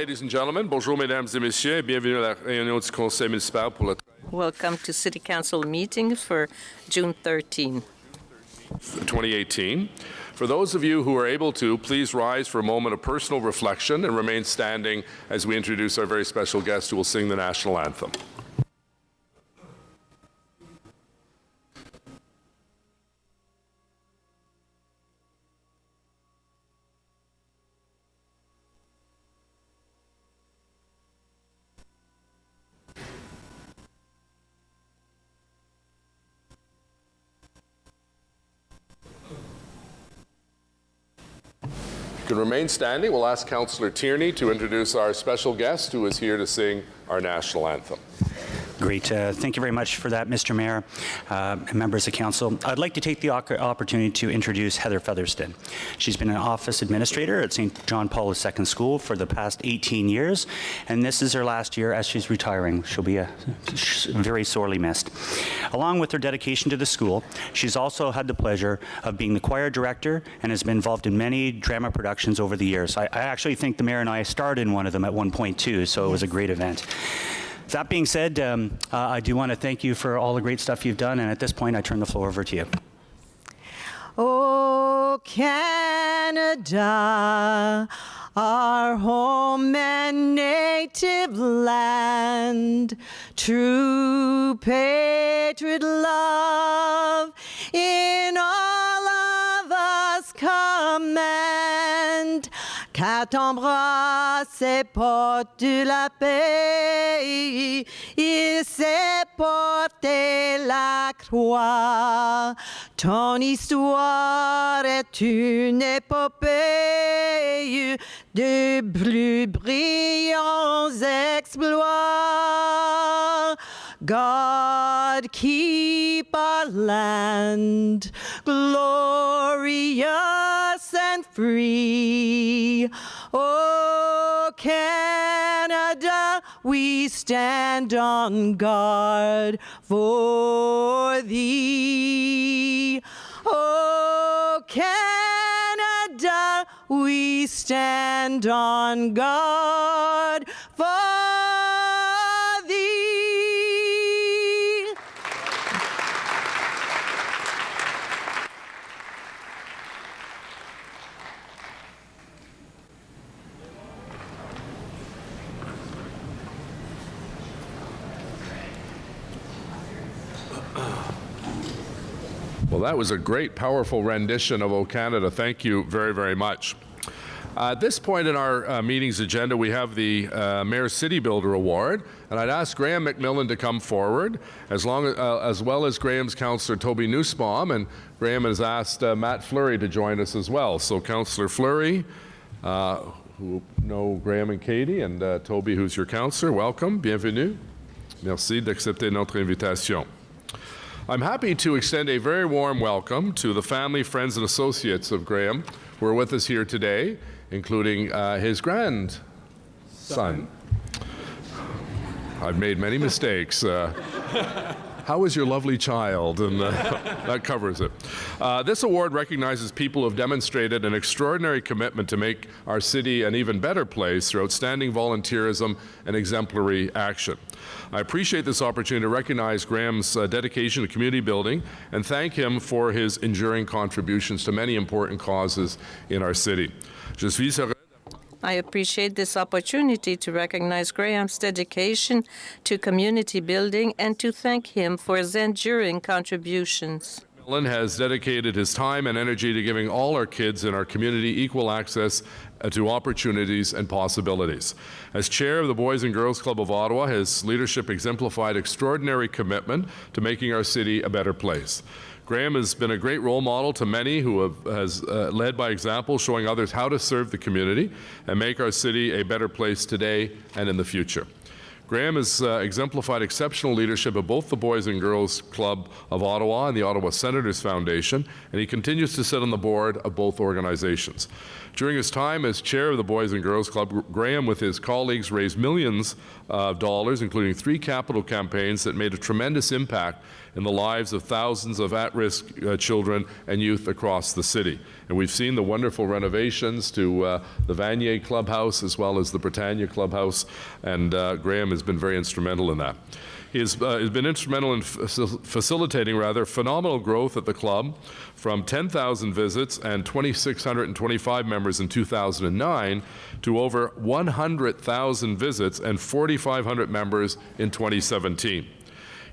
ladies and gentlemen. Bonjour, mesdames et messieurs, et bienvenue à la réunion du Conseil municipal pour le Welcome to City Council meeting for June 13. 2018. For those of you who are able to, please rise for a moment of personal reflection and remain standing as we introduce our very special guest who will sing the national anthem. You can remain standing. We'll ask Councillor Tierney to introduce our special guest who is here to sing our national anthem. Great. Thank you very much for that, Mr. Mayor and members of Council. I'd like to take the opportunity to introduce Heather Featherston. She's been an office administrator at St. John Paul II School for the past 18 years, and this is her last year as she's retiring. She'll be very sorely missed. Along with her dedication to the school, she's also had the pleasure of being the choir director and has been involved in many drama productions over the years. I actually think the Mayor and I starred in one of them at one point too, so it was a great event. That being said, I do want to thank you for all the great stuff you've done, and at this point, I turn the floor over to you. Oh, Canada, our home and native land, true patriot love in all of us command. Car t'embrasse et porte la paix, il s'est porté la croix. Ton histoire est une épopée de plus brillants exploits. God keep our land glorious and free. Oh, Canada, we stand on guard for thee. Oh, Canada, we stand on guard for thee. Well, that was a great, powerful rendition of O Canada. Thank you very, very much. At this point in our meeting's agenda, we have the Mayor City Builder Award, and I'd ask Graham McMillan to come forward, as well as Graham's Councillor Toby Nussbaum, and Graham has asked Matt Fleury to join us as well. So Councillor Fleury, who know Graham and Katie, and Toby, who's your councillor, welcome, bienvenue. Merci d'accepter notre invitation. I'm happy to extend a very warm welcome to the family, friends, and associates of Graham who are with us here today, including his grandson. I've made many mistakes. How is your lovely child? And that covers it. This award recognizes people who have demonstrated an extraordinary commitment to make our city an even better place through outstanding volunteerism and exemplary action. I appreciate this opportunity to recognize Graham's dedication to community building and thank him for his enduring contributions to many important causes in our city. I appreciate this opportunity to recognize Graham's dedication to community building and to thank him for his enduring contributions. McMillan has dedicated his time and energy to giving all our kids in our community equal access to opportunities and possibilities. As chair of the Boys and Girls Club of Ottawa, his leadership exemplified extraordinary commitment to making our city a better place. Graham has been a great role model to many who has led by example, showing others how to serve the community and make our city a better place today and in the future. Graham has exemplified exceptional leadership at both the Boys and Girls Club of Ottawa and the Ottawa Senators Foundation, and he continues to sit on the board of both organizations. During his time as chair of the Boys and Girls Club, Graham, with his colleagues, raised millions of dollars, including 3 capital campaigns that made a tremendous impact in the lives of thousands of at-risk children and youth across the city. And we've seen the wonderful renovations to the Vanier Clubhouse as well as the Britannia Clubhouse, and Graham has been very instrumental in that. He has been instrumental in facilitating phenomenal growth at the club, from 10,000 visits and 2,625 members in 2009 to over 100,000 visits and 4,500 members in 2017.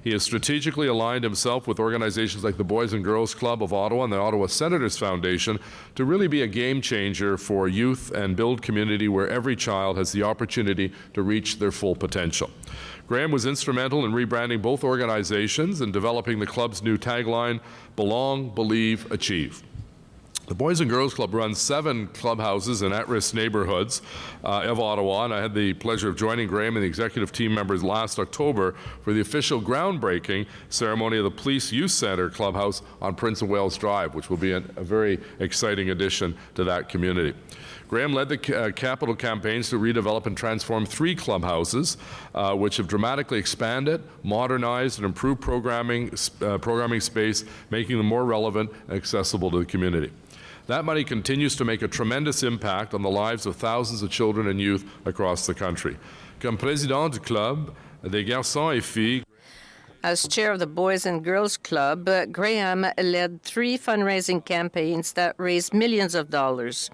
He has strategically aligned himself with organizations like the Boys and Girls Club of Ottawa and the Ottawa Senators Foundation to really be a game changer for youth and build community where every child has the opportunity to reach their full potential. Graham was instrumental in rebranding both organizations and developing the club's new tagline, Belong, Believe, Achieve. The Boys and Girls Club runs 7 clubhouses in at-risk neighborhoods of Ottawa, and I had the pleasure of joining Graham and the executive team members last October for the official groundbreaking ceremony of the Police Youth Centre Clubhouse on Prince of Wales Drive, which will be a very exciting addition to that community. Graham led the capital campaigns to redevelop and transform 3 clubhouses, which have dramatically expanded, modernized, and improved programming space, making them more relevant and accessible to the community. That money continues to make a tremendous impact on the lives of thousands of children and youth across the country. Comme président du club des garçons et filles, as chair of the Boys and Girls Club, Graham led 3 fundraising campaigns that raised millions of dollars.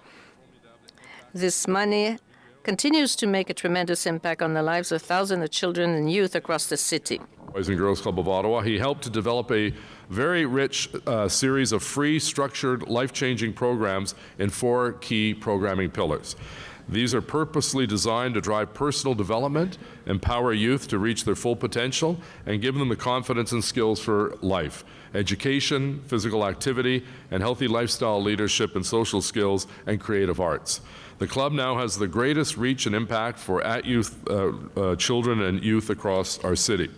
This money continues to make a tremendous impact on the lives of thousands of children and youth across the city. Boys and Girls Club of Ottawa, he helped to develop a very rich series of free, structured, life-changing programs in 4 key programming pillars. These are purposely designed to drive personal development, empower youth to reach their full potential, and give them the confidence and skills for life. Education, physical activity, and healthy lifestyle leadership and social skills and creative arts. The club now has the greatest reach and impact for at-youth children and youth across our city.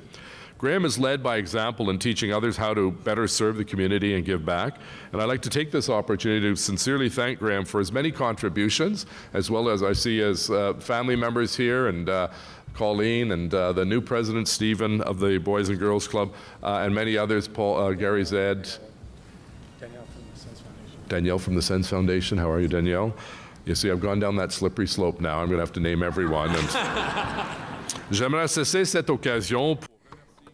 Graham is led by example in teaching others how to better serve the community and give back. And I'd like to take this opportunity to sincerely thank Graham for his many contributions, as well as I see as family members here, and Colleen, and the new president, Stephen, of the Boys and Girls Club, and many others, Paul, Gary Zed. Danielle from the Sens Foundation. How are you, Danielle? You see, I've gone down that slippery slope now. I'm going to have to name everyone. J'aimerais saisir cette occasion.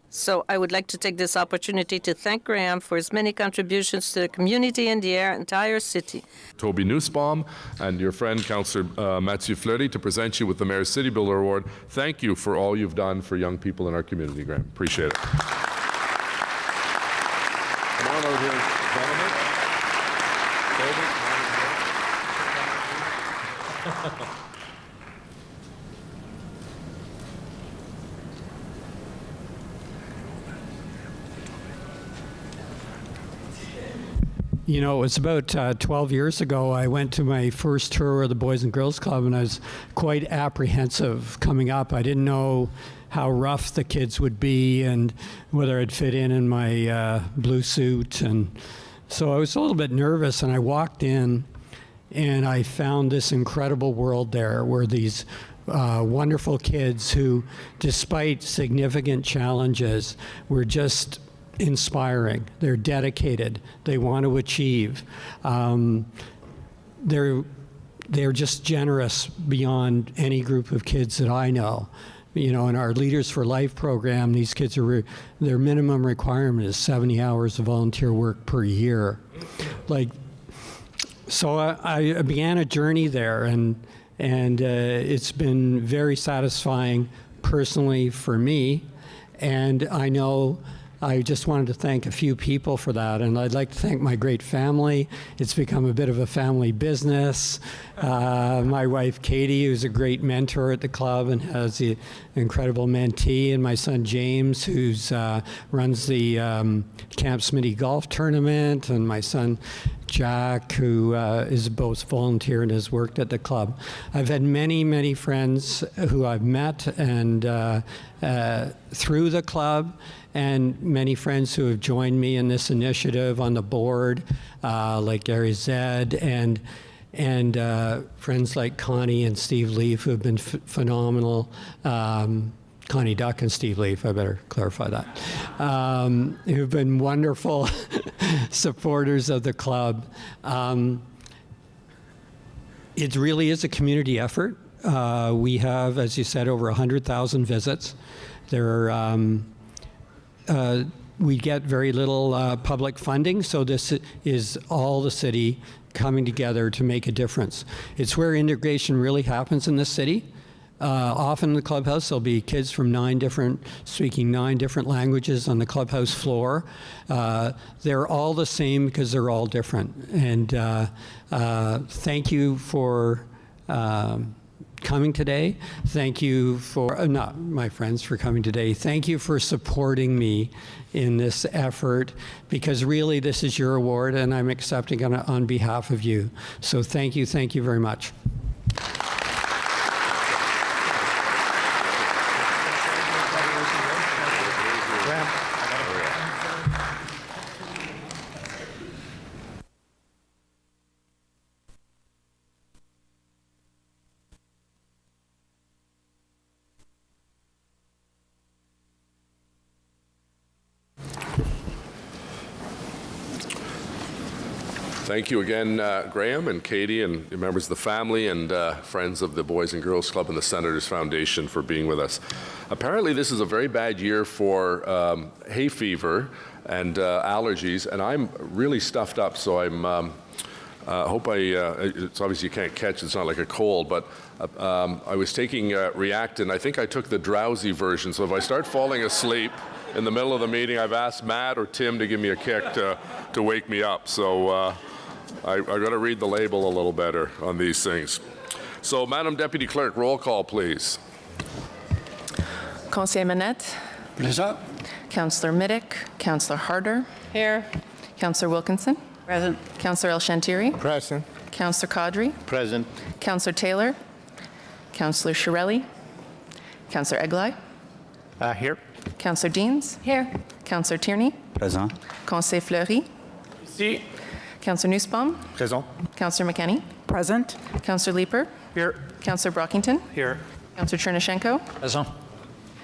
So I would like to take this opportunity to thank Graham for his many contributions to the community and the entire city. Toby Nussbaum and your friend, Councillor Mathieu Fleury, to present you with the Mayor's City Builder Award. Thank you for all you've done for young people in our community, Graham. Appreciate it. Come on over here, gentlemen. You know, it was about 12 years ago I went to my first tour of the Boys and Girls Club, and I was quite apprehensive coming up. I didn't know how rough the kids would be and whether I'd fit in my blue suit. And so I was a little bit nervous, and I walked in and I found this incredible world there where these wonderful kids who, despite significant challenges, were just inspiring. They're dedicated. They want to achieve. They're just generous beyond any group of kids that I know. You know, in our Leaders for Life program, these kids are their minimum requirement is 70 hours of volunteer work per year. So I began a journey there, and it's been very satisfying personally for me, and I know I just wanted to thank a few people for that, and I'd like to thank my great family. It's become a bit of a family business. My wife, Katie, who's a great mentor at the club and has the incredible mentee, and my son, James, who's runs the Camp Smitty Golf Tournament, and my son, Jack, who is both volunteer and has worked at the club. I've had many, many friends who I've met and through the club, and many friends who have joined me in this initiative on the board, like Gary Zed, and friends like Connie and Steve Leaf, who have been phenomenal. Connie Duck and Steve Leaf, I better clarify that, who've been wonderful supporters of the club. It really is a community effort. We have, as you said, over 100,000 visits. There are, we get very little public funding, so this is all the city coming together to make a difference. It's where integration really happens in this city. Often in the clubhouse, there'll be kids from speaking 9 different languages on the clubhouse floor. They're all the same because they're all different. And thank you for coming today. Thank you for, not my friends for coming today. Thank you for supporting me in this effort, because really this is your award and I'm accepting it on behalf of you. So thank you very much. Thank you again, Graham and Katie and members of the family and friends of the Boys and Girls Club and the Senators Foundation for being with us. Apparently this is a very bad year for hay fever and allergies, and I'm really stuffed up, so I'm it's obviously you can't catch, it's not like a cold, but I was taking Reactin. I think I took the drowsy version, so if I start falling asleep in the middle of the meeting, I've asked Matt or Tim to give me a kick to wake me up. So I got to read the label a little better on these things. So, Madam Deputy Clerk, roll call, please. Conseiller Manette. Present. Councillor Middick. Councillor Harder. Here. Councillor Wilkinson. Present. Councillor El Shantiri. Present. Councillor Caudry. Present. Councillor Taylor. Councillor Shirelli. Councillor Eglai. Here. Councillor Deans. Here. Councillor Tierney. Present. Conseiller Fleury. Ici. Councillor Nussbaum. Present. Councillor McKenney. Present. Councillor Leeper. Here. Councillor Brockington. Here. Councillor Chernyshenko. Present.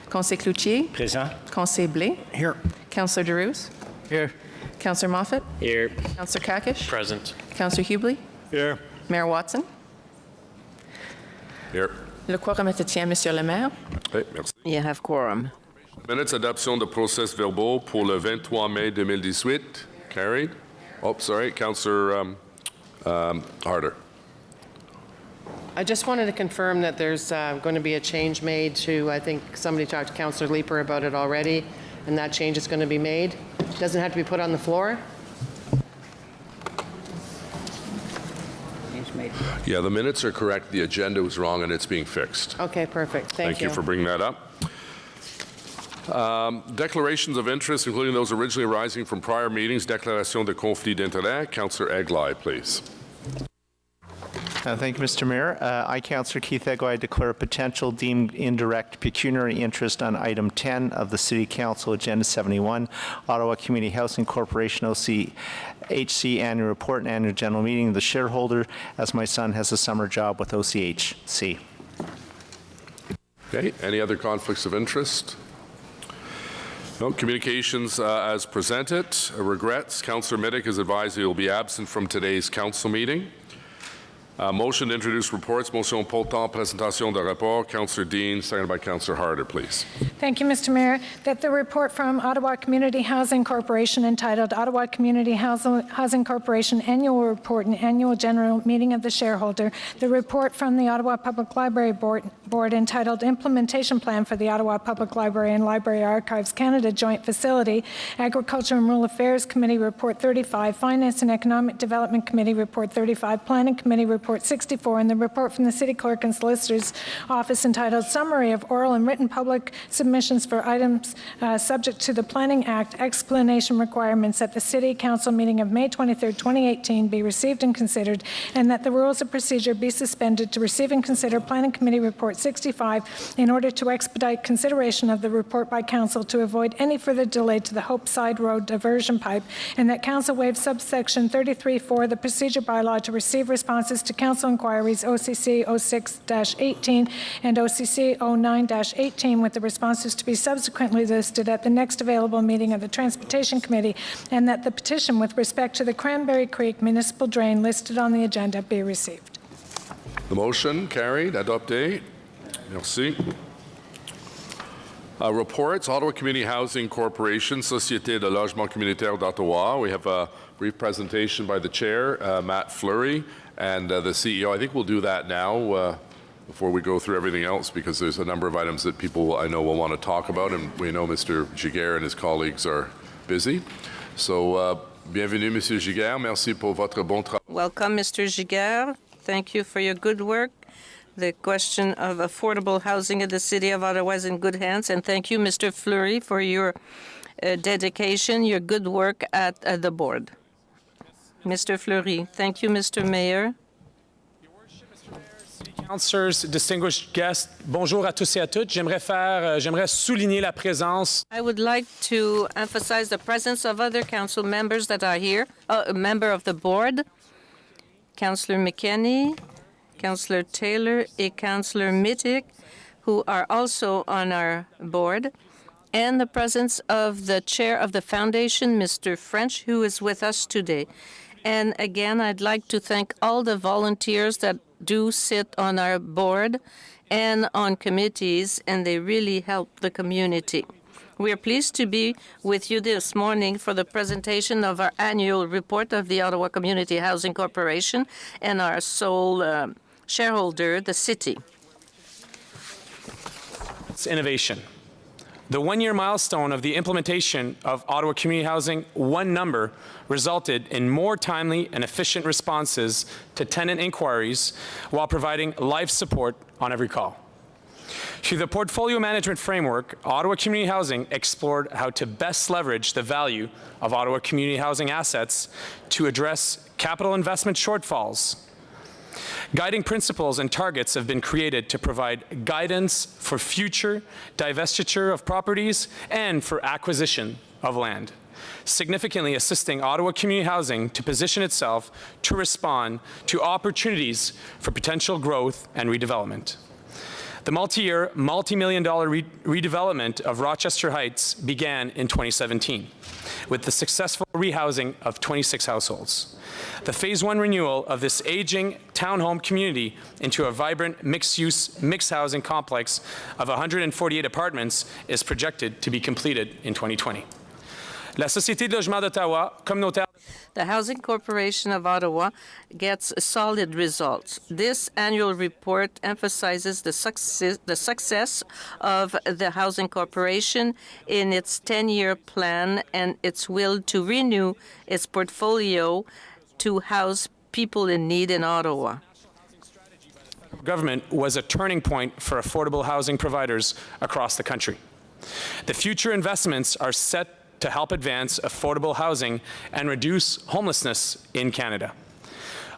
Conseiller Cloutier. Present. Conseiller Blais. Here. Councillor Derouse. Here. Councillor Moffat. Here. Councillor Kakish. Present. Councillor Hubley. Here. Mayor Watson. Here. Le quorum est tient, Monsieur le maire. Okay, merci. You have quorum. Minutes adoption de procès verbaux pour le 23 mai 2018. Carried. Oh, sorry, Councillor Harder. I just wanted to confirm that there's going to be a change made to, I think somebody talked to Councillor Leeper about it already, and that change is going to be made. Doesn't have to be put on the floor. Yeah, the minutes are correct. The agenda was wrong and it's being fixed. Okay, perfect. Thank You for bringing that up. Declarations of interest, including those originally arising from prior meetings. Déclaration de conflit d'intérêt. Councillor Eglai, please. Thank you, Mr. Mayor. I, Councillor Keith Eglai, declare a potential deemed indirect pecuniary interest on item 10 of the City Council Agenda 71, Ottawa Community Housing Corporation OCHC Annual Report and Annual General Meeting of the shareholder, as my son has a summer job with OCHC. Okay, any other conflicts of interest? No. Communications as presented. Regrets. Councillor Middick is advised he will be absent from today's council meeting. Motion to introduce reports. Motion portant présentation de rapport. Councillor Dean, seconded by Councillor Harder, please. Thank you, Mr. Mayor. That the report from Ottawa Community Housing Corporation entitled Ottawa Community Housing Corporation Annual Report and Annual General Meeting of the Shareholder, the report from the Ottawa Public Library Board entitled Implementation Plan for the Ottawa Public Library and Library Archives Canada Joint Facility, Agriculture and Rural Affairs Committee Report 35, Finance and Economic Development Committee Report 35, Planning Committee Report Report 64 and the report from the City Clerk and Solicitor's Office entitled Summary of Oral and Written Public Submissions for Items Subject to the Planning Act Explanation Requirements at the City Council meeting of May 23, 2018 be received and considered, and that the rules of procedure be suspended to receive and consider Planning Committee Report 65 in order to expedite consideration of the report by Council to avoid any further delay to the Hope Side Road diversion pipe, and that Council waive subsection 33.4 of the procedure bylaw to receive responses to Council inquiries OCC 06-18 and OCC 09-18 with the responses to be subsequently listed at the next available meeting of the Transportation Committee, and that the petition with respect to the Cranberry Creek municipal drain listed on the agenda be received. The motion carried. Adopté. Merci. Reports, Ottawa Community Housing Corporation, Société de Logement Communautaire d'Ottawa. We have a brief presentation by the chair, Matt Fleury, and the CEO. I think we'll do that now before we go through everything else, because there's a number of items that people I know will want to talk about, and we know Mr. Giguère and his colleagues are busy. So, bienvenue, Monsieur Giguère. Merci pour votre bon travail. Welcome, Mr. Giguère. Thank you for your good work. The question of affordable housing in the City of Ottawa is in good hands. And thank you, Mr. Fleury, for your dedication, your good work at the board. Mr. Fleury. Thank you, Mr. Mayor. Your Worship, Mr. Mayor, City Councillors, distinguished guests, bonjour à tous et à toutes. J'aimerais souligner la présence. I would like to emphasize the presence of other council members that are here, a member of the board, Councillor McKenney, Councillor Taylor, and Councillor Mittig, who are also on our board, and the presence of the chair of the foundation, Mr. French, who is with us today. And again, I'd like to thank all the volunteers that do sit on our board and on committees, and they really help the community. We are pleased to be with you this morning for the presentation of our annual report of the Ottawa Community Housing Corporation and our sole shareholder, the city. It's innovation. The one-year milestone of the implementation of Ottawa Community Housing One Number resulted in more timely and efficient responses to tenant inquiries while providing live support on every call. Through the portfolio management framework, Ottawa Community Housing explored how to best leverage the value of Ottawa Community Housing assets to address capital investment shortfalls. Guiding principles and targets have been created to provide guidance for future divestiture of properties and for acquisition of land, significantly assisting Ottawa Community Housing to position itself to respond to opportunities for potential growth and redevelopment. The multi-year, multi-million-dollar redevelopment of Rochester Heights began in 2017 with the successful rehousing of 26 households. The Phase 1 renewal of this aging townhome community into a vibrant mixed-use, mixed-housing complex of 148 apartments is projected to be completed in 2020. La Société de Logement d'Ottawa, communautaire. The Housing Corporation of Ottawa gets solid results. This annual report emphasizes the success of the Housing Corporation in its 10-year plan and its will to renew its portfolio to house people in need in Ottawa. Government was a turning point for affordable housing providers across the country. The future investments are set to help advance affordable housing and reduce homelessness in Canada.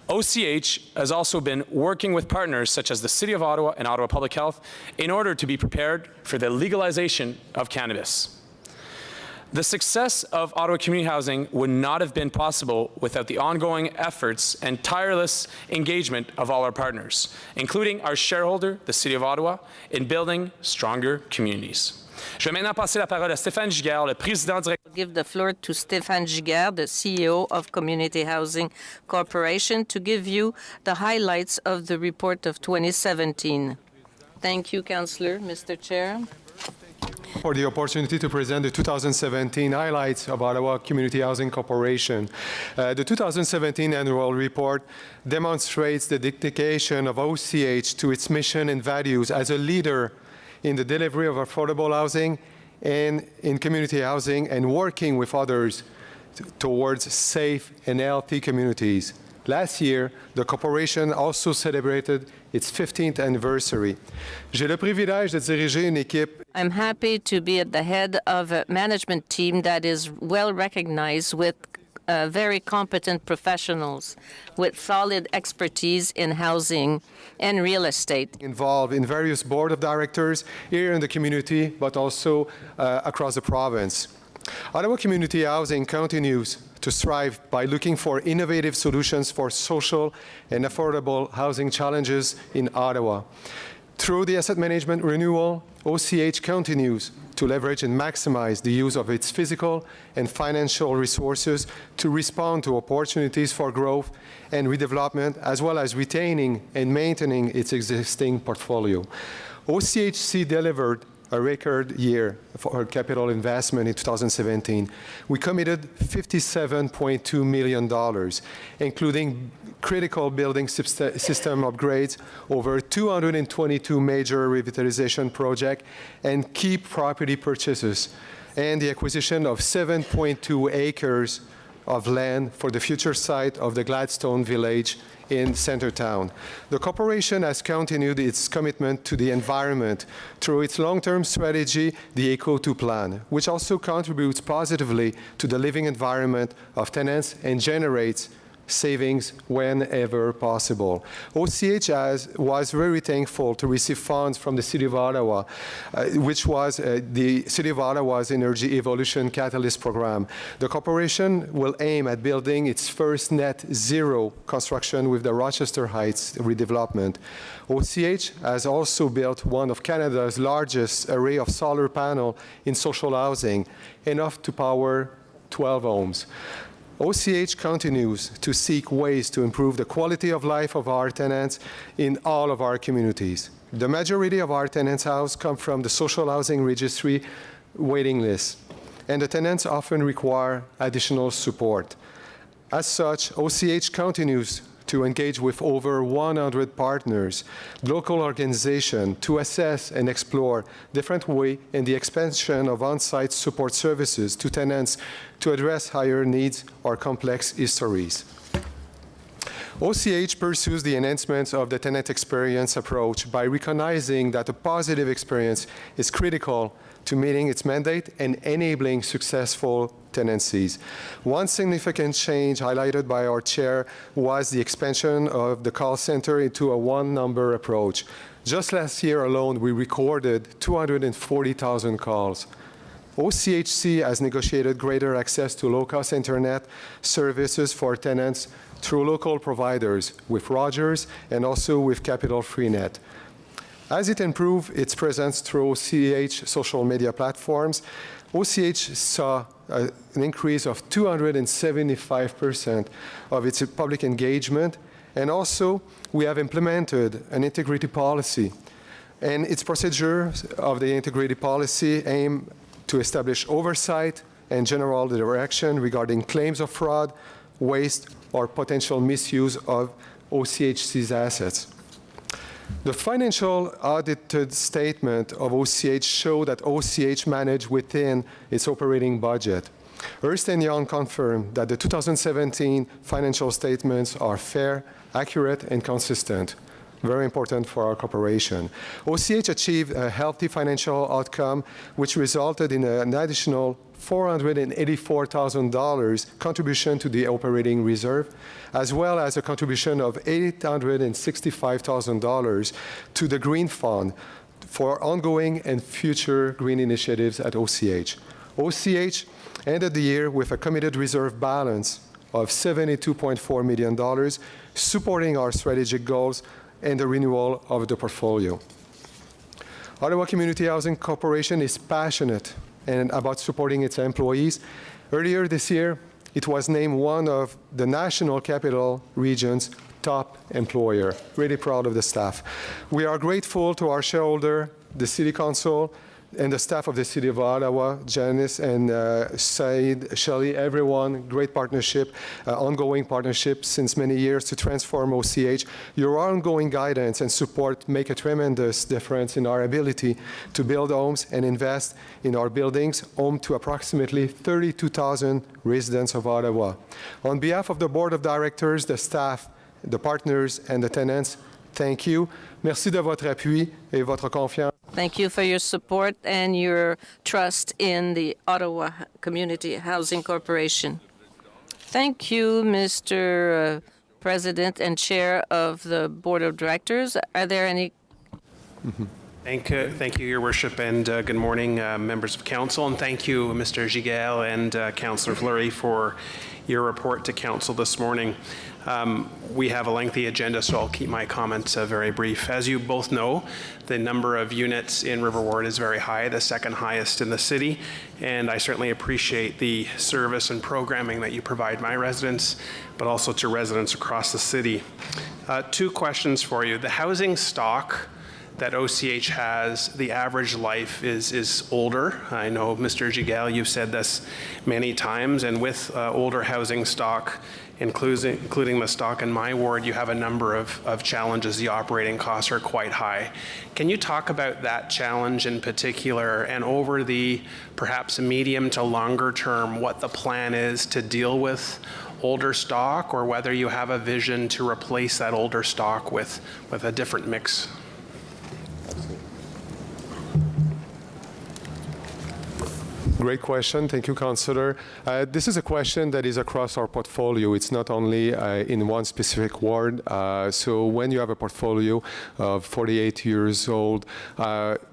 OCH has also been working with partners such as the City of Ottawa and Ottawa Public Health in order to be prepared for the legalization of cannabis. The success of Ottawa Community Housing would not have been possible without the ongoing efforts and tireless engagement of all our partners, including our shareholder, the City of Ottawa, in building stronger communities. Je vais maintenant passer la parole à Stéphane Giguère, le président directeur. I'll give the floor to Stéphane Giguère, the CEO of Community Housing Corporation, to give you the highlights of the report of 2017. Thank you, Councillor. Mr. Chair. For the opportunity to present the 2017 highlights of Ottawa Community Housing Corporation. The 2017 annual report demonstrates the dedication of OCH to its mission and values as a leader in the delivery of affordable housing and in community housing and working with others towards safe and healthy communities. Last year, the corporation also celebrated its 15th anniversary. J'ai le privilège de diriger une équipe. I'm happy to be at the head of a management team that is well recognized with very competent professionals with solid expertise in housing and real estate. Involved in various board of directors here in the community, but also across the province. Ottawa Community Housing continues to strive by looking for innovative solutions for social and affordable housing challenges in Ottawa. Through the asset management renewal, OCH continues to leverage and maximize the use of its physical and financial resources to respond to opportunities for growth and redevelopment, as well as retaining and maintaining its existing portfolio. OCHC delivered a record year for capital investment in 2017. We committed $57.2 million, including critical building system upgrades, over 222 major revitalization projects, and key property purchases, and the acquisition of 7.2 acres of land for the future site of the Gladstone Village in Centertown. The corporation has continued its commitment to the environment through its long-term strategy, the Eco2 plan, which also contributes positively to the living environment of tenants and generates savings whenever possible. OCH was very thankful to receive funds from the City of Ottawa, which was the City of Ottawa's Energy Evolution Catalyst Program. The corporation will aim at building its first net zero construction with the Rochester Heights redevelopment. OCH has also built one of Canada's largest array of solar panels in social housing, enough to power 12 homes. OCH continues to seek ways to improve the quality of life of our tenants in all of our communities. The majority of our tenants' houses come from the social housing registry waiting list, and the tenants often require additional support. As such, OCH continues to engage with over 100 partners, local organizations, to assess and explore different ways in the expansion of on-site support services to tenants to address higher needs or complex histories. OCH pursues the enhancement of the tenant experience approach by recognizing that a positive experience is critical to meeting its mandate and enabling successful tenancies. One significant change highlighted by our chair was the expansion of the call center into a one-number approach. Just last year alone, we recorded 240,000 calls. OCHC has negotiated greater access to low-cost internet services for tenants through local providers with Rogers and also with Capital FreeNet. As it improved its presence through OCH social media platforms, OCH saw an increase of 275% of its public engagement, and also we have implemented an integrity policy. And its procedures of the integrity policy aim to establish oversight and general direction regarding claims of fraud, waste, or potential misuse of OCHC's assets. The financial audited statement of OCH show that OCH managed within its operating budget. Ernst & Young confirmed that the 2017 financial statements are fair, accurate, and consistent. Very important for our corporation. OCH achieved a healthy financial outcome, which resulted in an additional $484,000 contribution to the operating reserve, as well as a contribution of $865,000 to the Green Fund for ongoing and future green initiatives at OCH. OCH ended the year with a committed reserve balance of $72.4 million, supporting our strategic goals and the renewal of the portfolio. Ottawa Community Housing Corporation is passionate and about supporting its employees. Earlier this year, it was named one of the National Capital Region's top employer. Really proud of the staff. We are grateful to our shareholder, the City Council, and the staff of the City of Ottawa, Janice and Said, Shelley, everyone, great partnership, ongoing partnership since many years to transform OCH. Your ongoing guidance and support make a tremendous difference in our ability to build homes and invest in our buildings, home to approximately 32,000 residents of Ottawa. On behalf of the Board of Directors, the staff, the partners, and the tenants, thank you. Merci de votre appui et votre confiance. Thank you for your support and your trust in the Ottawa Community Housing Corporation. Thank you, Mr. President and Chair of the Board of Directors. Are there any? Thank you, Your Worship, and good morning, members of Council, and thank you, Mr. Giguel and Councillor Fleury, for your report to Council this morning. We have a lengthy agenda, so I'll keep my comments very brief. As you both know, the number of units in River Ward is very high, the second highest in the city, and I certainly appreciate the service and programming that you provide my residents, but also to residents across the city. Two questions for you. The housing stock that OCH has, the average life is older. I know, Mr. Giguel, you've said this many times, and with older housing stock, including the stock in my ward, you have a number of challenges. The operating costs are quite high. Can you talk about that challenge in particular, and over the perhaps medium to longer term, what the plan is to deal with older stock, or whether you have a vision to replace that older stock with a different mix? Great question. Thank you, Councillor. This is a question that is across our portfolio. It's not only in one specific ward. So when you have a portfolio of 48 years old,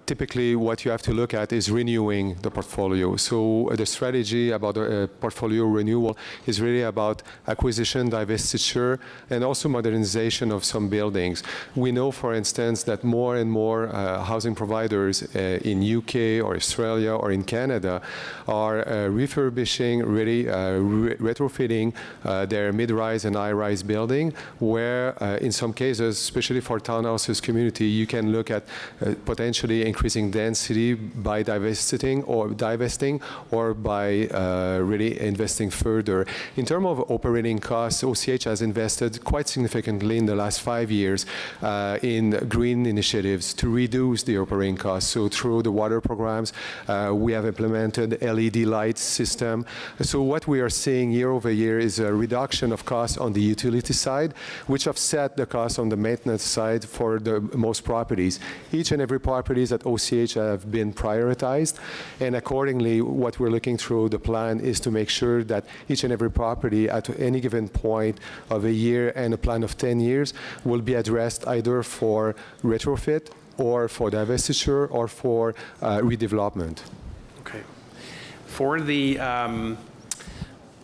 typically what you have to look at is renewing the portfolio. So the strategy about portfolio renewal is really about acquisition, divestiture, and also modernization of some buildings. We know, for instance, that more and more housing providers in UK or Australia or in Canada are refurbishing, really retrofitting their mid-rise and high-rise building, where in some cases, especially for townhouses community, you can look at potentially increasing density by divesting or by really investing further. In terms of operating costs, OCH has invested quite significantly in the last 5 years in green initiatives to reduce the operating costs. So through the water programs, we have implemented LED light system. So what we are seeing year over year is a reduction of costs on the utility side, which offset the costs on the maintenance side for the most properties. Each and every properties at OCH have been prioritized, and accordingly, what we're looking through the plan is to make sure that each and every property at any given point of a year and a plan of 10 years will be addressed either for retrofit or for divestiture or for redevelopment. Okay. For the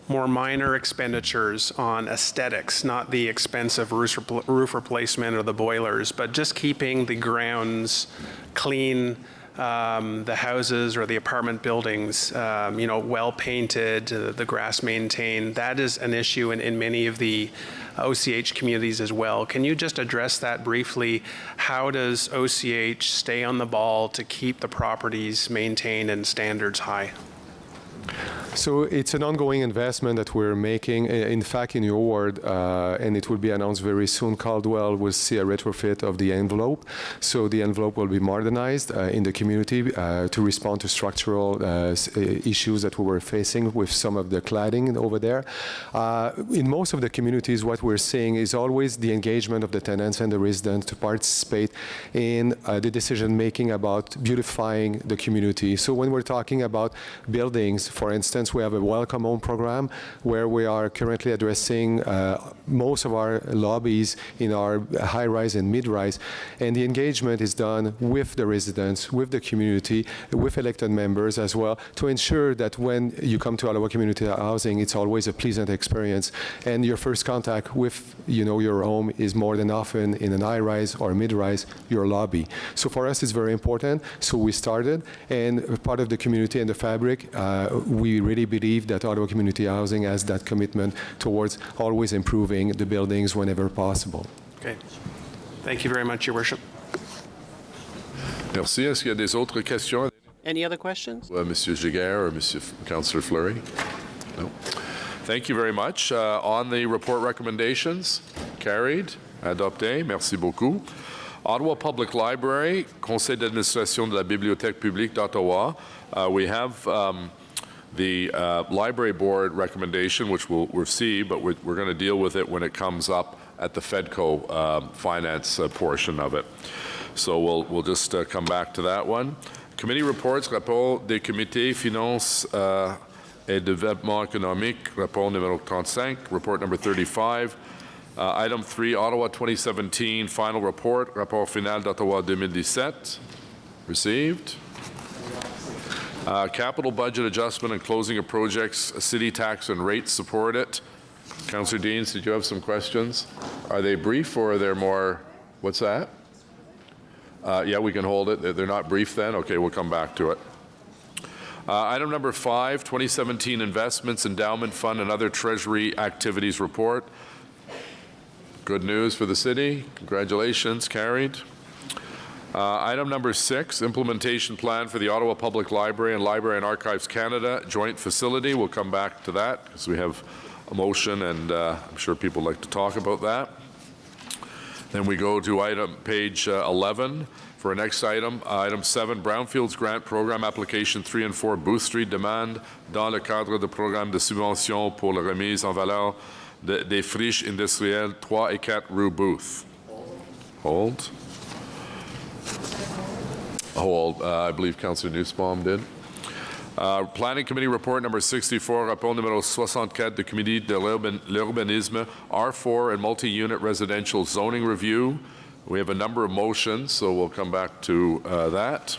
more minor expenditures on aesthetics, not the expensive roof replacement or the boilers, but just keeping the grounds clean, the houses or the apartment buildings, well painted, the grass maintained. That is an issue in many of the OCH communities as well. Can you just address that briefly? How does OCH stay on the ball to keep the properties maintained and standards high? So it's an ongoing investment that we're making. In fact, in your ward, and it will be announced very soon, Caldwell will see a retrofit of the envelope. So the envelope will be modernized in the community to respond to structural issues that we were facing with some of the cladding over there. In most of the communities, what we're seeing is always the engagement of the tenants and the residents to participate in the decision-making about beautifying the community. So when we're talking about buildings, for instance, we have a welcome home program where we are currently addressing most of our lobbies in our high-rise and mid-rise, and the engagement is done with the residents, with the community, with elected members as well, to ensure that when you come to Ottawa Community Housing, it's always a pleasant experience, and your first contact with your home is more than often in an high-rise or mid-rise, your lobby. So for us, it's very important. So we started, and part of the community and the fabric, we really believe that Ottawa Community Housing has that commitment towards always improving the buildings whenever possible. Okay. Thank you very much, Your Worship. Merci. Est-ce qu'il y a des autres questions? Any other questions? Monsieur Giguère or Monsieur Councillor Fleury? No. Thank you very much. On the report recommendations, carried, adopté. Merci beaucoup. Ottawa Public Library, Conseil d'administration de la Bibliothèque publique d'Ottawa. We have the Library Board recommendation, which we'll receive, but we're going to deal with it when it comes up at the FEDCO finance portion of it. So we'll just come back to that one. Committee reports, rapport des comités finances et développement économique, rapport numéro 35, report number 35. Item 3, Ottawa 2017 final report, rapport final d'Ottawa 2017, received. Capital budget adjustment and closing of projects, city tax and rates supported. Councillor Deans, did you have some questions? Are they brief or are they more, what's that? Yeah, we can hold it. They're not brief then? Okay, we'll come back to it. Item number 5, 2017 Investments, Endowment Fund, and Other Treasury Activities Report. Good news for the city. Congratulations, carried. Item number 6, Implementation Plan for the Ottawa Public Library and Library and Archives Canada Joint Facility. We'll come back to that because we have a motion and I'm sure people like to talk about that. Then we go to page 11 for our next item. Item 7, Brownfields Grant Program Application 3 and 4, Booth Street demande dans le cadre du programme de subvention pour la remise en valeur des friches industrielles 3 et 4 rue Booth. Hold. Hold. I believe Councillor Nussbaum did. Planning Committee Report number 64, rapport numéro 64 du Comité de l'Urbanisme, R4 and multi-unit residential zoning review. We have a number of motions, so we'll come back to that.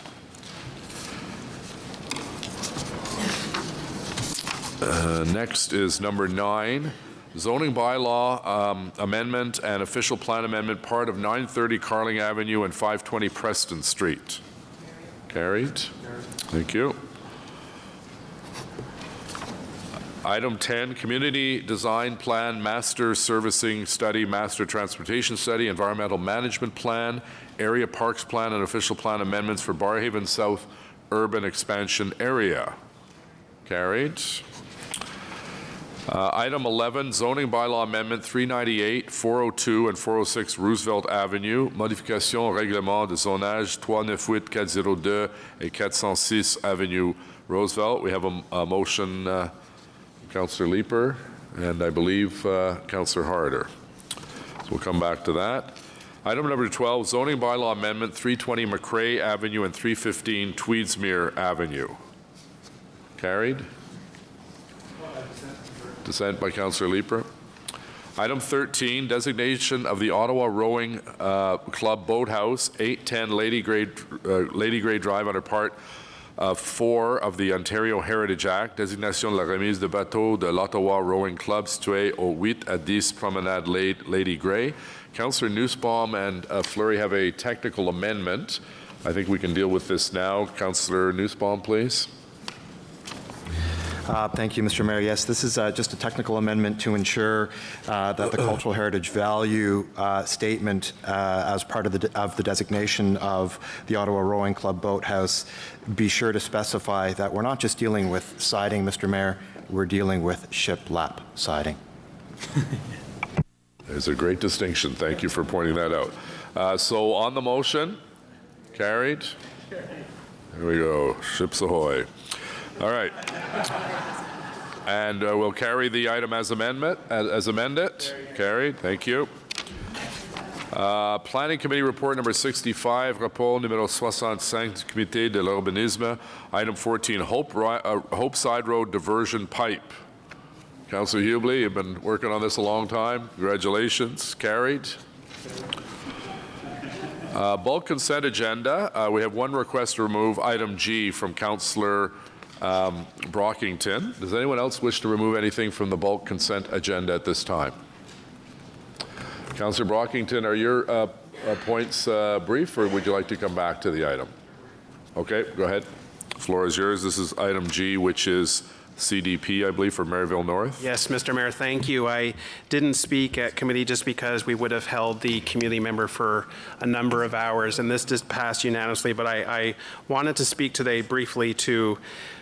Next is number 9, zoning bylaw amendment and official plan amendment, part of 930 Carling Avenue and 520 Preston Street. Carried. Thank you. Item 10, Community Design Plan, Master Servicing Study, Master Transportation Study, Environmental Management Plan, Area Parks Plan, and Official Plan Amendments for Barrhaven South Urban Expansion Area. Carried. Item 11, Zoning Bylaw Amendment 398, 402, and 406 Roosevelt Avenue, Modification au Règlement de Zonage 398, 402, et 406 Avenue Roosevelt. We have a motion, Councillor Leeper, and I believe Councillor Harder. So we'll come back to that. Item number 12, Zoning Bylaw Amendment 320 McRae Avenue and 315 Tweedsmuir Avenue. Carried. Dissent by Councillor Leeper. Item 13, designation of the Ottawa Rowing Club Boathouse, 810 Lady Grey Drive under Part 4 of the Ontario Heritage Act, désignation de la remise de bateau de l'Ottawa Rowing Club situé au 8 à 10 Promenade Lady Grey. Councillor Nussbaum and Fleury have a technical amendment. I think we can deal with this now. Councillor Nussbaum, please. Thank you, Mr. Mayor. Yes, this is just a technical amendment to ensure that the cultural heritage value statement as part of the designation of the Ottawa Rowing Club Boathouse be sure to specify that we're not just dealing with siding, Mr. Mayor, we're dealing with shiplap siding. There's a great distinction. Thank you for pointing that out. So on the motion, carried. There we go. Ships ahoy. All right. And we'll carry the item as amended. Carried. Thank you. Planning Committee Report number 65, rapport numéro 65 du Comité de l'Urbanisme. Item 14, Hope Side Road Diversion Pipe. Councillor Hubley, you've been working on this a long time. Congratulations. Carried. Bulk consent agenda. We have one request to remove item G from Councillor Brockington. Does anyone else wish to remove anything from the bulk consent agenda at this time? Councillor Brockington, are your points brief, or would you like to come back to the item? Okay, go ahead. The floor is yours. This is item G, which is CDP, I believe, for Maryville North. Yes, Mr. Mayor, thank you. I didn't speak at committee just because we would have held the community member for a number of hours, and this just passed unanimously, but I wanted to speak today briefly to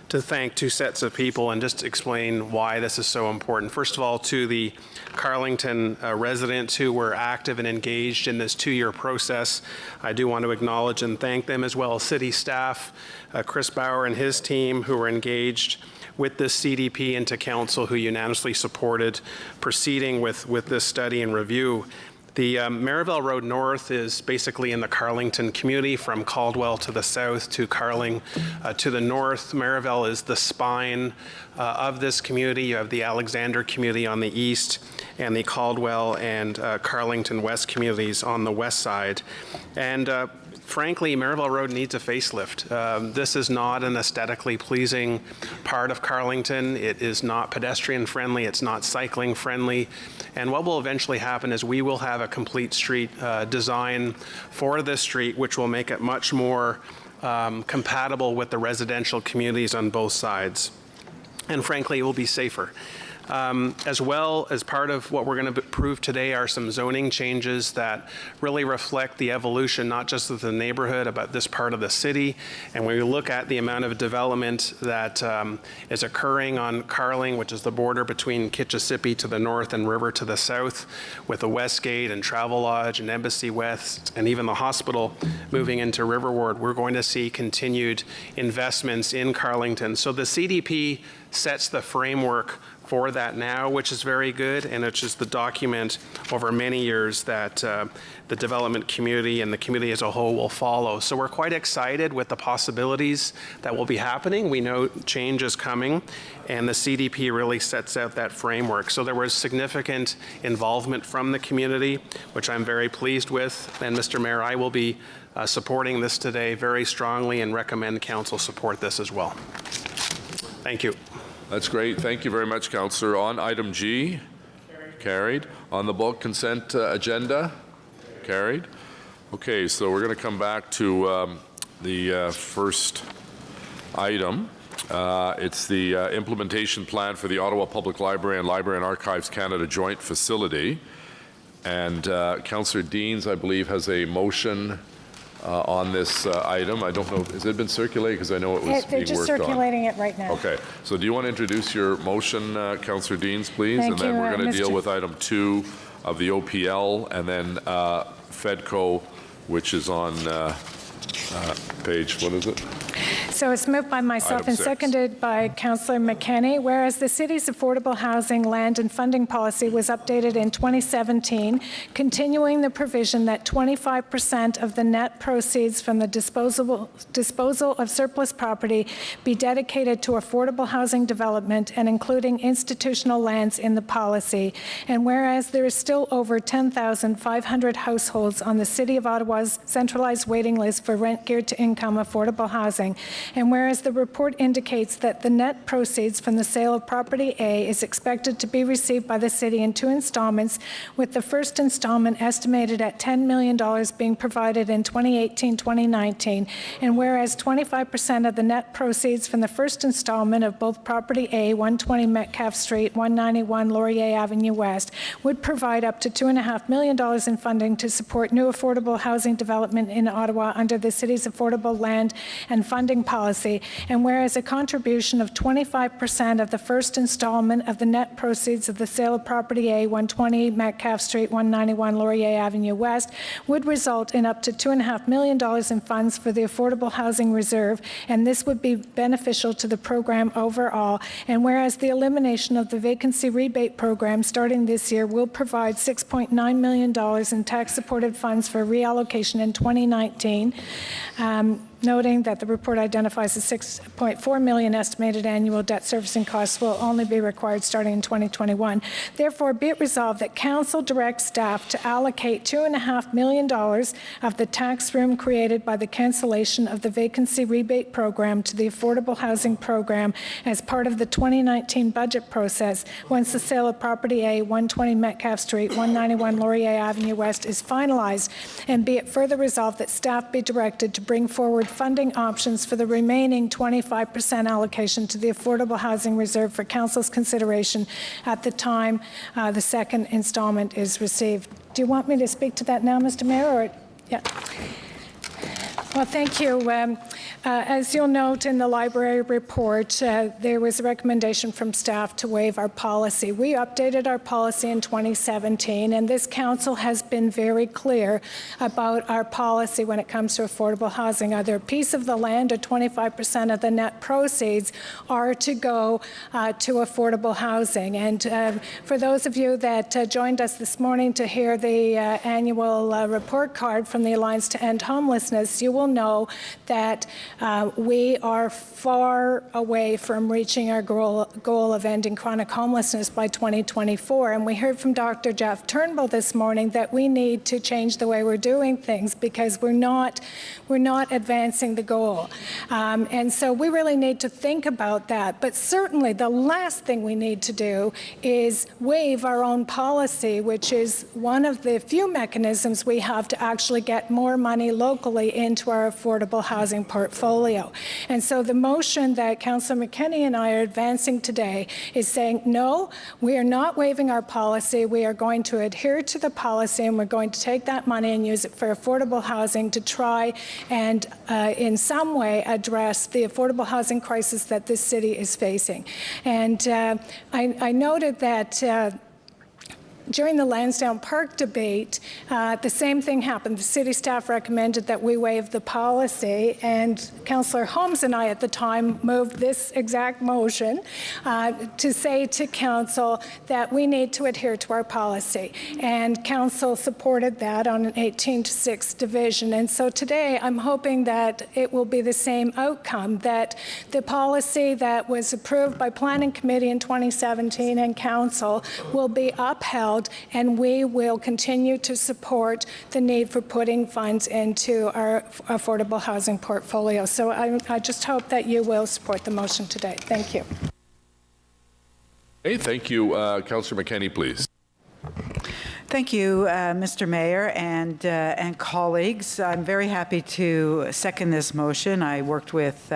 thank two sets of people and just explain why this is so important. First of all, to the Carlington residents who were active and engaged in this 2-year process, I do want to acknowledge and thank them, as well as city staff, Chris Bauer and his team, who were engaged with this CDP, and to council, who unanimously supported proceeding with this study and review. The Maryville Road North is basically in the Carlington community, from Caldwell to the south to Carling to the north. Maryville is the spine of this community. You have the Alexander community on the east, and the Caldwell and Carlington West communities on the west side. And frankly, Maryville Road needs a facelift. This is not an aesthetically pleasing part of Carlington. It is not pedestrian friendly. It's not cycling friendly. And what will eventually happen is we will have a complete street design for this street, which will make it much more compatible with the residential communities on both sides. And frankly, it will be safer. As well, as part of what we're going to approve today are some zoning changes that really reflect the evolution, not just of the neighborhood, but this part of the city. And when we look at the amount of development that is occurring on Carling, which is the border between Kitchissippi to the north and River to the south, with the Westgate and Travelodge and Embassy West, and even the hospital moving into River Ward, we're going to see continued investments in Carlington. So the CDP sets the framework for that now, which is very good, and it's just the document over many years that the development community and the community as a whole will follow. So we're quite excited with the possibilities that will be happening. We know change is coming, and the CDP really sets out that framework. So there was significant involvement from the community, which I'm very pleased with. And Mr. Mayor, I will be supporting this today very strongly and recommend council support this as well. Thank you. That's great. Thank you very much, Councillor. On item G? Carried. On the bulk consent agenda? Carried. Okay, so we're going to come back to the first item. It's the implementation plan for the Ottawa Public Library and Library and Archives Canada joint facility. And Councillor Deans, I believe, has a motion on this item. I don't know, has it been circulated? Because I know it was being worked on. They're just circulating it right now. Okay, so do you want to introduce your motion, Councillor Deans, please? Thank and then you, we're going to deal Mr. with item 2 of the OPL, and then FEDCO, which is on page, what is it? So it's moved by myself Item and 6. Seconded by Councillor McKenney. Whereas the city's affordable housing, land and funding policy was updated in 2017, continuing the provision that 25% of the net proceeds from the disposal of surplus property be dedicated to affordable housing development and including institutional lands in the policy. And whereas there is still over 10,500 households on the City of Ottawa's centralized waiting list for rent geared to income affordable housing, and whereas the report indicates that the net proceeds from the sale of property A is expected to be received by the city in 2 installments, with the first installment estimated at $10 million being provided in 2018-2019, and whereas 25% of the net proceeds from the first installment of both property A, 120 Metcalfe Street, 191 Laurier Avenue West, would provide up to $2.5 million in funding to support new affordable housing development in Ottawa under the city's affordable land and funding policy, and whereas a contribution of 25% of the first installment of the net proceeds of the sale of property A, 120 Metcalfe Street, 191 Laurier Avenue West, would result in up to $2.5 million in funds for the Affordable Housing Reserve, and this would be beneficial to the program overall. And whereas the elimination of the vacancy rebate program starting this year will provide $6.9 million in tax-supported funds for reallocation in 2019, noting that the report identifies a $6.4 million estimated annual debt servicing costs will only be required starting in 2021. Therefore, be it resolved that Council directs staff to allocate $2.5 million of the tax room created by the cancellation of the vacancy rebate program to the Affordable Housing Program as part of the 2019 budget process once the sale of property A, 120 Metcalfe Street, 191 Laurier Avenue West is finalized, and be it further resolved that staff be directed to bring forward funding options for the remaining 25% allocation to the Affordable Housing Reserve for Council's consideration at the time the second installment is received. Do you want me to speak to that now, Mr. Mayor? Or, yeah. Well, thank you. As you'll note in the library report, there was a recommendation from staff to waive our policy. We updated our policy in 2017, and this council has been very clear about our policy when it comes to affordable housing. Either a piece of the land or 25% of the net proceeds are to go to affordable housing. And for those of you that joined us this morning to hear the annual report card from the Alliance to End Homelessness, you will know that we are far away from reaching our goal of ending chronic homelessness by 2024. And we heard from Dr. Jeff Turnbull this morning that we need to change the way we're doing things because we're not advancing the goal. And so we really need to think about that. But certainly the last thing we need to do is waive our own policy, which is one of the few mechanisms we have to actually get more money locally into our affordable housing portfolio. And so the motion that Councillor McKenney and I are advancing today is saying, no, we are not waiving our policy. We are going to adhere to the policy, and we're going to take that money and use it for affordable housing to try and in some way address the affordable housing crisis that this city is facing. And I noted that during the Lansdowne Park debate, the same thing happened. The city staff recommended that we waive the policy, and Councillor Holmes and I at the time moved this exact motion to say to Council that we need to adhere to our policy. And Council supported that on an 18-6 division. And so today I'm hoping that it will be the same outcome, that the policy that was approved by Planning Committee in 2017 and Council will be upheld, and we will continue to support the need for putting funds into our affordable housing portfolio. So I just hope that you will support the motion today. Thank you. Hey, thank you. Councillor McKenney, please. Thank you, Mr. Mayor and colleagues. I'm very happy to second this motion. I worked with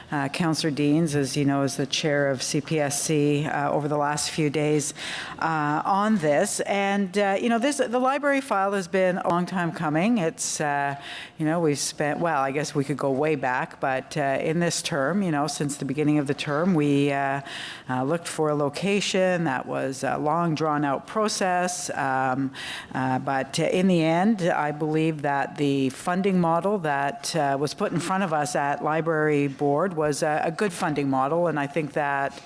Councillor Deans, as you know, as the chair of CPSC over the last few days on this. And you know, the library file has been a long time coming. It's you know, we've spent, well, I guess we could go way back, but in this term, you know, since the beginning of the term, we looked for a location. That was a long, drawn-out process. But in the end, I believe that the funding model that was put in front of us at Library Board was a good funding model, and I think that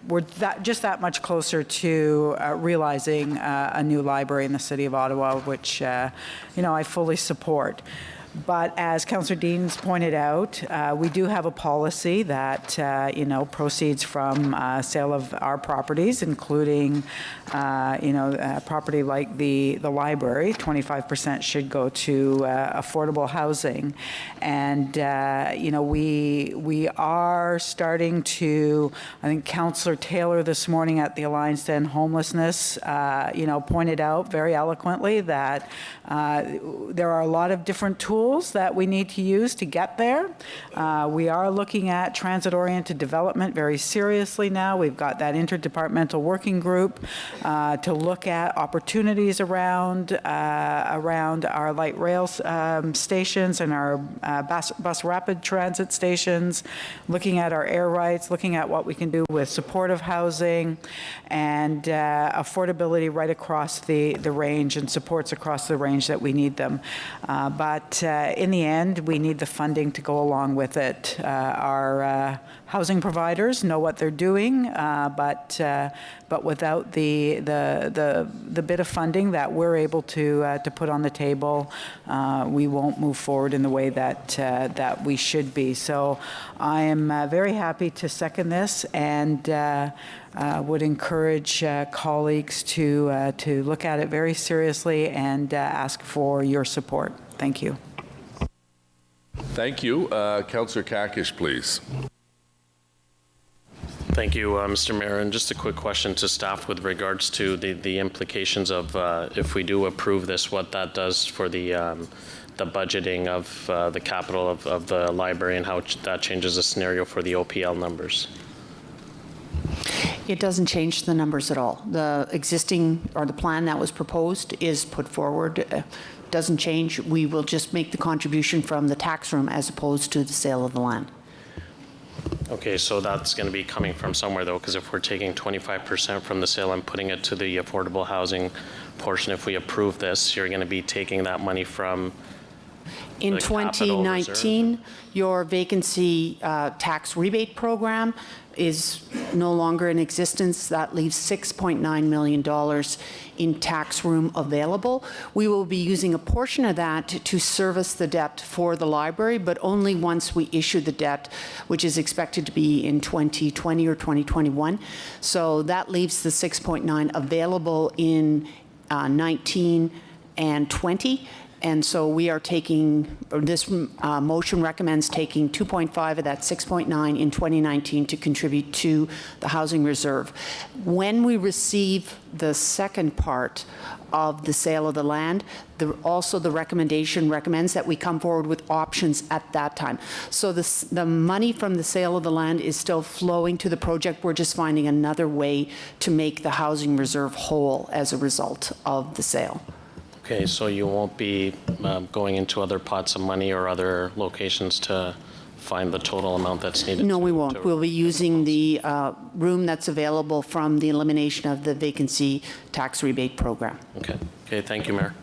we're just that much closer to realizing a new library in the City of Ottawa, which you know, I fully support. But as Councillor Deans pointed out, we do have a policy that, you know, proceeds from sale of our properties, including, you know, property like the library. 25% should go to affordable housing. And, you know, we are starting to, I think Councillor Taylor this morning at the Alliance to End Homelessness, you know, pointed out very eloquently that there are a lot of different tools that we need to use to get there. We are looking at transit-oriented development very seriously now. We've got that interdepartmental working group to look at opportunities around our light rail stations and our bus rapid transit stations, looking at our air rights, looking at what we can do with supportive housing and affordability right across the range and supports across the range that we need them. But in the end, we need the funding to go along with it. Our housing providers know what they're doing, but without the bit of funding that we're able to put on the table, we won't move forward in the way that we should be. So I am very happy to second this, and would encourage colleagues to look at it very seriously and ask for your support. Thank you. Thank you. Councillor Kakish, please. Thank you, Mr. Mayor. And just a quick question to staff with regards to the implications of if we do approve this, what that does for the budgeting of the capital of the library and how that changes the scenario for the OPL numbers. It doesn't change the numbers at all. The existing or the plan that was proposed is put forward. Doesn't change. We will just make the contribution from the tax room as opposed to the sale of the land. Okay, so that's going to be coming from somewhere though, because if we're taking 25% from the sale and putting it to the affordable housing portion, if we approve this, you're going to be taking that money from in the capital 2019, reserve. your vacancy tax rebate program is no longer in existence. That leaves $6.9 million in tax room available. We will be using a portion of that to service the debt for the library, but only once we issue the debt, which is expected to be in 2020 or 2021. So that leaves the 6.9 available in 19 and 20. And so we are taking, this motion recommends taking 2.5 of that 6.9 in 2019 to contribute to the housing reserve. When we receive the second part of the sale of the land, also the recommendation recommends that we come forward with options at that time. So the money from the sale of the land is still flowing to the project. We're just finding another way to make the housing reserve whole as a result of the sale. Okay, so you won't be going into other pots of money or other locations to find the total amount that's needed? No, we won't. We'll be using the room that's available from the elimination of the vacancy tax rebate program. Okay. Okay, thank you, Mayor.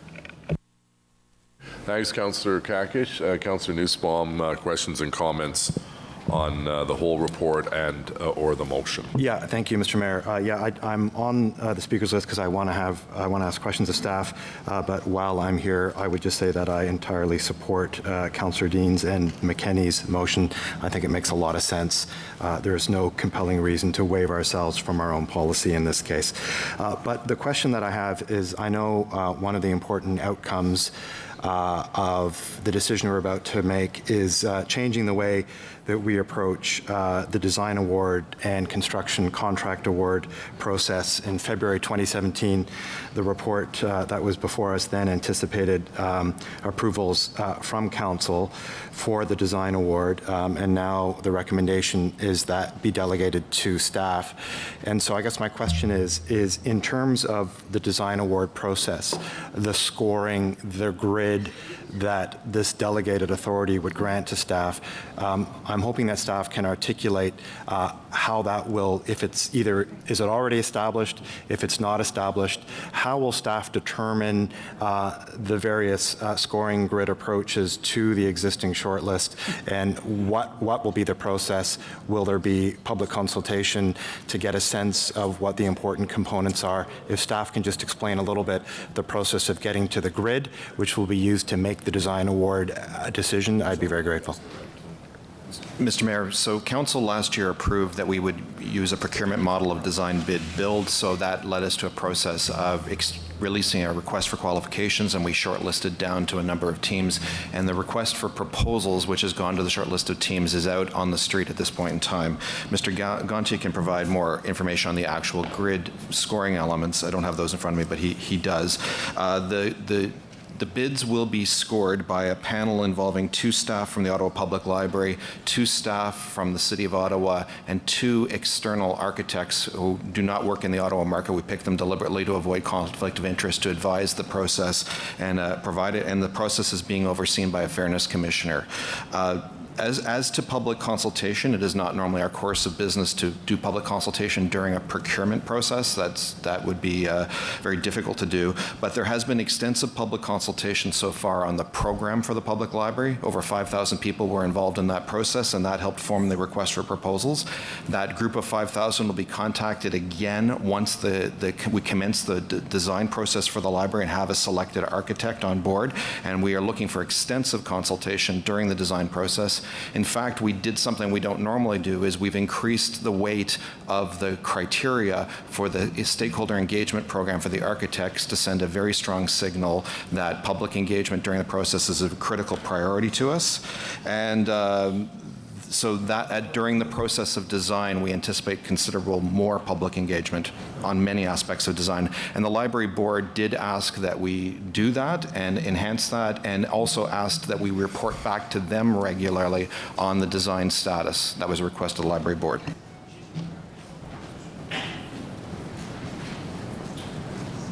Thanks, Councillor Kakish. Councillor Nussbaum, questions and comments on the whole report and or the motion. Yeah, thank you, Mr. Mayor. I'm on the speakers list because I want to ask questions of staff. But while I'm here, I would just say that I entirely support Councillor Dean's and McKenney's motion. I think it makes a lot of sense. There is no compelling reason to waive ourselves from our own policy in this case. But the question that I have is, I know one of the important outcomes of the decision we're about to make is changing the way that we approach the design award and construction contract award process. In February 2017, the report that was before us then anticipated approvals from Council for the design award, and now the recommendation is that be delegated to staff. And so I guess my question is in terms of the design award process, the scoring, the grid that this delegated authority would grant to staff, I'm hoping that staff can articulate how that will, if it's either, is it already established? If it's not established, how will staff determine the various scoring grid approaches to the existing shortlist, and what will be the process? Will there be public consultation to get a sense of what the important components are? If staff can just explain a little bit the process of getting to the grid, which will be used to make the design award decision, I'd be very grateful. Mr. Mayor, so Council last year approved that we would use a procurement model of design bid build, so that led us to a process of releasing a request for qualifications, and we shortlisted down to a number of teams, and the request for proposals, which has gone to the short list of teams, is out on the street at this point in time. Mr. Gonti can provide more information on the actual grid scoring elements. I don't have those in front of me, but he does. The bids will be scored by a panel involving 2 staff from the Ottawa Public Library, 2 staff from the City of Ottawa, and 2 external architects who do not work in the Ottawa market. We picked them deliberately to avoid conflict of interest, to advise the process and provide it, and the process is being overseen by a Fairness Commissioner. As to public consultation, it is not normally our course of business to do public consultation during a procurement process. That would be very difficult to do. But there has been extensive public consultation so far on the program for the public library. Over 5,000 people were involved in that process, and that helped form the request for proposals. That group of 5,000 will be contacted again once we commence the design process for the library and have a selected architect on board. And we are looking for extensive consultation during the design process. In fact, we did something we don't normally do, is we've increased the weight of the criteria for the stakeholder engagement program for the architects to send a very strong signal that public engagement during the process is a critical priority to us. And so that during the process of design, we anticipate considerable more public engagement on many aspects of design. And the library board did ask that we do that and enhance that, and also asked that we report back to them regularly on the design status. That was a request of the library board.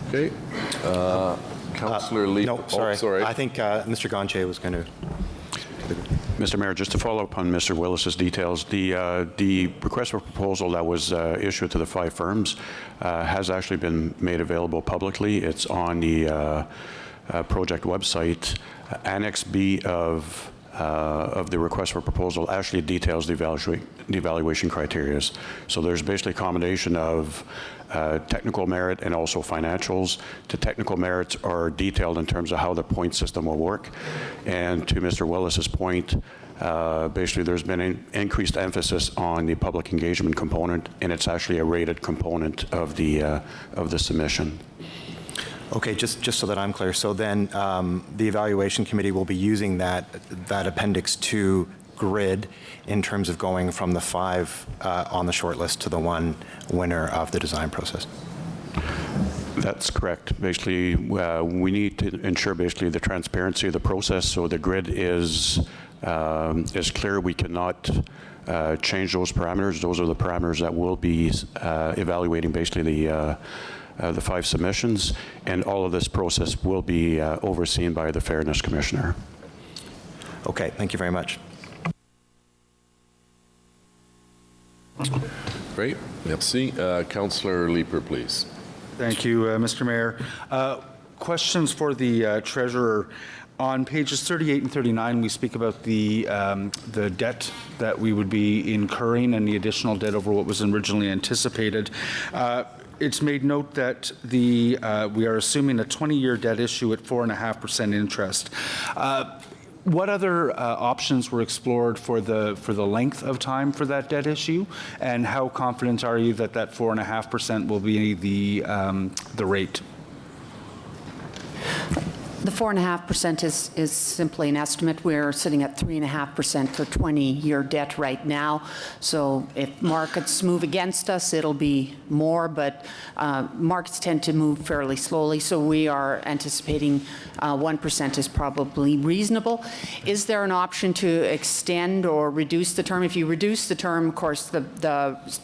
Okay. Councillor Lee. No, sorry. Oh, sorry. I think Mr. Gonche was going to. Mr. Mayor, just to follow up on Mr. Willis's details, the request for proposal that was issued to the 5 firms has actually been made available publicly. It's on the project website. Annex B of the request for proposal actually details the evaluation criteria. So there's basically a combination of technical merit and also financials. The technical merits are detailed in terms of how the point system will work. And to Mr. Willis's point, basically there's been an increased emphasis on the public engagement component, and it's actually a rated component of the submission. Okay, just so that I'm clear, so then the evaluation committee will be using that Appendix 2 grid in terms of going from the 5 on the short list to the 1 winner of the design process. That's correct. Basically, we need to ensure basically the transparency of the process, so the grid is clear. We cannot change those parameters. Those are the parameters that will be evaluating basically the 5 submissions, and all of this process will be overseen by the Fairness Commissioner. Okay, thank you very much. Great. Merci. Councillor Leeper, please. Thank you, Mr. Mayor. Questions for the Treasurer. On pages 38 and 39, we speak about the debt that we would be incurring and the additional debt over what was originally anticipated. It's made note that we are assuming a 20-year debt issue at 4.5% interest. What other options were explored for the length of time for that debt issue, and how confident are you that that 4.5% will be the rate? The 4.5% is simply an estimate. We're sitting at 3.5% for 20-year debt right now. So if markets move against us, it'll be more, but markets tend to move fairly slowly. So we are anticipating 1% is probably reasonable. Is there an option to extend or reduce the term? If you reduce the term, of course, the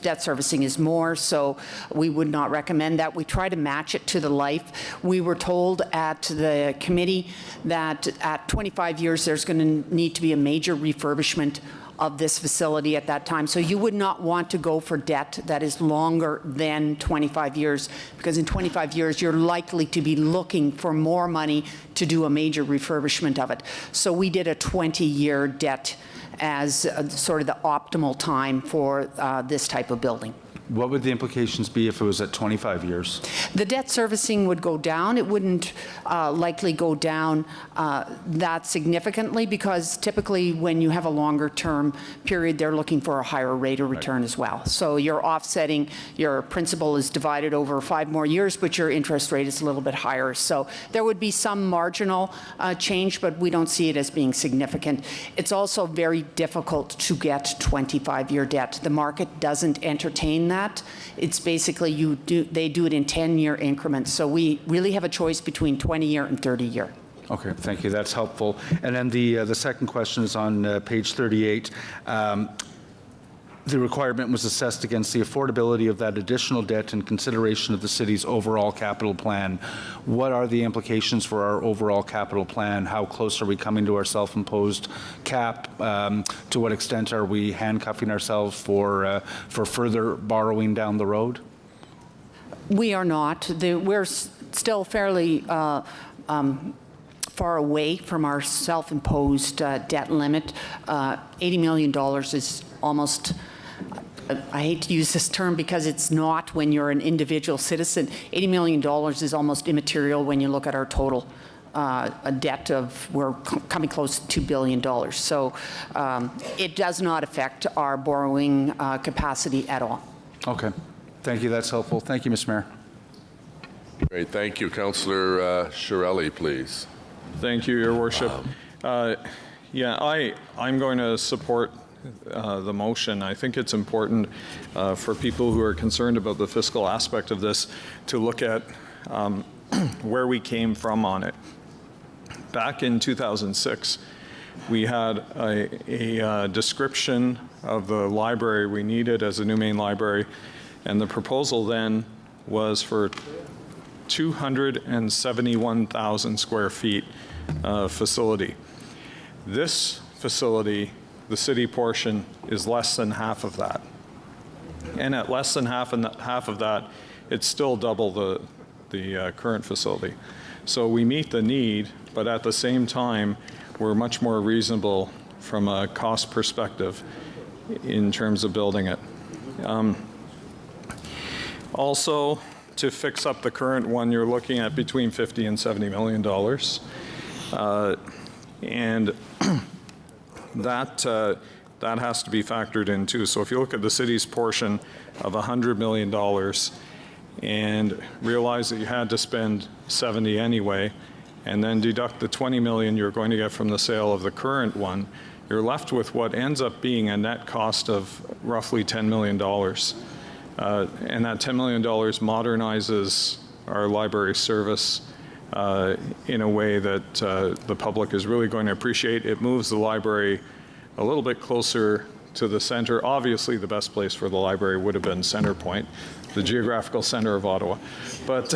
debt servicing is more, so we would not recommend that. We try to match it to the life. We were told at the committee that at 25 years there's going to need to be a major refurbishment of this facility at that time. So you would not want to go for debt that is longer than 25 years, because in 25 years you're likely to be looking for more money to do a major refurbishment of it. So we did a 20-year debt as sort of the optimal time for this type of building. What would the implications be if it was at 25 years? The debt servicing would go down. It wouldn't likely go down that significantly, because typically when you have a longer term period, they're looking for a higher rate of return as well. So you're offsetting, your principal is divided over 5 more years, but your interest rate is a little bit higher. So there would be some marginal change, but we don't see it as being significant. It's also very difficult to get 25-year debt. The market doesn't entertain that. It's basically they do it in 10-year increments. So we really have a choice between 20-year and 30-year. Okay, thank you. That's helpful. And then the second question is on page 38. The requirement was assessed against the affordability of that additional debt in consideration of the city's overall capital plan. What are the implications for our overall capital plan? How close are we coming to our self-imposed cap? To what extent are we handcuffing ourselves for further borrowing down the road? We are not. We're still fairly far away from our self-imposed debt limit. $80 million is almost, I hate to use this term because it's not when you're an individual citizen. $80 million is almost immaterial when you look at our total debt of, we're coming close to $2 billion. So it does not affect our borrowing capacity at all. Okay. Thank you. That's helpful. Thank you, Mr. Mayor. Great. Thank you. Councillor Shirelli, please. Thank you, Your Worship. Yeah, I'm going to support the motion. I think it's important for people who are concerned about the fiscal aspect of this to look at where we came from on it. Back in 2006, we had a description of the library we needed as a new main library, and the proposal then was for 271,000 square feet facility. This facility, the city portion, is less than half of that. And at less than half of that, it's still double the current facility. So we meet the need, but at the same time, we're much more reasonable from a cost perspective in terms of building it. Also, to fix up the current one, you're looking at between $50 and $70 million. And that has to be factored in too. So if you look at the city's portion of $100 million and realize that you had to spend 70 anyway, and then deduct the 20 million you're going to get from the sale of the current one, you're left with what ends up being a net cost of roughly $10 million. And that $10 million modernizes our library service in a way that the public is really going to appreciate. It moves the library a little bit closer to the center. Obviously, the best place for the library would have been Center Point, the geographical center of Ottawa. But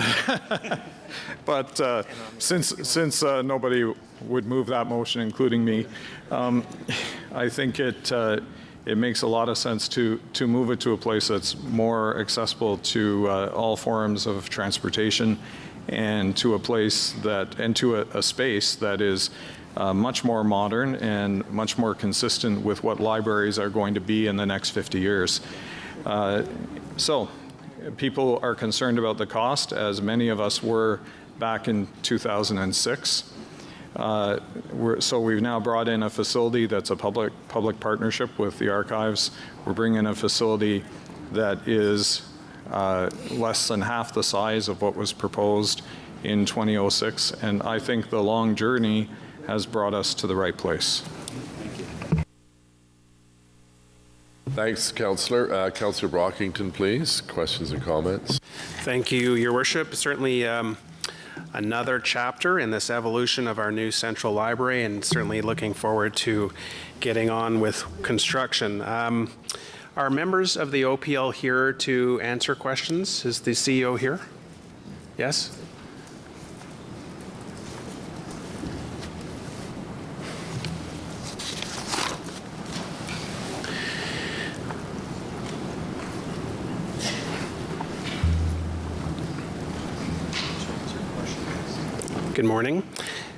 since nobody would move that motion, including me, I think it makes a lot of sense to move it to a place that's more accessible to all forms of transportation, and to a place that, and to a space that is much more modern and much more consistent with what libraries are going to be in the next 50 years. So people are concerned about the cost, as many of us were back in 2006. So we've now brought in a facility that's a public partnership with the archives. We're bringing in a facility that is less than half the size of what was proposed in 2006, and I think the long journey has brought us to the right place. Thanks, Councillor. Councillor Brockington, please. Questions and comments? Thank you, Your Worship. Certainly another chapter in this evolution of our new central library, and certainly looking forward to getting on with construction. Are members of the OPL here to answer questions? Is the CEO here? Yes? Good morning.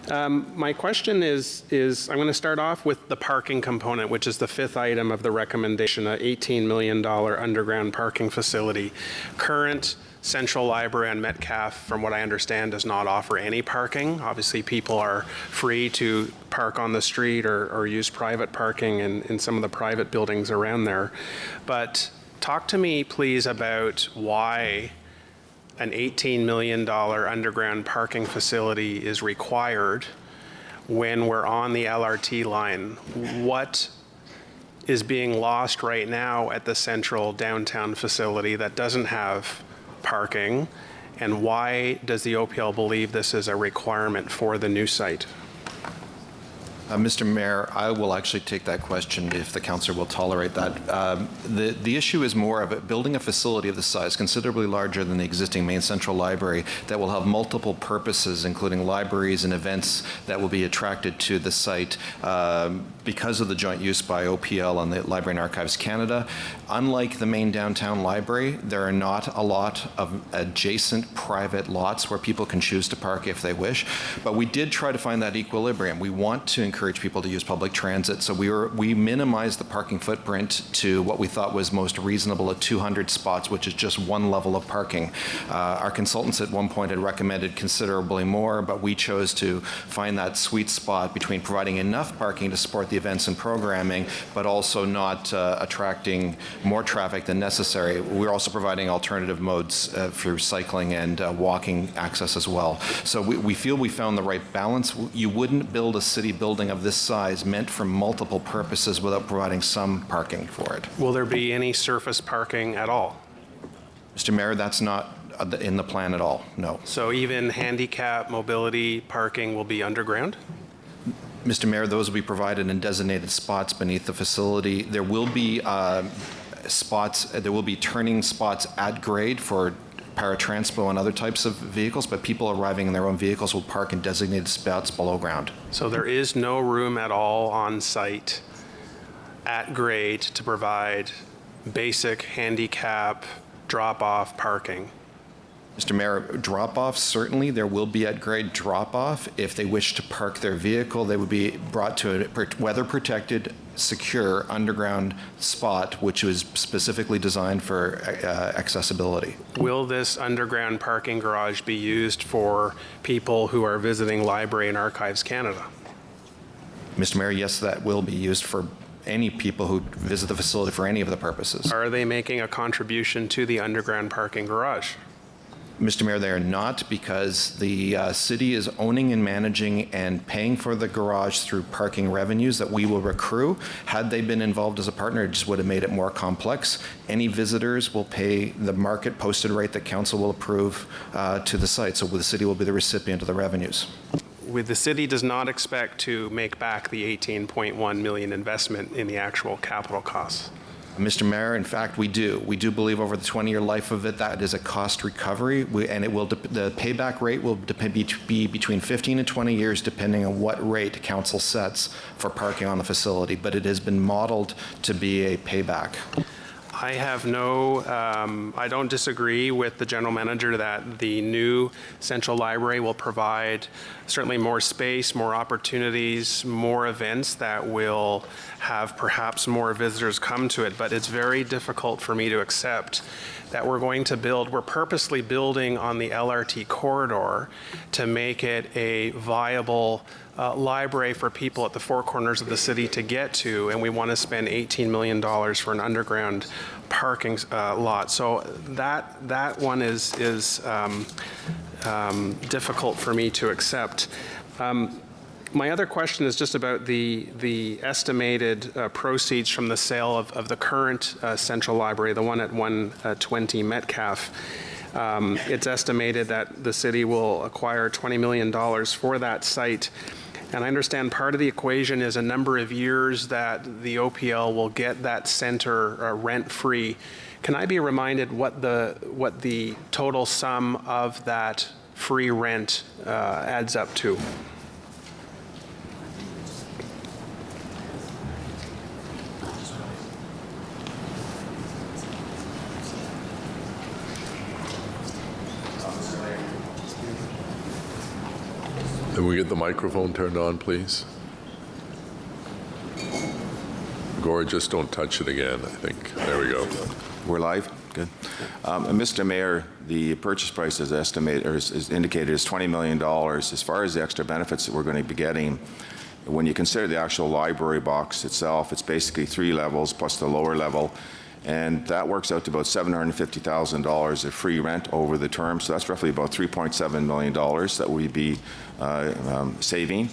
My question is I'm going to start off with the parking component, which is the fifth item of the recommendation, an $18 million underground parking facility. Current Central Library on Metcalfe, from what I understand, does not offer any parking. Obviously, people are free to park on the street or use private parking in some of the private buildings around there. But talk to me, please, about why an $18 million underground parking facility is required when we're on the LRT line. What is being lost right now at the central downtown facility that doesn't have parking, and why does the OPL believe this is a requirement for the new site? Mr. Mayor, I will actually take that question if the councillor will tolerate that. The issue is more of it, building a facility of this size, considerably larger than the existing main central library, that will have multiple purposes, including libraries and events that will be attracted to the site because of the joint use by OPL and the Library and Archives Canada. Unlike the main downtown library, there are not a lot of adjacent private lots where people can choose to park if they wish, but we did try to find that equilibrium. We want to encourage people to use public transit, so we minimized the parking footprint to what we thought was most reasonable at 200 spots, which is just one level of parking. Our consultants at one point had recommended considerably more, but we chose to find that sweet spot between providing enough parking to support the events and programming, but also not attracting more traffic than necessary. We're also providing alternative modes for cycling and walking access as well. So we feel we found the right balance. You wouldn't build a city building building of this size meant for multiple purposes without providing some parking for it. Will there be any surface parking at all? Mr. Mayor, that's not in the plan at all, no. So even handicap mobility parking will be underground? Mr. Mayor, those will be provided in designated spots beneath the facility. There will be there will be turning spots at grade for paratranspo and other types of vehicles, but people arriving in their own vehicles will park in designated spots below ground. So there is no room at all on site at grade to provide basic handicap drop-off parking? Mr. Mayor, drop-off, certainly there will be at grade drop-off. If they wish to park their vehicle, they would be brought to a weather-protected, secure underground spot, which was specifically designed for accessibility. Will this underground parking garage be used for people who are visiting Library and Archives Canada? Mr. Mayor, yes, that will be used for any people who visit the facility for any of the purposes. Are they making a contribution to the underground parking garage? Mr. Mayor, they are not, because the city is owning and managing and paying for the garage through parking revenues that we will accrue. Had they been involved as a partner, it just would have made it more complex. Any visitors will pay the market posted rate that council will approve to the site, so the city will be the recipient of the revenues. The city does not expect to make back the $18.1 million investment in the actual capital costs. Mr. Mayor, in fact, we do. We do believe over the 20-year life of it, that is a cost recovery, and it will the payback rate will be between 15 and 20 years, depending on what rate council sets for parking on the facility. But it has been modeled to be a payback. I have I don't disagree with the general manager that the new central library will provide certainly more space, more opportunities, more events that will have perhaps more visitors come to it. But it's very difficult for me to accept that we're purposely building on the LRT corridor to make it a viable library for people at the four corners of the city to get to, and we want to spend $18 million for an underground parking lot. So that one is difficult for me to accept. My other question is just about the estimated proceeds from the sale of the current central library, the one at 120 Metcalfe. It's estimated that the city will acquire $20 million for that site. And I understand part of the equation is a number of years that the OPL will get that center rent-free. Can I be reminded what the total sum of that free rent adds up to? Can we get the microphone turned on, please? Gore, just don't touch it again, I think. There we go. We're live? Good. Mr. Mayor, the purchase price is estimated, or is indicated as $20 million. As far as the extra benefits that we're going to be getting, when you consider the actual library box itself, it's basically 3 levels plus the lower level. And that works out to about $750,000 of free rent over the term. So that's roughly about $3.7 million that we'd be saving,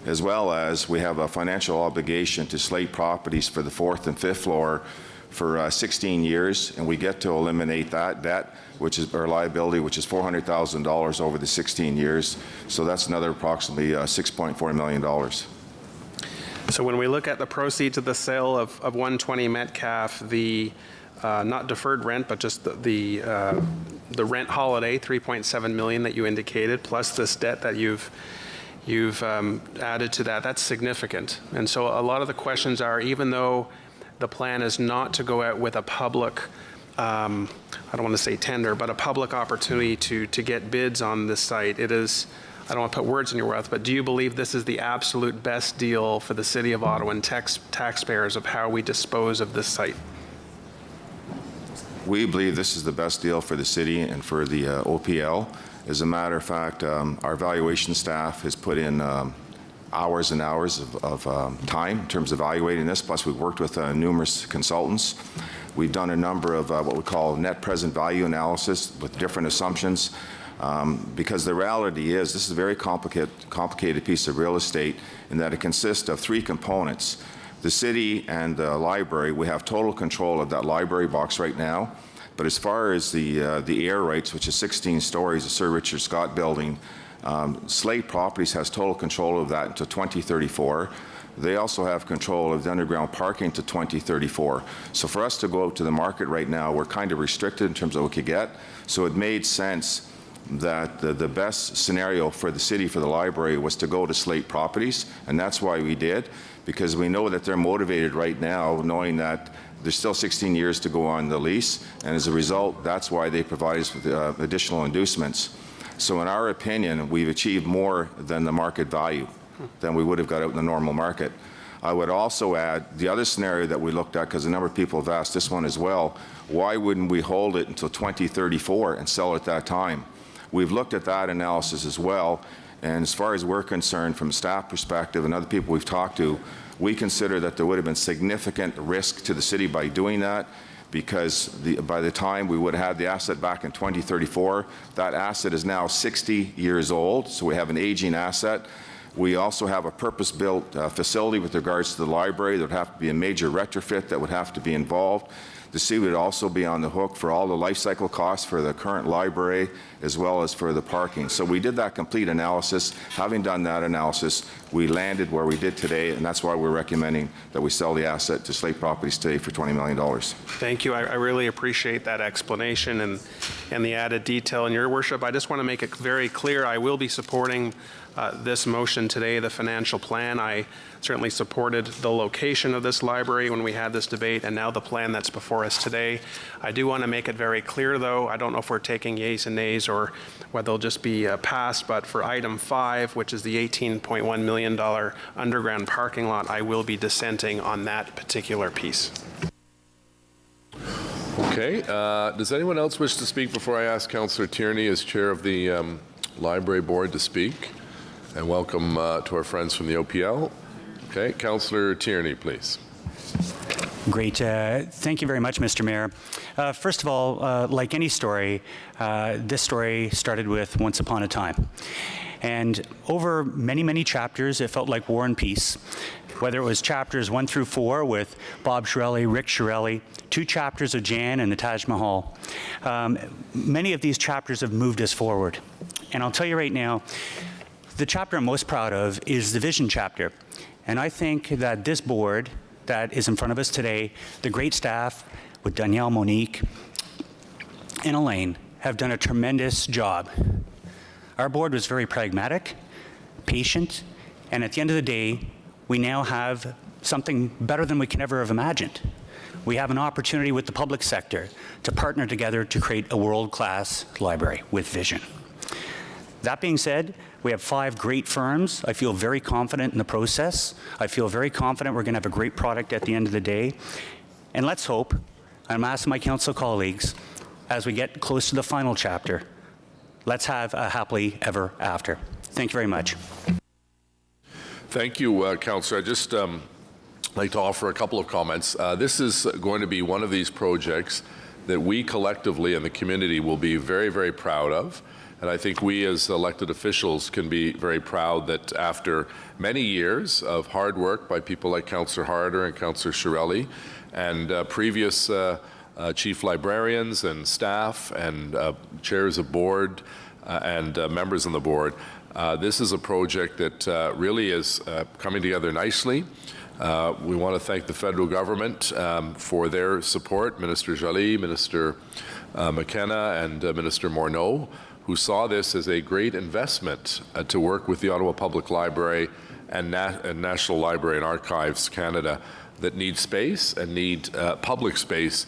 as well as we have a financial obligation to Slate Properties for the 4th and 5th floor for 16 years, and we get to eliminate that debt, which is our liability, which is $400,000 over the 16 years. So that's another approximately $6.4 million. So when we look at the proceeds of the sale of 120 Metcalfe, the not deferred rent, but just the rent holiday, $3.7 million that you indicated, plus this debt that you've added to that, that's significant. And so a lot of the questions are, even though the plan is not to go out with a public, I don't want to say tender, but a public opportunity to get bids on this site, it is, I don't want to put words in your mouth, but do you believe this is the absolute best deal for the City of Ottawa and taxpayers of how we dispose of this site? We believe this is the best deal for the city and for the OPL. As a matter of fact, our valuation staff has put in hours and hours of time in terms of evaluating this, plus we've worked with numerous consultants. We've done a number of what we call net present value analysis with different assumptions. Because the reality is this is a very complicated piece of real estate in that it consists of three components. The city and the library, we have total control of that library box right now. But as far as the air rights, which is 16 stories, the Sir Richard Scott building, Slate Properties has total control of that until 2034. They also have control of the underground parking to 2034. So for us to go out to the market right now, we're kind of restricted in terms of what we could get. So it made sense that the best scenario for the city, for the library, was to go to Slate Properties, and that's why we did, because we know that they're motivated right now, knowing that there's still 16 years to go on the lease, and as a result, that's why they provide us with additional inducements. So in our opinion, we've achieved more than the market value than we would have got out in the normal market. I would also add the other scenario that we looked at, because a number of people have asked this one as well, why wouldn't we hold it until 2034 and sell it at that time? We've looked at that analysis as well, and as far as we're concerned, from a staff perspective and other people we've talked to, we consider that there would have been significant risk to the city by doing that, because by the time we would have had the asset back in 2034, that asset is now 60 years old, so we have an aging asset. We also have a purpose-built facility with regards to the library. There would have to be a major retrofit that would have to be involved. The city would also be on the hook for all the life cycle costs for the current library as well as for the parking. So we did that complete analysis. Having done that analysis, we landed where we did today, and that's why we're recommending that we sell the asset to Slate Properties today for $20 million. Thank you. I really appreciate that explanation and the added detail. And Your Worship, I just want to make it very clear, I will be supporting this motion today, the financial plan. I certainly supported the location of this library when we had this debate, and now the plan that's before us today. I do want to make it very clear, though, I don't know if we're taking yeas and nays or whether they'll just be passed, but for item 5, which is the $18.1 million underground parking lot, I will be dissenting on that particular piece. Okay. Does anyone else wish to speak before I ask Councillor Tierney, as chair of the Library Board, to speak? And welcome to our friends from the OPL. Okay, Councillor Tierney, please. Great. Thank you very much, Mr. Mayor. First of all, like any story, this story started with Once Upon a Time. And over many, many chapters, it felt like War and Peace. Whether it was chapters 1 through 4 with Bob Shirelli, Rick Shirelli, 2 chapters of Jan and the Taj Mahal. Many of these chapters have moved us forward. And I'll tell you right now, the chapter I'm most proud of is the vision chapter. And I think that this board that is in front of us today, the great staff with Danielle, Monique, and Elaine have done a tremendous job. Our board was very pragmatic, patient, and at the end of the day, we now have something better than we can ever have imagined. We have an opportunity with the public sector to partner together to create a world-class library with vision. That being said, we have 5 great firms. I feel very confident in the process. I feel very confident we're going to have a great product at the end of the day. And let's hope, I'm asking my council colleagues, as we get close to the final chapter, let's have a happily ever after. Thank you very much. Thank you, Councillor. I'd just like to offer a couple of comments. This is going to be one of these projects that we collectively in the community will be very, very proud of. And I think we as elected officials can be very proud that after many years of hard work by people like Councillor Harder and Councillor Shirelli and previous chief librarians and staff and chairs of board and members on the board, this is a project that really is coming together nicely. We want to thank the federal government for their support, Minister Joly, Minister McKenna, and Minister Morneau, who saw this as a great investment to work with the Ottawa Public Library and National Library and Archives Canada that need space and need public space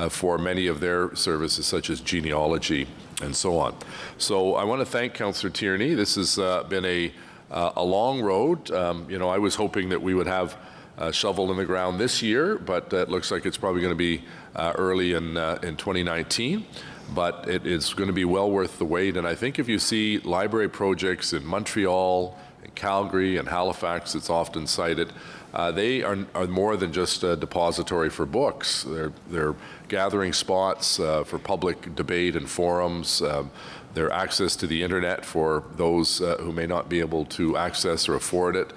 for many of their services, such as genealogy and so on. So I want to thank Councillor Tierney. This has been a long road. You know, I was hoping that we would have a shovel in the ground this year, but it looks like it's probably going to be early in 2019. But it is going to be well worth the wait. And I think if you see library projects in Montreal, Calgary and Halifax, it's often cited. They are more than just a depository for books. They're gathering spots for public debate and forums. They're access to the internet for those who may not be able to access or afford it.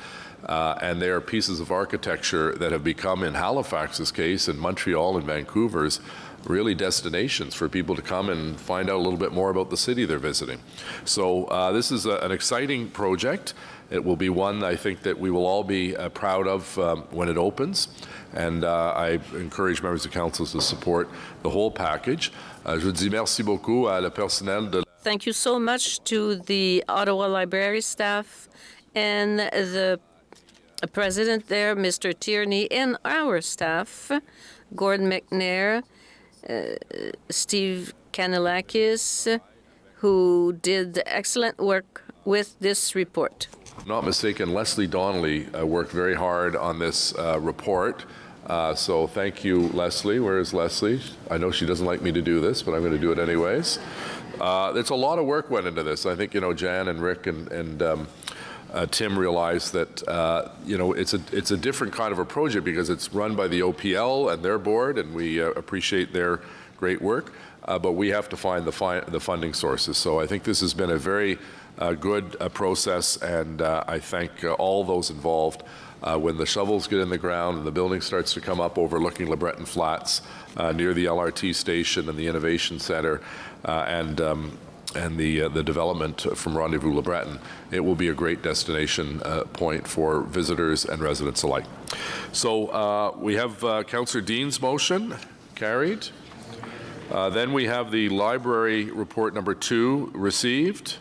And they are pieces of architecture that have become, in Halifax's case, and Montreal and Vancouver's, really destinations for people to come and find out a little bit more about the city they're visiting. So this is an exciting project. It will be one, I think, that we will all be proud of when it opens. And I encourage members of council to support the whole package. Je dis merci beaucoup à le personnel de. Thank you so much to the Ottawa Library staff and the president there, Mr. Tierney, and our staff, Gordon McNair, Steve Kanelakis, who did excellent work with this report. If not mistaken, Leslie Donnelly worked very hard on this report. So thank you, Leslie. Where is Leslie? I know she doesn't like me to do this, but I'm going to do it anyways. There's a lot of work went into this. I think, Jan and Rick and Tim realized that, it's a different kind of a project because it's run by the OPL and their board, and we appreciate their great work. But we have to find the funding sources. So I think this has been a very good process, and I thank all those involved. When the shovels get in the ground and the building starts to come up overlooking LeBreton Flats near the LRT station and the Innovation Center and the development from Rendezvous LeBreton, it will be a great destination point for visitors and residents alike. So we have Councillor Dean's motion carried. Then we have the library report number 2 received,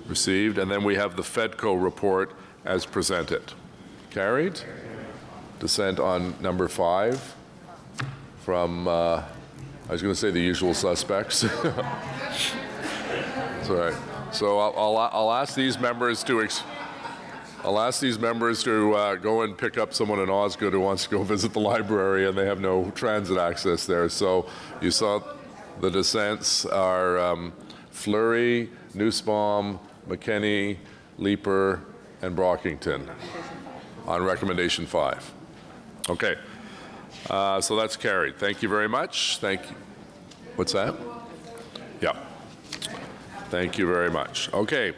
and then we have the FEDCO report as presented. Carried. Dissent on number 5 from, I was going to say the usual suspects. That's all right. So I'll ask these members to go and pick up someone in Osgood who wants to go visit the library, and they have no transit access there. So you saw the dissents are Fleury, Nussbaum, McKenney, Leeper, and Brockington on recommendation 5. Okay. So that's carried. Thank you very much. Thank you. What's that? Yeah. Thank you very much. Okay.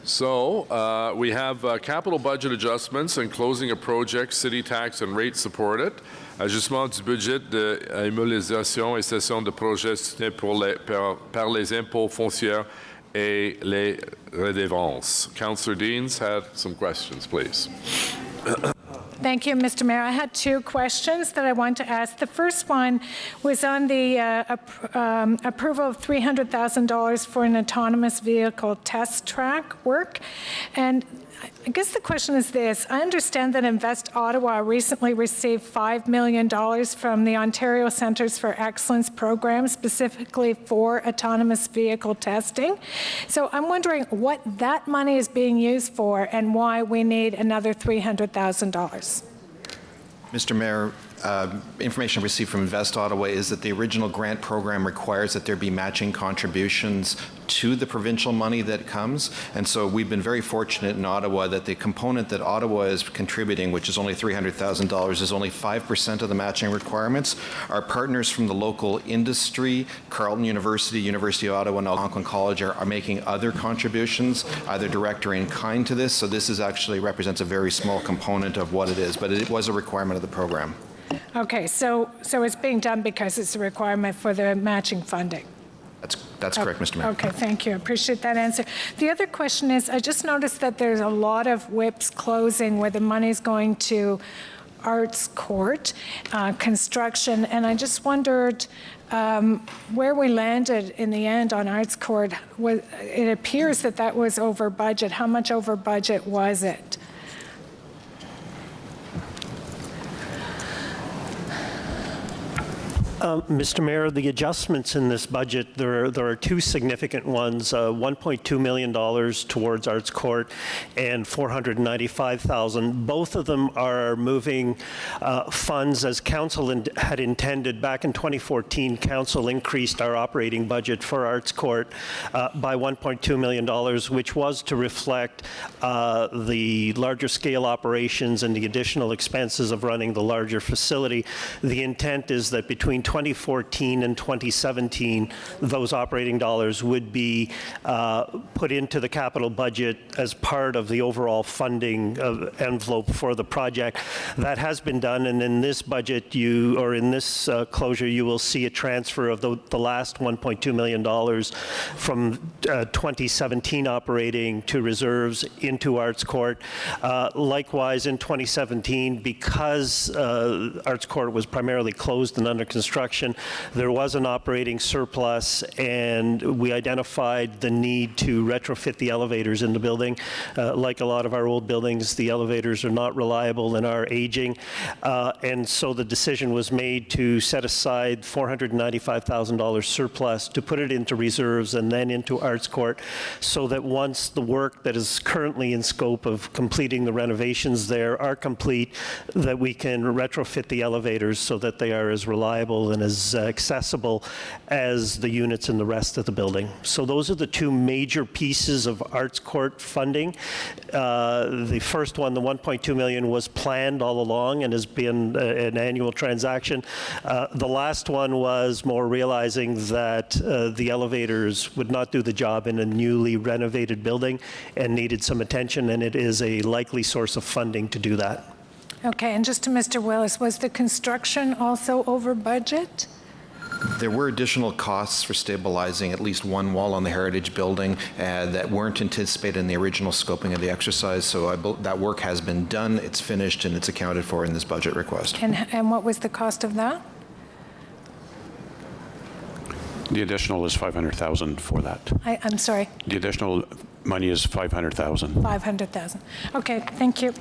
So we have capital budget adjustments and closing of projects, city tax and rate supported. Ajustement du budget d'immobilisation et cession de projets soutenus par les impôts fonciers et les redevances. Councillor Deans had some questions, please. Thank you, Mr. Mayor. I had 2 questions that I want to ask. The first one was on the approval of $300,000 for an autonomous vehicle test track work. And I guess the question is this. I understand that Invest Ottawa recently received $5 million from the Ontario Centres for Excellence program specifically for autonomous vehicle testing. So I'm wondering what that money is being used for and why we need another $300,000. Mr. Mayor, information received from Invest Ottawa is that the original grant program requires that there be matching contributions to the provincial money that comes. And so we've been very fortunate in Ottawa that the component that Ottawa is contributing, which is only $300,000, is only 5% of the matching requirements. Our partners from the local industry, Carleton University, University of Ottawa, and Algonquin College are making other contributions, either direct or in kind to this. So this is actually represents a very small component of what it is, but it was a requirement of the program. Okay, so it's being done because it's a requirement for the matching funding. That's correct, Mr. Mayor. Okay, thank you. I appreciate that answer. The other question is, I just noticed that there's a lot of WIPs closing where the money's going to Arts Court, construction, and I just wondered where we landed in the end on Arts Court. It appears that was over budget. How much over budget was it? Mr. Mayor, the adjustments in this budget, there are two significant ones, $1.2 million towards Arts Court and $495,000. Both of them are moving funds as Council had intended. Back in 2014, Council increased our operating budget for Arts Court by $1.2 million, which was to reflect the larger scale operations and the additional expenses of running the larger facility. The intent is that between 2014 and 2017, those operating dollars would be put into the capital budget as part of the overall funding envelope for the project. That has been done, and in this budget, in this closure, you will see a transfer of the last $1.2 million from 2017 operating to reserves into Arts Court. Likewise, in 2017, because Arts Court was primarily closed and under construction, there was an operating surplus, and we identified the need to retrofit the elevators in the building. Like a lot of our old buildings, the elevators are not reliable and are aging, and so the decision was made to set aside $495,000 surplus to put it into reserves and then into Arts Court, so that once the work that is currently in scope of completing the renovations there are complete, that we can retrofit the elevators so that they are as reliable and as accessible as the units in the rest of the building. So those are the two major pieces of Arts Court funding. The first one, the $1.2 million, was planned all along and has been an annual transaction. The last one was more realizing that the elevators would not do the job in a newly renovated building and needed some attention, and it is a likely source of funding to do that. Okay, and just to Mr. Willis, was the construction also over budget? There were additional costs for stabilizing at least one wall on the Heritage Building that weren't anticipated in the original scoping of the exercise, so that work has been done, it's finished, and it's accounted for in this budget request. And what was the cost of that? The additional is $500,000 for that. I'm sorry. The additional money is $500,000. $500,000. Okay, thank you.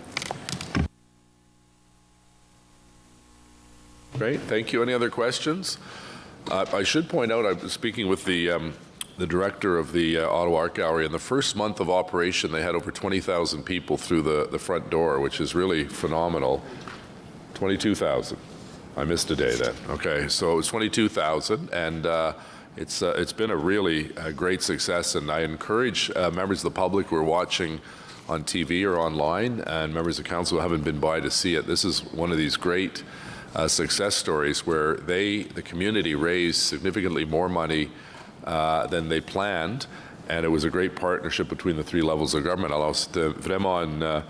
Great, thank you. Any other questions? I should point out, I was speaking with the director of the Ottawa Art Gallery. In the first month of operation, they had over 20,000 people through the front door, which is really phenomenal. 22,000. I missed a day then. Okay, so it was 22,000, and it's been a really great success. And I encourage members of the public who are watching on TV or online, and members of council who haven't been by to see it. This is one of these great success stories where the community raised significantly more money than they planned, and it was a great partnership between the three levels of government. Alors, c'était vraiment un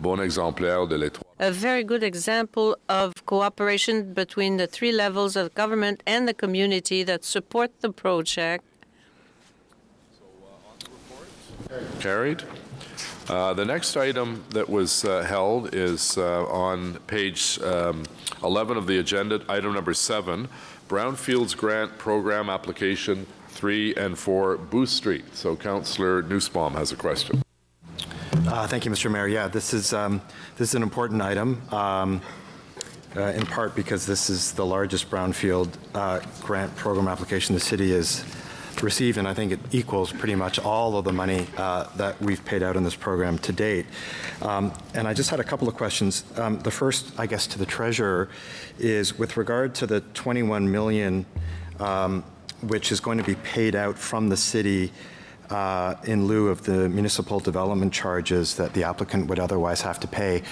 bon exemplaire de l'étoile. A very good example of cooperation between the three levels of government and the community that support the project. Carried. The next item that was held is on page 11 of the agenda, item number 7, Brownfields Grant Program Application 3 and 4, Booth Street. So Councillor Nussbaum has a question. Thank you, Mr. Mayor. Yeah, this is an important item, in part because this is the largest brownfield grant program application the city has received, and I think it equals pretty much all of the money that we've paid out in this program to date. And I just had a couple of questions. The first, I guess, to the treasurer is with regard to the $21 million, which is going to be paid out from the city in lieu of the municipal development charges that the applicant would otherwise have to pay.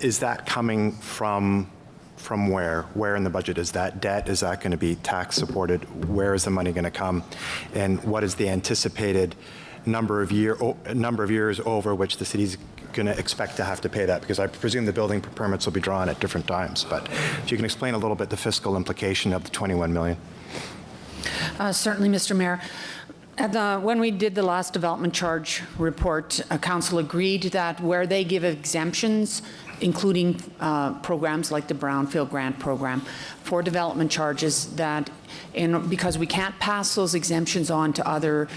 Is that coming from where? Where in the budget? Is that debt? Is that going to be tax supported? Where is the money going to come? And what is the anticipated number of years over which the city's going to expect to have to pay that? Because I presume the building permits will be drawn at different times. But if you can explain a little bit the fiscal implication of the $21 million. Certainly, Mr. Mayor. When we did the last development charge report, Council agreed that where they give exemptions, including programs like the Brownfield Grant Program, for development charges, that because we can't pass those exemptions on to other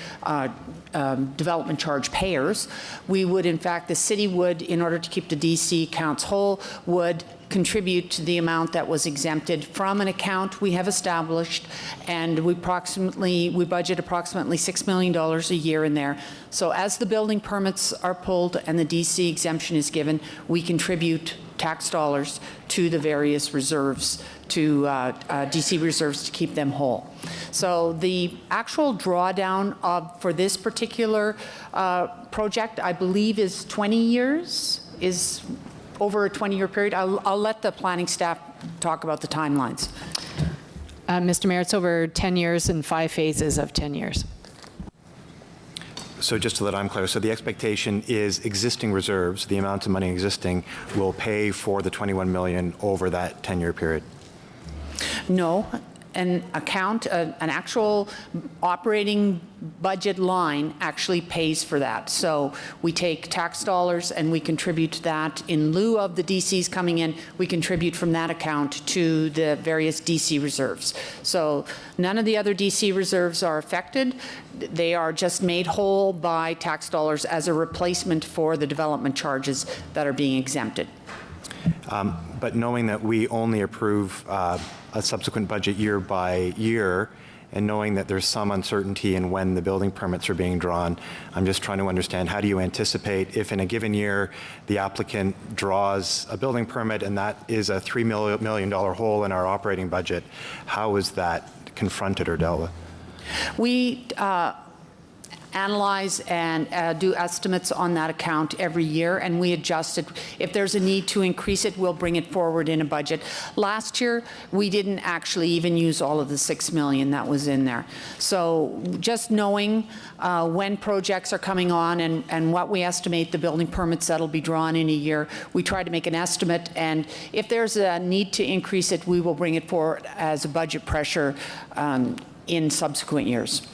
development charge payers. We would, in fact, the city would, in order to keep the DC accounts whole, would contribute to the amount that was exempted from an account we have established, and we budget approximately $6 million a year in there. So as the building permits are pulled and the DC exemption is given, we contribute tax dollars to the various reserves, to DC reserves, to keep them whole. So the actual drawdown for this particular project, I believe, is 20 years, is over a 20-year period. I'll let the planning staff talk about the timelines. Mr. Mayor, it's over 10 years and 5 phases of 10 years. So just so that I'm clear, so the expectation is existing reserves, the amount of money existing, will pay for the $21 million over that 10-year period? No. An account, an actual operating budget line actually pays for that. So we take tax dollars and we contribute to that. In lieu of the DCs coming in, we contribute from that account to the various DC reserves. So none of the other DC reserves are affected. They are just made whole by tax dollars as a replacement for the development charges that are being exempted. But knowing that we only approve a subsequent budget year by year, and knowing that there's some uncertainty in when the building permits are being drawn, I'm just trying to understand, how do you anticipate if in a given year the applicant draws a building permit and that is a $3 million hole in our operating budget, how is that confronted or dealt with? We analyze and do estimates on that account every year, and we adjust it. If there's a need to increase it, we'll bring it forward in a budget. Last year, we didn't actually even use all of the $6 million that was in there. So just knowing when projects are coming on and what we estimate the building permits that'll be drawn in a year, we try to make an estimate, and if there's a need to increase it, we will bring it forward as a budget pressure in subsequent years.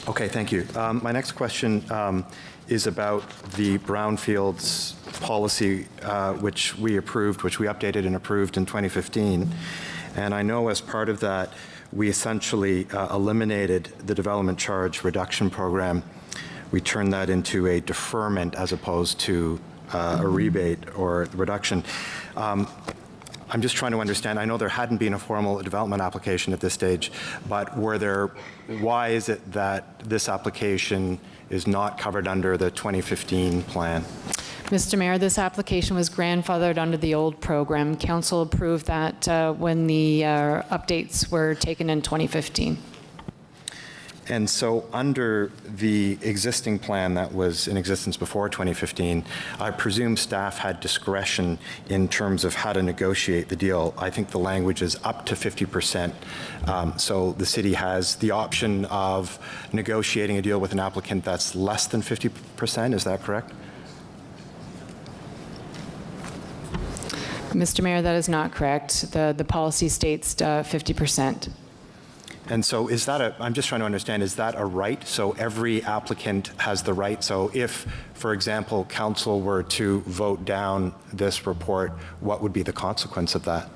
Okay, thank you. My next question is about the brownfields policy, which we updated and approved in 2015. And I know as part of that, we essentially eliminated the development charge reduction program. We turned that into a deferment as opposed to a rebate or reduction. I'm just trying to understand, I know there hadn't been a formal development application at this stage, but why is it that this application is not covered under the 2015 plan? Mr. Mayor, this application was grandfathered under the old program. Council approved that when the updates were taken in 2015. And so under the existing plan that was in existence before 2015, I presume staff had discretion in terms of how to negotiate the deal. I think the language is up to 50%. So the city has the option of negotiating a deal with an applicant that's less than 50%. Is that correct? Mr. Mayor, that is not correct. The policy states 50%. And so is that I'm just trying to understand, is that a right? So every applicant has the right. So if, for example, council were to vote down this report, what would be the consequence of that?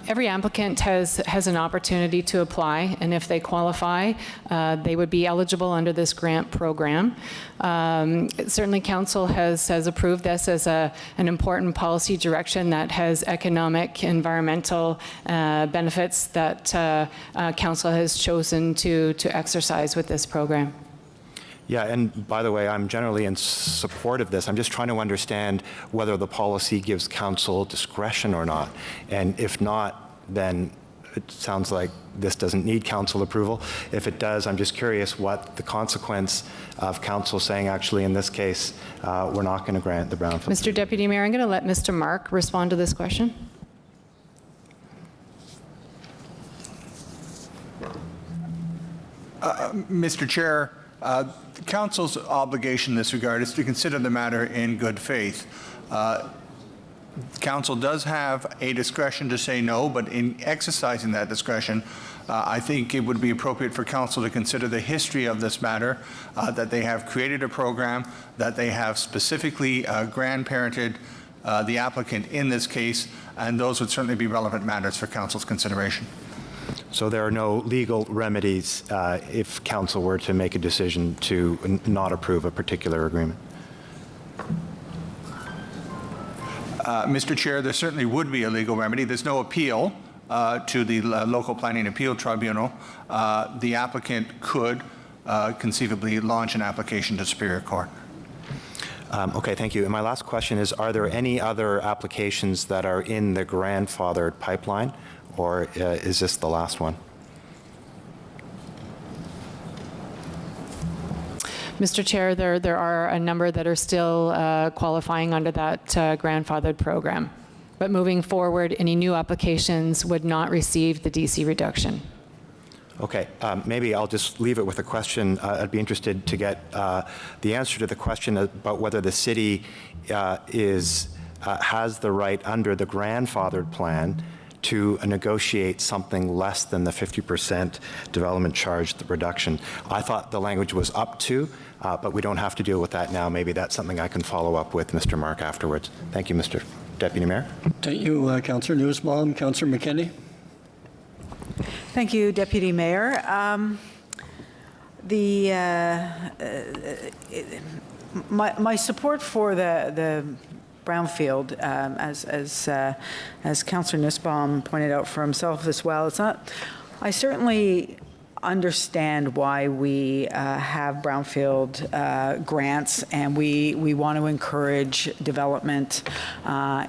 Every applicant has an opportunity to apply, and if they qualify, they would be eligible under this grant program. Certainly, council has approved this as an important policy direction that has economic, environmental benefits that council has chosen to exercise with this program. Yeah, and by the way, I'm generally in support of this. I'm just trying to understand whether the policy gives council discretion or not. And if not, then it sounds like this doesn't need council approval. If it does, I'm just curious what the consequence of council saying, actually, in this case, we're not going to grant the brownfield. Mr. Deputy Mayor, I'm going to let Mr. Mark respond to this question. Mr. Chair, the Council's obligation in this regard is to consider the matter in good faith. Council does have a discretion to say no, but in exercising that discretion, I think it would be appropriate for Council to consider the history of this matter, that they have created a program, that they have specifically grandparented the applicant in this case, and those would certainly be relevant matters for Council's consideration. So there are no legal remedies if council were to make a decision to not approve a particular agreement? Mr. Chair, there certainly would be a legal remedy. There's no appeal to the local planning appeal tribunal. The applicant could conceivably launch an application to Superior Court. Okay, thank you. And my last question is, are there any other applications that are in the grandfathered pipeline, or is this the last one? Mr. Chair, there are a number that are still qualifying under that grandfathered program. But moving forward, any new applications would not receive the DC reduction. Okay, maybe I'll just leave it with a question. I'd be interested to get the answer to the question about whether the city has the right under the grandfathered plan to negotiate something less than the 50% development charge reduction. I thought the language was up to, but we don't have to deal with that now. Maybe that's something I can follow up with Mr. Mark afterwards. Thank you, Mr. Deputy Mayor. Thank you, Councillor Nussbaum. Councillor McKinney. Thank you, Deputy Mayor. My support for the brownfield, as Councillor Nussbaum pointed out for himself as well, it's not. I certainly understand why we have brownfield grants, and we want to encourage development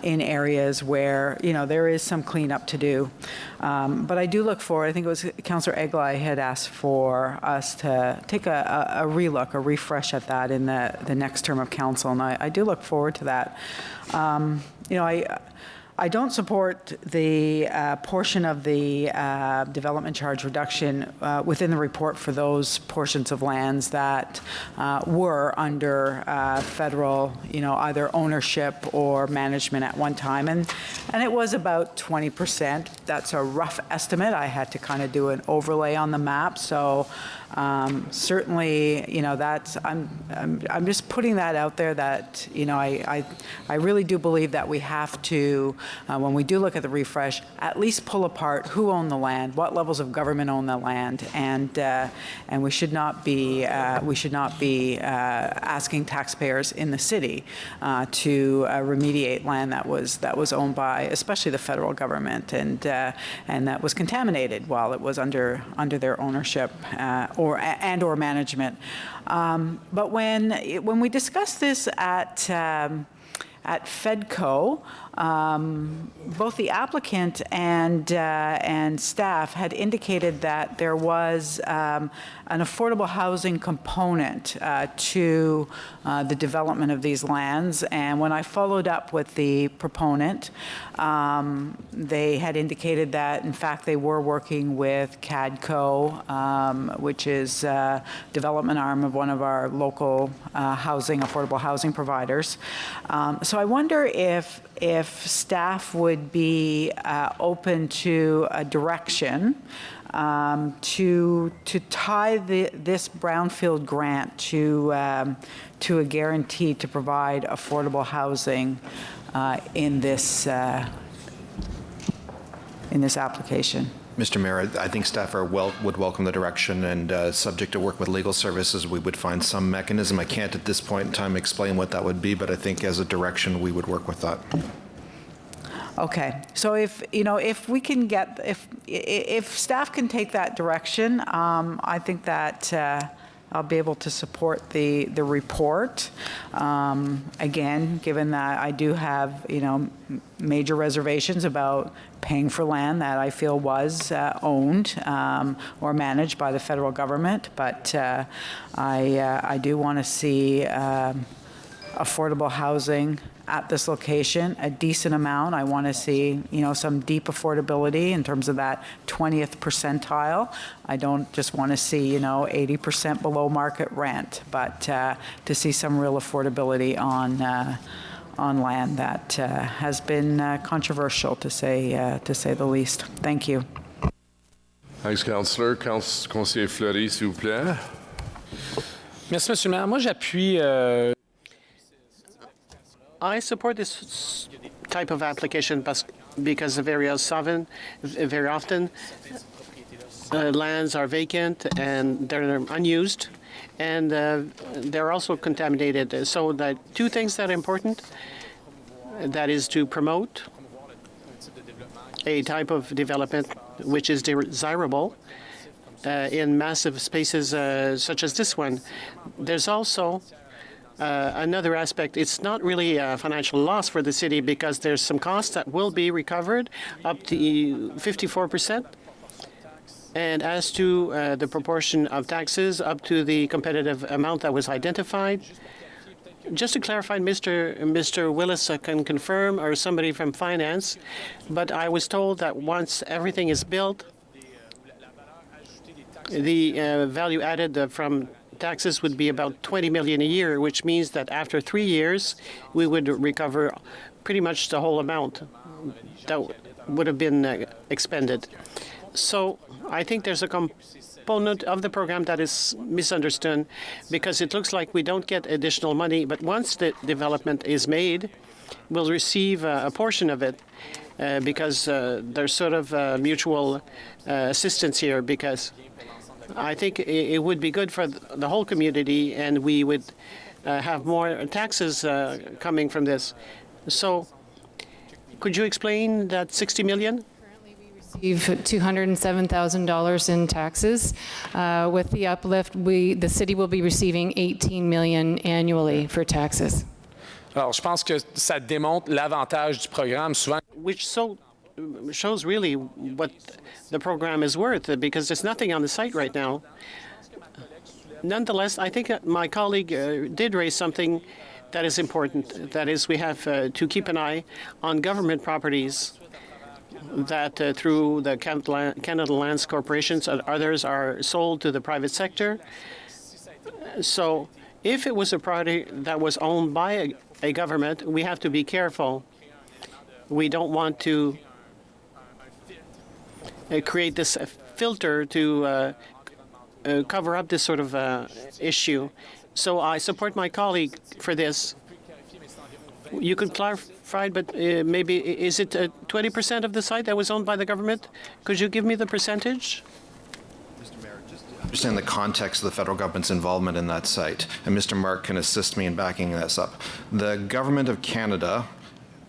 in areas where, you know, there is some cleanup to do. But I do look forward, I think it was Councillor Eglai had asked for us to take a relook, a refresh at that in the next term of council, and I do look forward to that. You know, I don't support the portion of the development charge reduction within the report for those portions of lands that were under federal, you know, either ownership or management at one time, and it was about 20%. That's a rough estimate. I had to kind of do an overlay on the map, so certainly, you know, that's I'm just putting that out there that, you know, I really do believe that we have to, when we do look at the refresh, at least pull apart who owned the land, what levels of government own the land, and we should not be asking taxpayers in the city to remediate land that was owned by, especially the federal government, and that was contaminated while it was under their ownership or management. But when we discussed this at FEDCO, both the applicant and staff had indicated that there was an affordable housing component to the development of these lands. And when I followed up with the proponent, they had indicated that, in fact, they were working with CADCO, which is a development arm of one of our local affordable housing providers. So I wonder if staff would be open to a direction to tie this brownfield grant to a guarantee to provide affordable housing in this application. Mr. Mayor, I think staff would welcome the direction, and subject to work with legal services, we would find some mechanism. I can't at this point in time explain what that would be, but I think as a direction, we would work with that. Okay, so if we can get, if staff can take that direction, I think that I'll be able to support the report. Again, given that I do have, major reservations about paying for land that I feel was owned or managed by the federal government, but I do want to see affordable housing at this location, a decent amount. I want to see, some deep affordability in terms of that 20th percentile. I don't just want to see, 80% below market rent, but to see some real affordability on land that has been controversial, to say the least. Thank you. Thanks, Councillor. Conseiller Fleury, s'il vous plaît. Merci, Monsieur le Maire. Moi, j'appuie. I support this type of application because very often lands are vacant and they're unused, and they're also contaminated. So the two things that are important, that is to promote a type of development which is desirable in massive spaces such as this one. There's also another aspect. It's not really a financial loss for the city because there's some costs that will be recovered up to 54%. And as to the proportion of taxes up to the competitive amount that was identified, just to clarify, Mr. Willis can confirm, or somebody from finance, but I was told that once everything is built, the value added from taxes would be about 20 million a year, which means that after 3 years, we would recover pretty much the whole amount that would have been expended. So I think there's a component of the program that is misunderstood because it looks like we don't get additional money, but once the development is made, we'll receive a portion of it because there's sort of mutual assistance here, because I think it would be good for the whole community and we would have more taxes coming from this. So could you explain that 60 million? Receive $207,000 in taxes. With the uplift, the city will be receiving $18 million annually for taxes. Alors, je pense que ça démontre l'avantage du programme. Souvent, which shows really what the program is worth, because there's nothing on the site right now. Nonetheless, I think my colleague did raise something that is important. That is, we have to keep an eye on government properties that through the Canada Lands Corporations and others are sold to the private sector. So if it was a property that was owned by a government, we have to be careful. We don't want to create this filter to cover up this sort of issue. So I support my colleague for this. You could clarify, but maybe is it 20% of the site that was owned by the government? Could you give me the percentage? Mr. Mayor, just to understand the context of the federal government's involvement in that site, and Mr. Mark can assist me in backing this up. The government of Canada,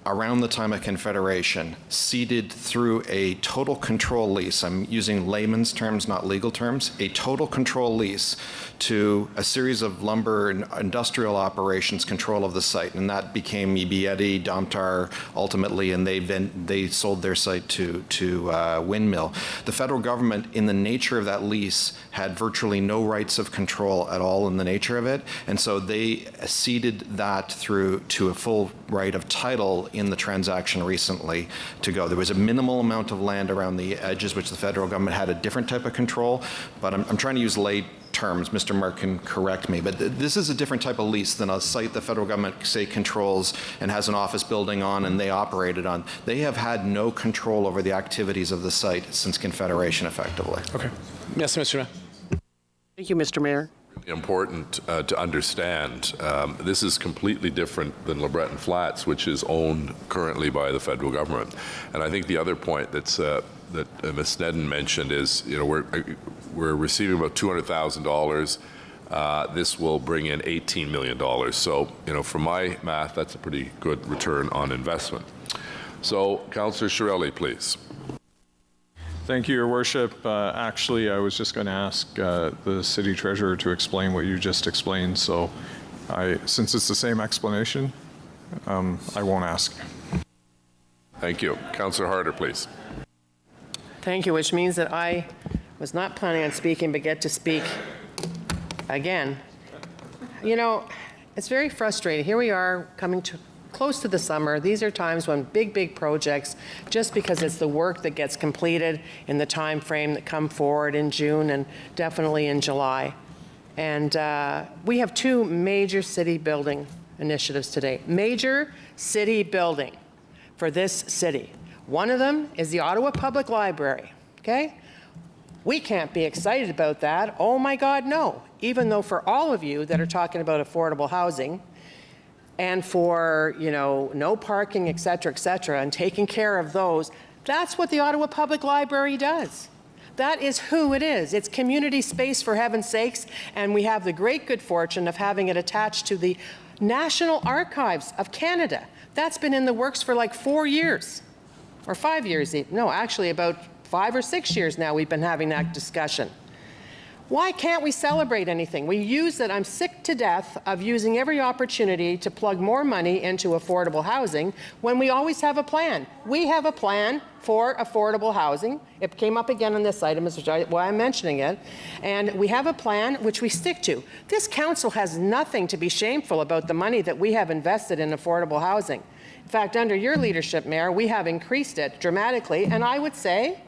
around the time of Confederation, ceded through a total control lease, I'm using layman's terms, not legal terms, a total control lease to a series of lumber and industrial operations control of the site, and that became Ibieti, Domtar, ultimately, and they sold their site to Windmill. The federal government, in the nature of that lease, had virtually no rights of control at all in the nature of it, and so they ceded that through to a full right of title in the transaction recently to go. There was a minimal amount of land around the edges, which the federal government had a different type of control, but I'm trying to use lay terms. Mr. Mark can correct me, but this is a different type of lease than a site the federal government, say, controls and has an office building on and they operate it on. They have had no control over the activities of the site since Confederation, effectively. Okay. Merci, Mr. Mayor. Thank you, Mr. Mayor. Important to understand. This is completely different than LeBreton Flats, which is owned currently by the federal government. And I think the other point that Ms. Sneddon mentioned is, we're receiving about $200,000. This will bring in $18 million. So, from my math, that's a pretty good return on investment. So, Councillor Chiarelli, please. Thank you, Your Worship. Actually, I was just going to ask the City Treasurer to explain what you just explained, so since it's the same explanation, I won't ask. Thank you. Councillor Harder, please. Thank you, which means that I was not planning on speaking, but get to speak again. It's very frustrating. Here we are coming close to the summer. These are times when big projects, just because it's the work that gets completed in the time frame that come forward in June and definitely in July. And we have two major city building initiatives today. Major city building for this city. One of them is the Ottawa Public Library, okay? We can't be excited about that. Oh my God, no. Even though for all of you that are talking about affordable housing, and for, no parking, et cetera, and taking care of those, that's what the Ottawa Public Library does. That is who it is. It's community space, for heaven's sakes, and we have the great good fortune of having it attached to the National Archives of Canada. That's been in the works for like 4 years, or 5 years. No, actually about 5 or 6 years now we've been having that discussion. Why can't we celebrate anything? We use it. I'm sick to death of using every opportunity to plug more money into affordable housing when we always have a plan. We have a plan for affordable housing. It came up again on this item, which is why I'm mentioning it. And we have a plan which we stick to. This council has nothing to be shameful about the money that we have invested in affordable housing. In fact, under your leadership, Mayor, we have increased it dramatically, and I would say,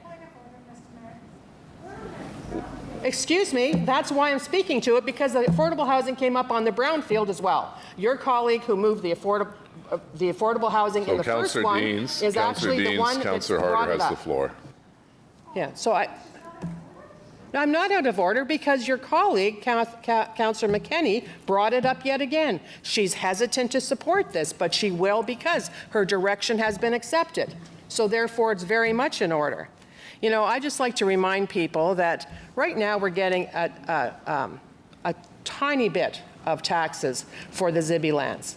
excuse me, that's why I'm speaking to it, because the affordable housing came up on the brownfield as well. Your colleague who moved the affordable housing in the first one is actually the one that Councillor brought Harder it has up. the floor. Yeah, so I'm not out of order because your colleague, Councillor McKenney, brought it up yet again. She's hesitant to support this, but she will because her direction has been accepted. So therefore, it's very much in order. You know, I just like to remind people that right now we're getting a tiny bit of taxes for the Zibi lands.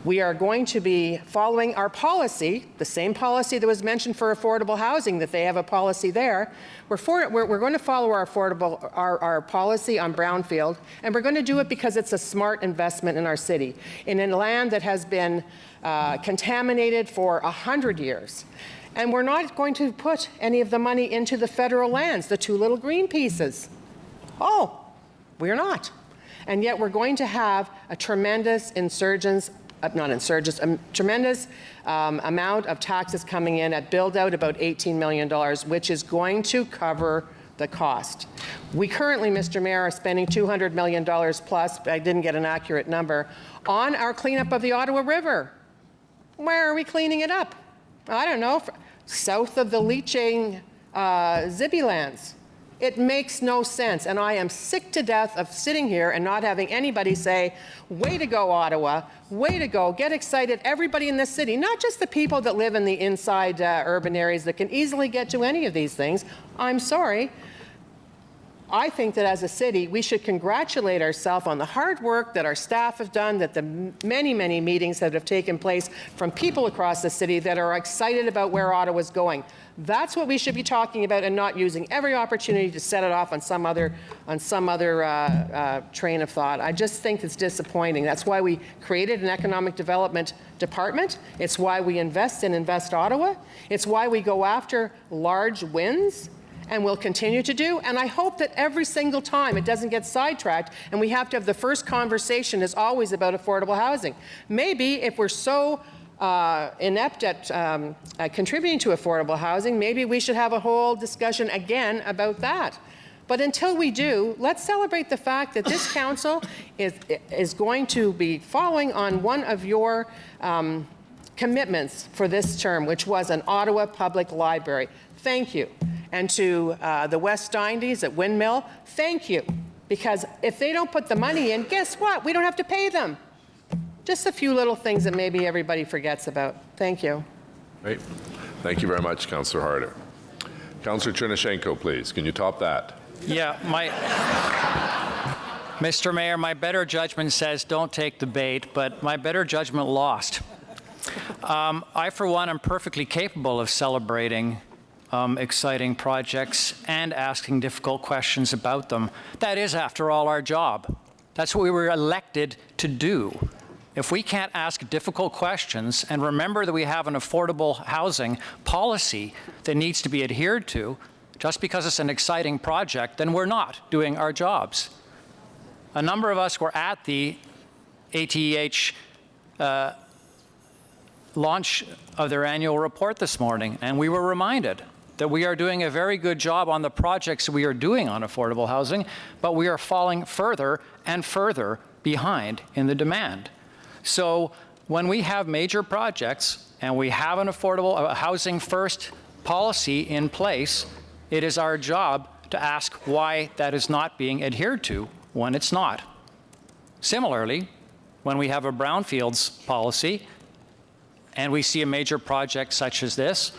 We are going to be following our policy, the same policy that was mentioned for affordable housing, that they have a policy there. We're going to follow our policy on brownfield, and we're going to do it because it's a smart investment in our city, in a land that has been contaminated for 100 years. And we're not going to put any of the money into the federal lands, the 2 little green pieces. Oh, we're not. And yet we're going to have a tremendous tremendous amount of taxes coming in at build out about $18 million, which is going to cover the cost. We currently, Mr. Mayor, are spending $200 million plus, I didn't get an accurate number, on our cleanup of the Ottawa River. Where are we cleaning it up? I don't know, south of the leaching Zibi lands. It makes no sense, and I am sick to death of sitting here and not having anybody say, way to go, Ottawa, way to go, get excited, everybody in this city, not just the people that live in the inside urban areas that can easily get to any of these things. I'm sorry. I think that as a city, we should congratulate ourselves on the hard work that our staff have done, that the many, many meetings that have taken place from people across the city that are excited about where Ottawa's going. That's what we should be talking about and not using every opportunity to set it off on some other train of thought. I just think it's disappointing. That's why we created an economic development department. It's why we invest in Invest Ottawa. It's why we go after large wins, and we'll continue to do. And I hope that every single time it doesn't get sidetracked and we have to have the first conversation is always about affordable housing. Maybe if we're so inept at contributing to affordable housing, maybe we should have a whole discussion again about that. But until we do, let's celebrate the fact that this council is going to be following on one of your commitments for this term, which was an Ottawa Public Library. Thank you. And to the West Indies at Windmill, thank you. Because if they don't put the money in, guess what? We don't have to pay them. Just a few little things that maybe everybody forgets about. Thank you. Great. Thank you very much, Councillor Harder. Councillor Chernyshenko, please. Can you top that? Yeah, Mr. Mayor, my better judgment says don't take the bait, but my better judgment lost. I, for one, am perfectly capable of celebrating exciting projects and asking difficult questions about them. That is, after all, our job. That's what we were elected to do. If we can't ask difficult questions and remember that we have an affordable housing policy that needs to be adhered to, just because it's an exciting project, then we're not doing our jobs. A number of us were at the ATEH launch of their annual report this morning, and we were reminded that we are doing a very good job on the projects we are doing on affordable housing, but we are falling further and further behind in the demand. So when we have major projects and we have an affordable housing first policy in place, it is our job to ask why that is not being adhered to when it's not. Similarly, when we have a brownfields policy and we see a major project such as this,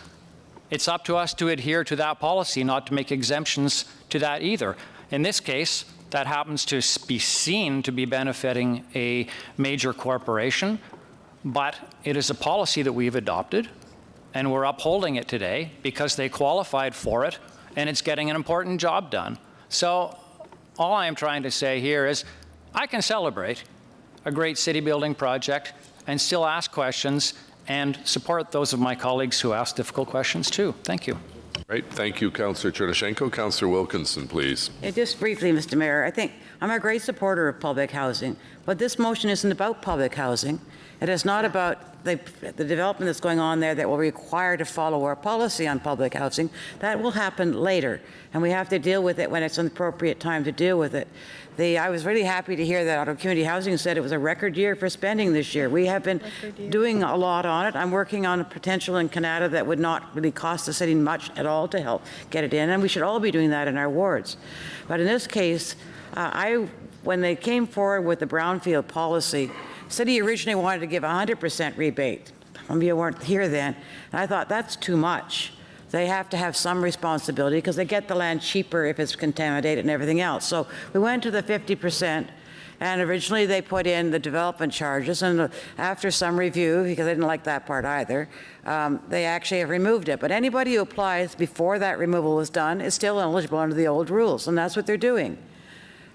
it's up to us to adhere to that policy, not to make exemptions to that either. In this case, that happens to be seen to be benefiting a major corporation, but it is a policy that we've adopted, and we're upholding it today because they qualified for it, and it's getting an important job done. So all I am trying to say here is I can celebrate a great city building project and still ask questions and support those of my colleagues who ask difficult questions too. Thank you. Great. Thank you, Councillor Chernyshenko. Councillor Wilkinson, please. Yeah, just briefly, Mr. Mayor, I think I'm a great supporter of public housing, but this motion isn't about public housing. It is not about the development that's going on there that will require to follow our policy on public housing. That will happen later, and we have to deal with it when it's an appropriate time to deal with it. I was really happy to hear that Ottawa Community Housing said it was a record year for spending this year. We have been doing a lot on it. I'm working on a potential in Canada that would not really cost the city much at all to help get it in, and we should all be doing that in our wards. But in this case, when they came forward with the brownfield policy, the city originally wanted to give 100% rebate. Some of you weren't here then, and I thought that's too much. They have to have some responsibility because they get the land cheaper if it's contaminated and everything else. So we went to the 50%, and originally they put in the development charges, and after some review, because they didn't like that part either, they actually have removed it. But anybody who applies before that removal is done is still eligible under the old rules, and that's what they're doing.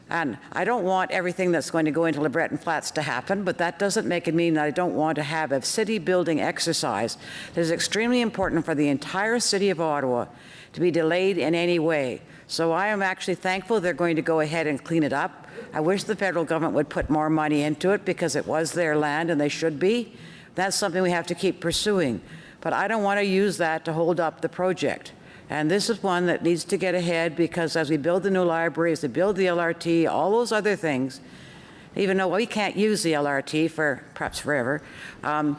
And I don't want everything that's going to go into LeBreton Flats to happen, but that doesn't make it mean that I don't want to have a city building exercise that is extremely important for the entire city of Ottawa to be delayed in any way. So I am actually thankful they're going to go ahead and clean it up. I wish the federal government would put more money into it because it was their land and they should be. That's something we have to keep pursuing. But I don't want to use that to hold up the project. And this is one that needs to get ahead because as we build the new library, as we build the LRT, all those other things, even though we can't use the LRT for perhaps forever, a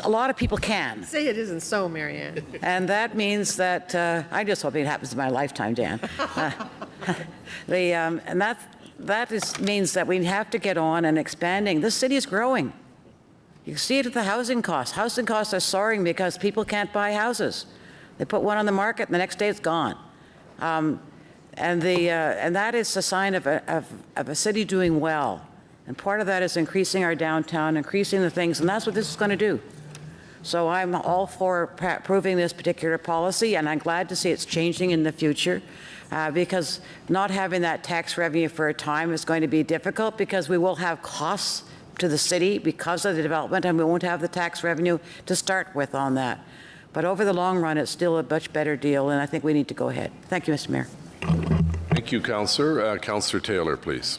lot of people can. Say it isn't so, Marianne. And that means that, I'm just hoping it happens in my lifetime, Dan. And that means that we have to get on and expanding. This city is growing. You see it at the housing costs. Housing costs are soaring because people can't buy houses. They put one on the market and the next day it's gone. And that is a sign of a city doing well. And part of that is increasing our downtown, increasing the things, and that's what this is going to do. So I'm all for approving this particular policy, and I'm glad to see it's changing in the future because not having that tax revenue for a time is going to be difficult because we will have costs to the city because of the development, and we won't have the tax revenue to start with on that. But over the long run, it's still a much better deal, and I think we need to go ahead. Thank you, Mr. Mayor. Thank you, Councillor. Councillor Taylor, please.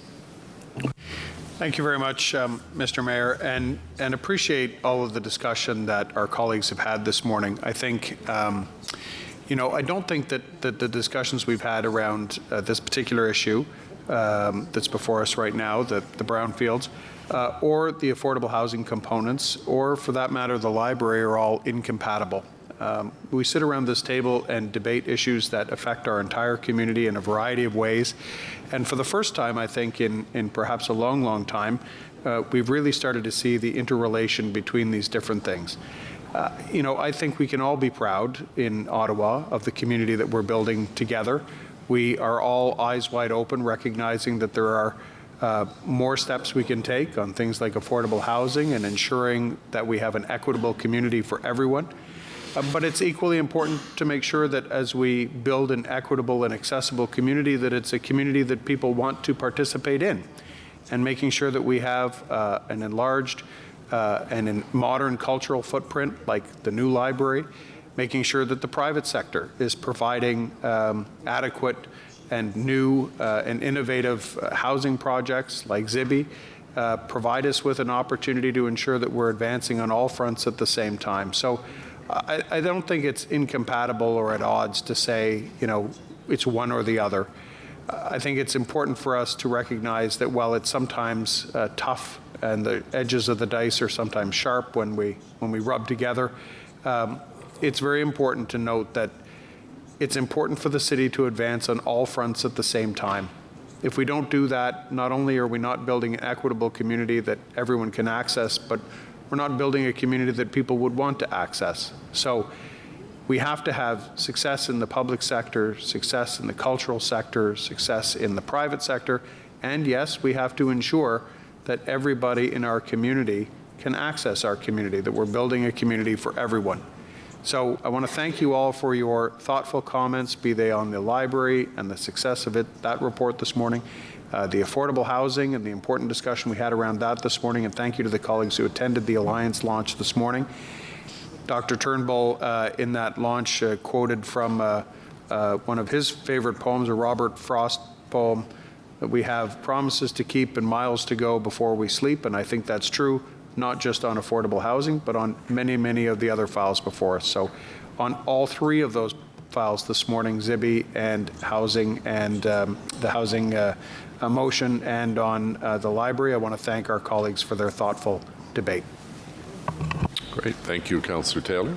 Thank you very much, Mr. Mayor, and appreciate all of the discussion that our colleagues have had this morning. I think, I don't think that the discussions we've had around this particular issue that's before us right now, the brownfields, or the affordable housing components, or for that matter, the library are all incompatible. We sit around this table and debate issues that affect our entire community in a variety of ways. And for the first time, I think, in perhaps a long, long time, we've really started to see the interrelation between these different things. I think we can all be proud in Ottawa of the community that we're building together. We are all eyes wide open, recognizing that there are more steps we can take on things like affordable housing and ensuring that we have an equitable community for everyone. But it's equally important to make sure that as we build an equitable and accessible community, that it's a community that people want to participate in, and making sure that we have an enlarged and a modern cultural footprint like the new library, making sure that the private sector is providing adequate and new and innovative housing projects like Zibi, provide us with an opportunity to ensure that we're advancing on all fronts at the same time. So I don't think it's incompatible or at odds to say, it's one or the other. I think it's important for us to recognize that while it's sometimes tough and the edges of the dice are sometimes sharp when we rub together, it's very important to note that it's important for the city to advance on all fronts at the same time. If we don't do that, not only are we not building an equitable community that everyone can access, but we're not building a community that people would want to access. So we have to have success in the public sector, success in the cultural sector, success in the private sector, and yes, we have to ensure that everybody in our community can access our community, that we're building a community for everyone. So I want to thank you all for your thoughtful comments, be they on the library and the success of that report this morning, the affordable housing and the important discussion we had around that this morning, and thank you to the colleagues who attended the Alliance launch this morning. Dr. Turnbull, in that launch, quoted from one of his favorite poems, a Robert Frost poem, that we have promises to keep and miles to go before we sleep, and I think that's true, not just on affordable housing, but on many, many of the other files before us. So on all three of those files this morning, Zibby and housing and the housing motion, and on the library, I want to thank our colleagues for their thoughtful debate. Great. Thank you, Councillor Taylor.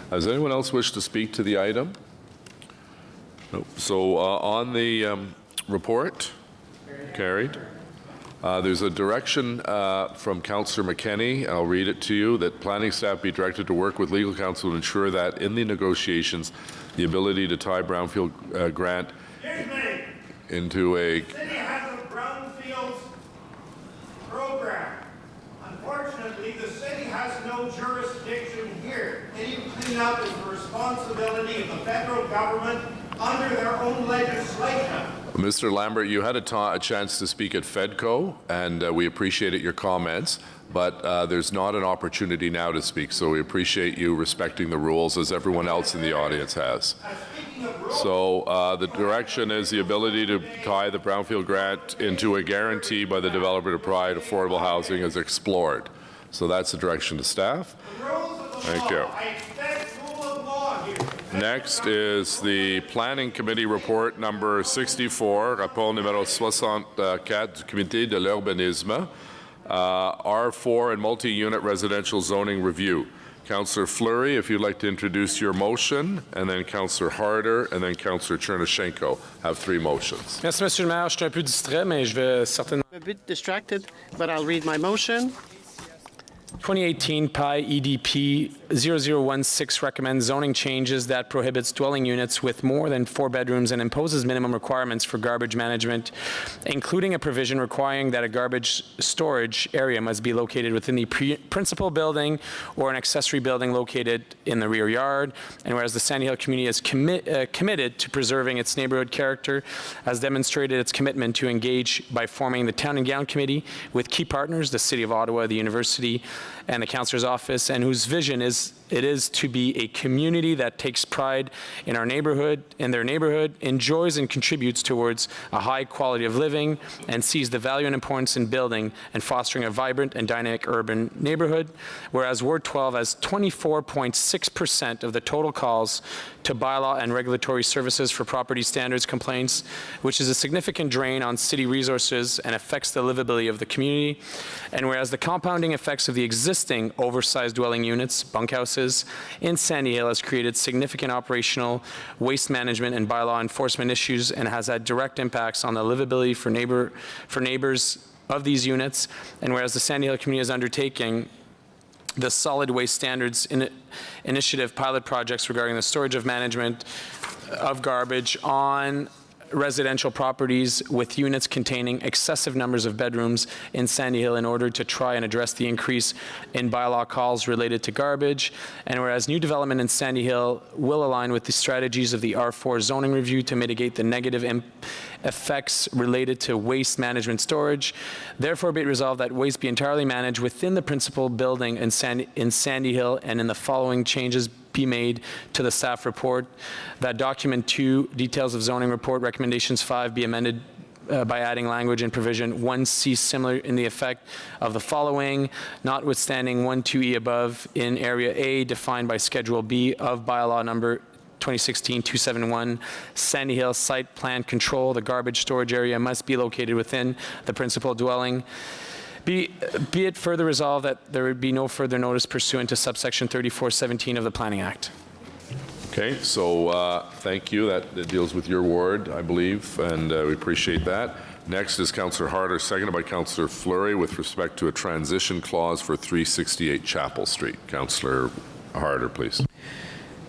Does anyone else wish to speak to the item? Nope. So on the report, carried. There's a direction from Councillor McKenney, I'll read it to you, that planning staff be directed to work with legal counsel to ensure that in the negotiations, the ability to tie brownfield grant into a... The city has a brownfields program. Unfortunately, the city has no jurisdiction here. Any cleanup is the responsibility of the federal government under their own legislation. Mr. Lambert, you had a chance to speak at FEDCO, and we appreciated your comments, but there's not an opportunity now to speak, so we appreciate you respecting the rules as everyone else in the audience has. So the direction is the ability to tie the brownfield grant into a guarantee by the developer to provide affordable housing is explored. So that's the direction to staff. Thank you. Next is the Planning Committee Report number 64, rapport numéro 64 du Comité de l'Urbanisme, R4 and multi-unit residential zoning review. Councillor Fleury, if you'd like to introduce your motion, and then Councillor Harder, and then Councillor Chernushenko have three motions. Merci, Monsieur le Maire. Je suis un peu distrait, mais je vais certainement... A bit distracted, but I'll read my motion. 2018 PI EDP 0016 recommends zoning changes that prohibits dwelling units with more than 4 bedrooms and imposes minimum requirements for garbage management, including a provision requiring that a garbage storage area must be located within the principal building or an accessory building located in the rear yard. And whereas the Sandy Hill community is committed to preserving its neighborhood character, has demonstrated its commitment to engage by forming the Town and Gown Committee with key partners, the City of Ottawa, the University, and the Councillor's Office, and whose vision is to be a community that takes pride in our neighborhood, enjoys and contributes towards a high quality of living, and sees the value and importance in building and fostering a vibrant and dynamic urban neighborhood. Whereas Ward 12 has 24.6% of the total calls to bylaw and regulatory services for property standards complaints, which is a significant drain on city resources and affects the livability of the community. And whereas the compounding effects of the existing oversized dwelling units, bunkhouses, in Sandy Hill has created significant operational, waste management, and bylaw enforcement issues, and has had direct impacts on the livability for neighbors of these units. And whereas the Sandy Hill community is undertaking the Solid Waste Standards Initiative pilot projects regarding the storage of management of garbage on residential properties with units containing excessive numbers of bedrooms in Sandy Hill in order to try and address the increase in bylaw calls related to garbage. And whereas new development in Sandy Hill will align with the strategies of the R4 zoning review to mitigate the negative effects related to waste management storage, therefore be it resolved that waste be entirely managed within the principal building in Sandy Hill, and in the following changes be made to the staff report. That document 2, details of zoning report, recommendations 5 be amended by adding language in provision 1C similar in the effect of the following, notwithstanding 1(2)(e) above in area A defined by Schedule B of bylaw number 2016-271, Sandy Hill site plan control, the garbage storage area must be located within the principal dwelling. Be it further resolved that there would be no further notice pursuant to subsection 3417 of the Planning Act. Okay, so thank you. That deals with your ward, I believe, and we appreciate that. Next is Councillor Harder, seconded by Councillor Fleury, with respect to a transition clause for 368 Chapel Street. Councillor Harder, please.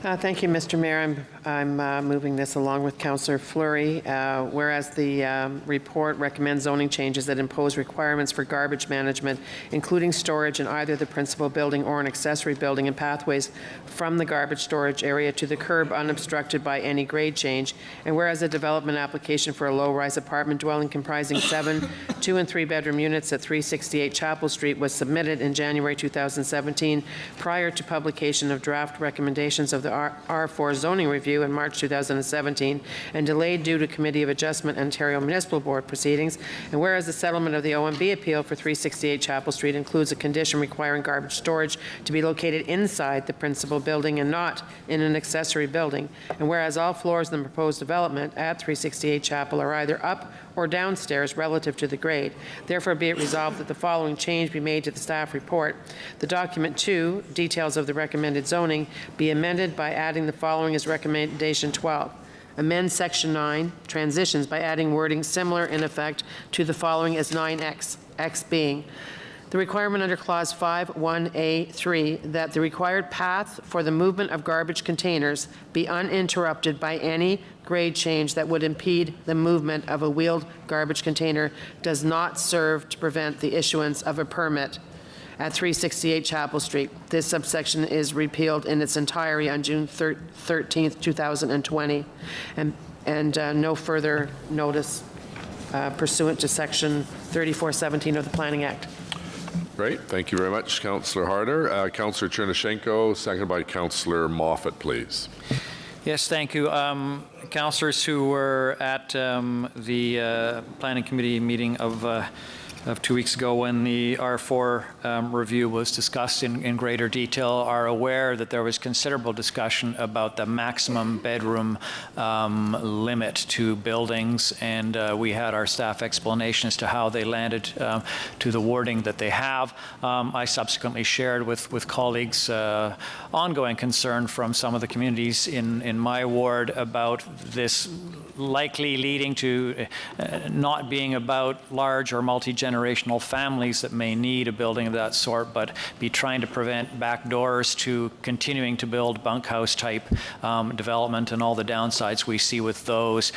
Thank you, Mr. Mayor. I'm moving this along with Councillor Fleury. Whereas the report recommends zoning changes that impose requirements for garbage management, including storage in either the principal building or an accessory building, and pathways from the garbage storage area to the curb unobstructed by any grade change. And whereas a development application for a low-rise apartment dwelling comprising 7 2- and 3-bedroom units at 368 Chapel Street was submitted in January 2017 prior to publication of draft recommendations of the R4 zoning review in March 2017 and delayed due to Committee of Adjustment Ontario Municipal Board proceedings. And whereas the settlement of the OMB appeal for 368 Chapel Street includes a condition requiring garbage storage to be located inside the principal building and not in an accessory building. And whereas all floors in the proposed development at 368 Chapel are either up or downstairs relative to the grade. Therefore, be it resolved that the following change be made to the staff report. The document 2, details of the recommended zoning, be amended by adding the following as recommendation 12. Amend section 9, transitions, by adding wording similar in effect to the following as 9X, X being the requirement under clause 5(1)(a)(3) that the required path for the movement of garbage containers be uninterrupted by any grade change that would impede the movement of a wheeled garbage container does not serve to prevent the issuance of a permit at 368 Chapel Street. This subsection is repealed in its entirety on June 13th, 2020, and no further notice pursuant to section 3417 of the Planning Act. Great. Thank you very much, Councillor Harder. Councillor Chernyshenko, seconded by Councillor Moffat, please. Yes, thank you. Councillors who were at the Planning Committee meeting of 2 weeks ago when the R4 review was discussed in greater detail are aware that there was considerable discussion about the maximum bedroom limit to buildings, and we had our staff explanation as to how they landed to the wording that they have. I subsequently shared with colleagues ongoing concern from some of the communities in my ward about this likely leading to not being about large or multi-generational families that may need a building of that sort, but be trying to prevent back doors to continuing to build bunkhouse type development and all the downsides we see with those.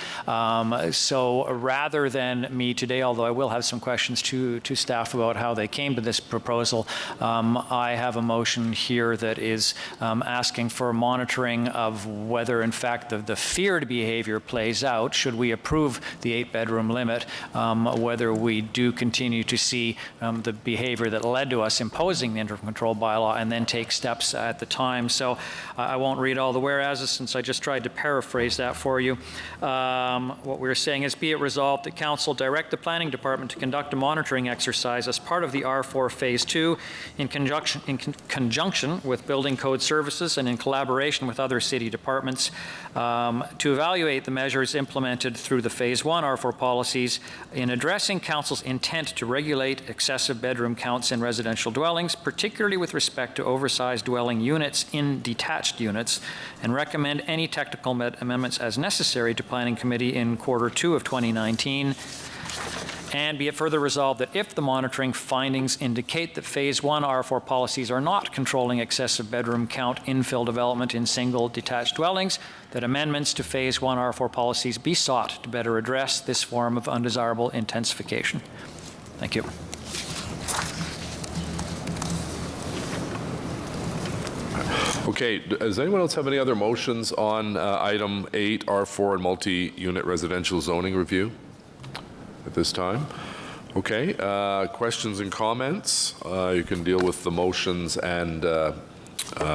So rather than me today, although I will have some questions to staff about how they came to this proposal, I have a motion here that is asking for monitoring of whether in fact the feared behavior plays out should we approve the 8-bedroom limit, whether we do continue to see the behavior that led to us imposing the interim control bylaw and then take steps at the time. So I won't read all the whereases since I just tried to paraphrase that for you. What we're saying is, be it resolved that Council direct the Planning Department to conduct a monitoring exercise as part of the R4 Phase 2 in conjunction with Building Code Services and in collaboration with other city departments to evaluate the measures implemented through the Phase 1 R4 policies in addressing Council's intent to regulate excessive bedroom counts in residential dwellings, particularly with respect to oversized dwelling units in detached units, and recommend any technical amendments as necessary to Planning Committee in Q2 of 2019. And be it further resolved that if the monitoring findings indicate that Phase 1 R4 policies are not controlling excessive bedroom count infill development in single detached dwellings, that amendments to Phase 1 R4 policies be sought to better address this form of undesirable intensification. Thank you. Okay, does anyone else have any other motions on item 8, R4 and multi-unit residential zoning review at this time? Okay, questions and comments? You can deal with the motions and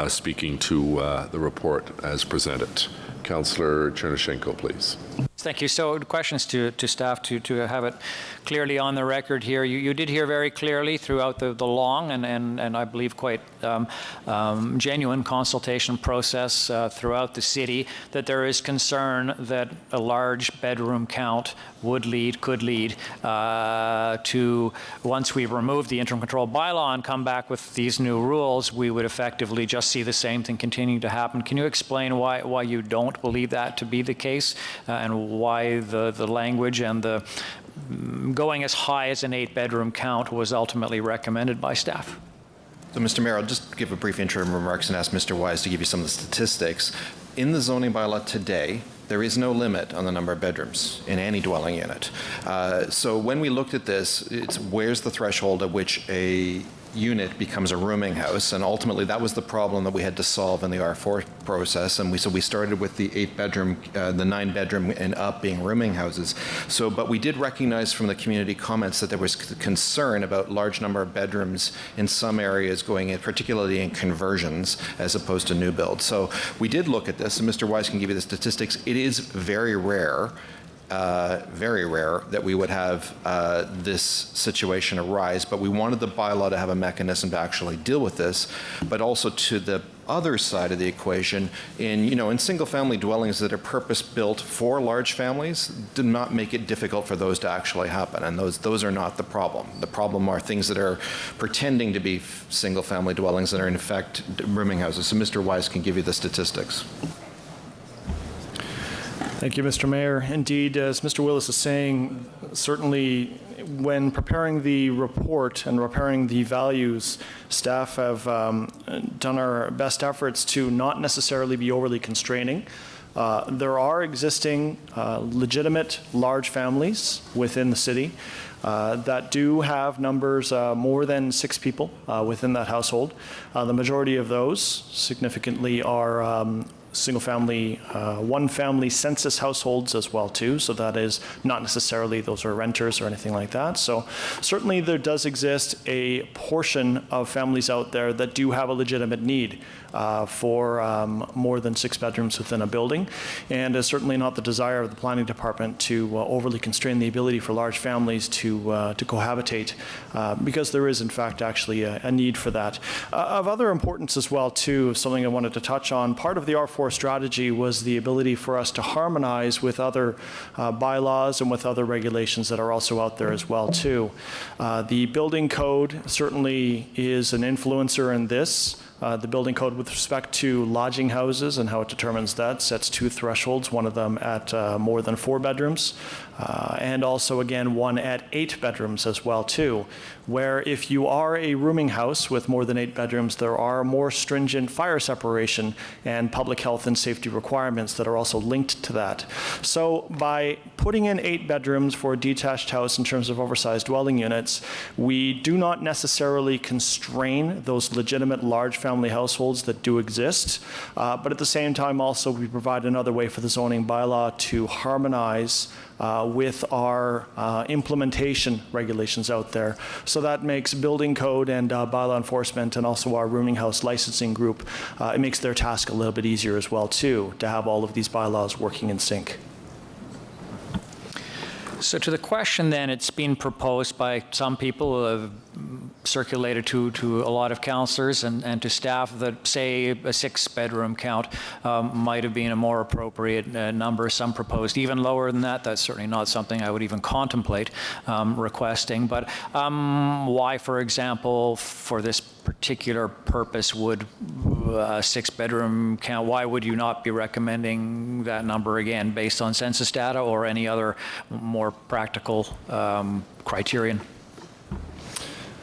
speaking to the report as presented. Councillor Chernyshenko, please. Thank you. So questions to staff to have it clearly on the record here. You did hear very clearly throughout the long and I believe quite genuine consultation process throughout the city that there is concern that a large bedroom count could lead to, once we remove the interim control bylaw and come back with these new rules, we would effectively just see the same thing continuing to happen. Can you explain why you don't believe that to be the case and why the language and the going as high as an 8-bedroom count was ultimately recommended by staff. So, Mr. Mayor, I'll just give a brief intro remarks and ask Mr. Wise to give you some of the statistics. In the zoning bylaw today, there is no limit on the number of bedrooms in any dwelling unit. So when we looked at this, it's where's the threshold at which a unit becomes a rooming house, and ultimately that was the problem that we had to solve in the R4 process. And so we started with the 8-bedroom, the 9-bedroom and up being rooming houses. So, but we did recognize from the community comments that there was concern about large number of bedrooms in some areas going in, particularly in conversions as opposed to new builds. So we did look at this, and Mr. Wise can give you the statistics. It is very rare that we would have this situation arise, but we wanted the bylaw to have a mechanism to actually deal with this, but also to the other side of the equation, in single-family dwellings that are purpose-built for large families, do not make it difficult for those to actually happen, and those are not the problem. The problem are things that are pretending to be single-family dwellings that are in fact rooming houses. So Mr. Wise can give you the statistics. Thank you, Mr. Mayor. Indeed, as Mr. Willis is saying, certainly when preparing the report and preparing the values, staff have done our best efforts to not necessarily be overly constraining. There are existing legitimate large families within the city that do have numbers more than 6 people within that household. The majority of those significantly are single-family, one-family census households as well too. So that is not necessarily those are renters or anything like that. So certainly there does exist a portion of families out there that do have a legitimate need for more than 6 bedrooms within a building, and is certainly not the desire of the planning department to overly constrain the ability for large families to cohabitate, because there is in fact actually a need for that. Of other importance as well too, something I wanted to touch on, part of the R4 strategy was the ability for us to harmonize with other bylaws and with other regulations that are also out there as well too. The building code certainly is an influencer in this. The building code with respect to lodging houses and how it determines that sets 2 thresholds, one of them at more than 4 bedrooms, and also again one at 8 bedrooms as well too, where if you are a rooming house with more than 8 bedrooms, there are more stringent fire separation and public health and safety requirements that are also linked to that. So by putting in 8 bedrooms for a detached house in terms of oversized dwelling units, we do not necessarily constrain those legitimate large family households that do exist, but at the same time also we provide another way for the zoning bylaw to harmonize with our implementation regulations out there. So that makes building code and bylaw enforcement, and also our rooming house licensing group, it makes their task a little bit easier as well too, to have all of these bylaws working in sync. So to the question then, it's been proposed by some people, circulated to a lot of councillors and to staff, that say a 6-bedroom count might have been a more appropriate number. Some proposed even lower than that. That's certainly not something I would even contemplate requesting. But why, for example, for this particular purpose would a 6-bedroom count, why would you not be recommending that number again based on census data or any other more practical criterion?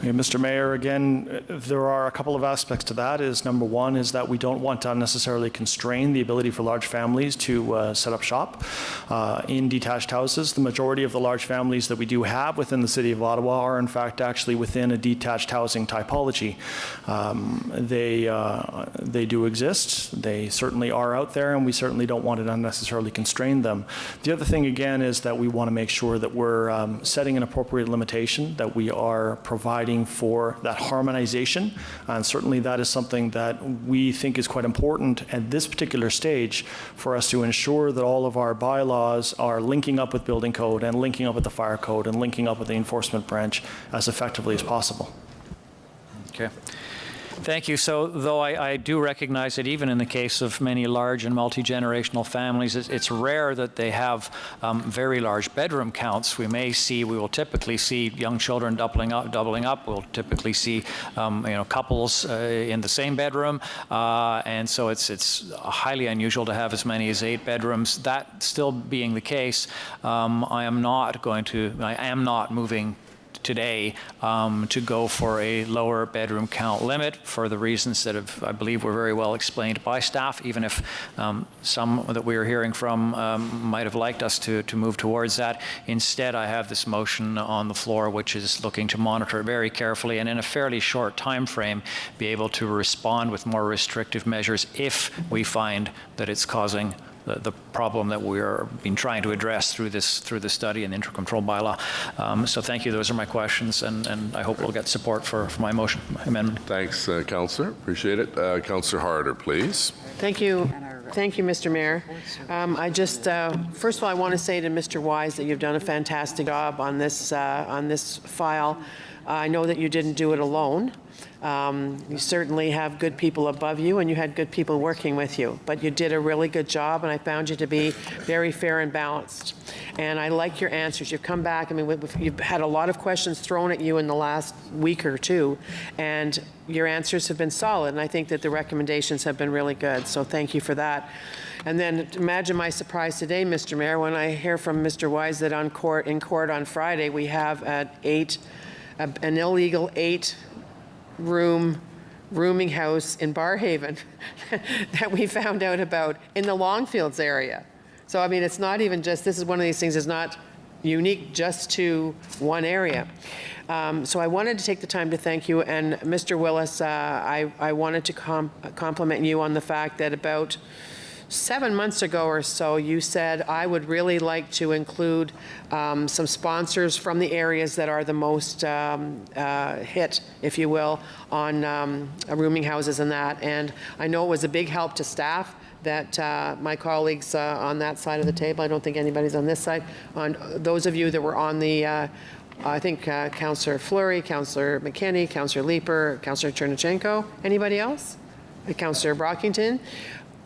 Yeah, Mr. Mayor, again, there are a couple of aspects to that. Number one is that we don't want to unnecessarily constrain the ability for large families to set up shop in detached houses. The majority of the large families that we do have within the City of Ottawa are in fact actually within a detached housing typology. They do exist. They certainly are out there, and we certainly don't want to unnecessarily constrain them. The other thing again is that we want to make sure that we're setting an appropriate limitation, that we are providing for that harmonization, and certainly that is something that we think is quite important at this particular stage for us to ensure that all of our bylaws are linking up with building code and linking up with the fire code and linking up with the enforcement branch as effectively as possible. Okay. Thank you. So, though I do recognize that even in the case of many large and multi-generational families, it's rare that they have very large bedroom counts. We will typically see young children doubling up. We'll typically see, couples in the same bedroom, and so it's highly unusual to have as many as 8 bedrooms. That still being the case, I am not moving today to go for a lower bedroom count limit for the reasons that I believe were very well explained by staff, even if some that we are hearing from might have liked us to move towards that. Instead, I have this motion on the floor which is looking to monitor it very carefully and in a fairly short time frame be able to respond with more restrictive measures if we find that it's causing the problem that we're been trying to address through the study and intercontrol bylaw. So thank you. Those are my questions, and I hope we'll get support for my motion, my amendment. Thanks, Councillor. Appreciate it. Councillor Harder, please. Thank you. Thank you, Mr. Mayor. I just, first of all, I want to say to Mr. Wise that you've done a fantastic job on this file. I know that you didn't do it alone. You certainly have good people above you, and you had good people working with you. But you did a really good job, and I found you to be very fair and balanced. And I like your answers. You've come back. I mean, you've had a lot of questions thrown at you in the last week or two, and your answers have been solid. And I think that the recommendations have been really good. So thank you for that. And then imagine my surprise today, Mr. Mayor, when I hear from Mr. Wise that in court on Friday we have an illegal 8-rooming house in Barrhaven that we found out about in the Longfields area. So, I mean, it's not even just, this is one of these things that's not unique just to one area. So I wanted to take the time to thank you. And Mr. Willis, I wanted to compliment you on the fact that about 7 months ago or so, you said, I would really like to include some sponsors from the areas that are the most hit, if you will, on rooming houses and that. And I know it was a big help to staff that my colleagues on that side of the table, I don't think anybody's on this side, on those of you that were on the, I think Councillor Fleury, Councillor McKinney, Councillor Leeper, Councillor Chernachenko, anybody else? Councillor Brockington.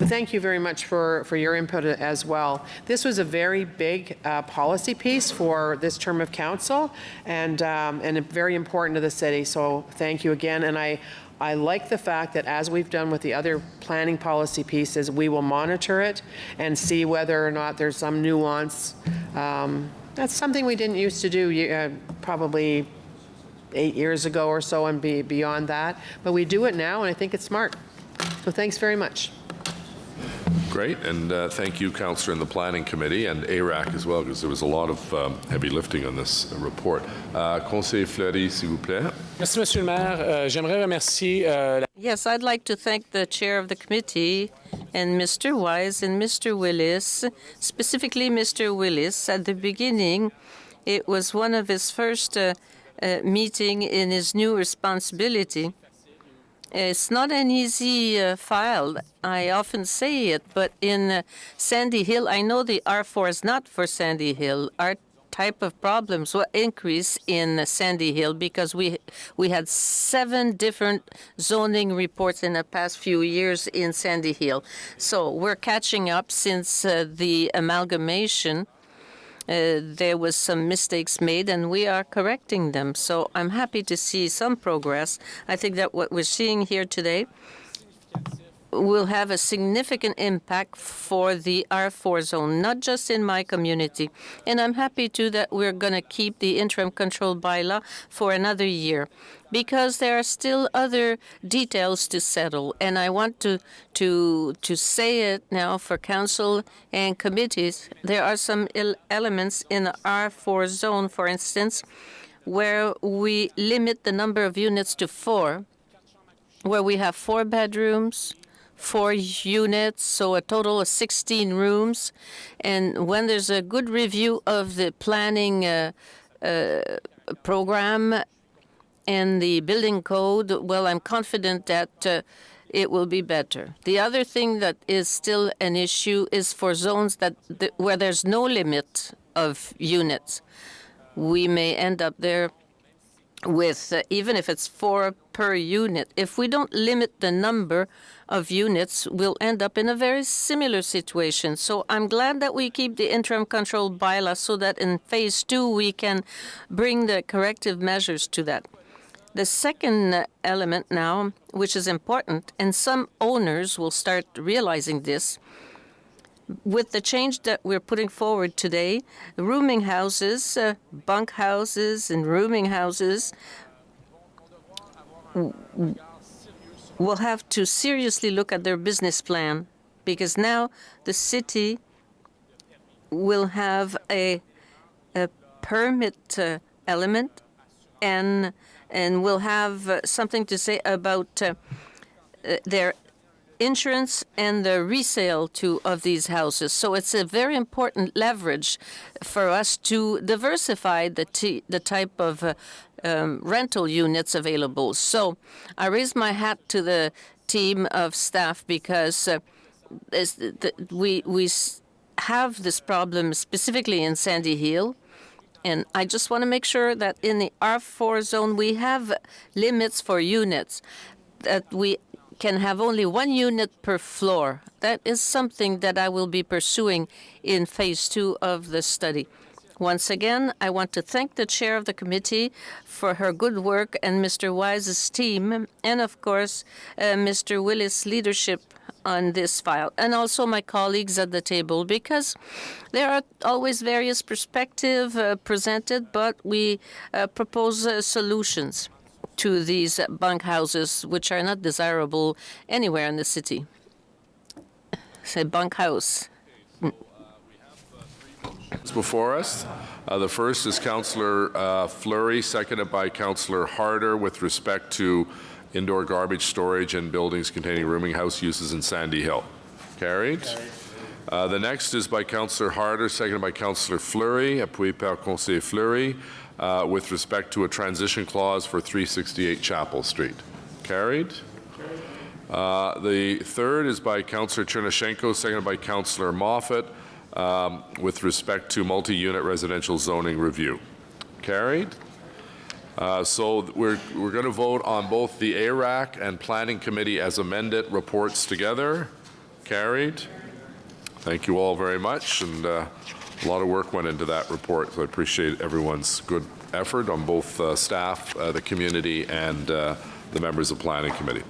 Thank you very much for your input as well. This was a very big policy piece for this term of council and very important to the city. So thank you again. And I like the fact that as we've done with the other planning policy pieces, we will monitor it and see whether or not there's some nuance. That's something we didn't used to do probably 8 years ago or so and beyond that. But we do it now, and I think it's smart. So thanks very much. Great, and thank you, Councillor, in the Planning Committee and ARAC as well, because there was a lot of heavy lifting on this report. Conseiller Fleury, s'il vous plaît. Merci, Monsieur le Maire. J'aimerais remercier. Yes, I'd like to thank the chair of the committee and Mr. Wise and Mr. Willis, specifically Mr. Willis. At the beginning, it was one of his first meeting in his new responsibility. It's not an easy file. I often say it, but in Sandy Hill, I know the R4 is not for Sandy Hill. Our type of problems will increase in Sandy Hill because we had 7 different zoning reports in the past few years in Sandy Hill. So we're catching up since the amalgamation. There was some mistakes made, and we are correcting them. So I'm happy to see some progress. I think that what we're seeing here today will have a significant impact for the R4 zone, not just in my community. And I'm happy, too, that we're going to keep the interim control bylaw for another year, because there are still other details to settle. And I want to say it now for council and committees. There are some elements in the R4 zone, for instance, where we limit the number of units to 4, where we have 4 bedrooms, 4 units, so a total of 16 rooms. And when there's a good review of the planning program and the building code, well, I'm confident that it will be better. The other thing that is still an issue is for zones where there's no limit of units. We may end up there with even if it's 4 per unit. If we don't limit the number of units, we'll end up in a very similar situation. So I'm glad that we keep the interim control bylaw so that in phase 2 we can bring the corrective measures to that. The second element now, which is important, and some owners will start realizing this, with the change that we're putting forward today, rooming houses, bunk houses and rooming houses will have to seriously look at their business plan, because now the city will have a permit element and will have something to say about their insurance and the resale of these houses. So it's a very important leverage for us to diversify the type of rental units available. So I raise my hat to the team of staff because we have this problem specifically in Sandy Hill. And I just want to make sure that in the R4 zone we have limits for units, that we can have only 1 unit per floor. That is something that I will be pursuing in phase 2 of the study. Once again, I want to thank the chair of the committee for her good work and Mr. Wise's team, and of course, Mr. Willis' leadership on this file, and also my colleagues at the table, because there are always various perspectives presented, but we propose solutions to these bunk houses, which are not desirable anywhere in the city. Say bunk house. Before us, the first is Councillor Fleury, seconded by Councillor Harder, with respect to indoor garbage storage and buildings containing rooming house uses in Sandy Hill. Carried. The next is by Councillor Harder, seconded by Councillor Fleury, appuyé par Conseiller Fleury, with respect to a transition clause for 368 Chapel Street. Carried. The third is by Councillor Chernyshenko, seconded by Councillor Moffat, with respect to multi-unit residential zoning review. Carried. So we're going to vote on both the ARAC and Planning Committee as amended reports together. Carried. Thank you all very much, and a lot of work went into that report, so I appreciate everyone's good effort on both staff, the community, and the members of Planning Committee.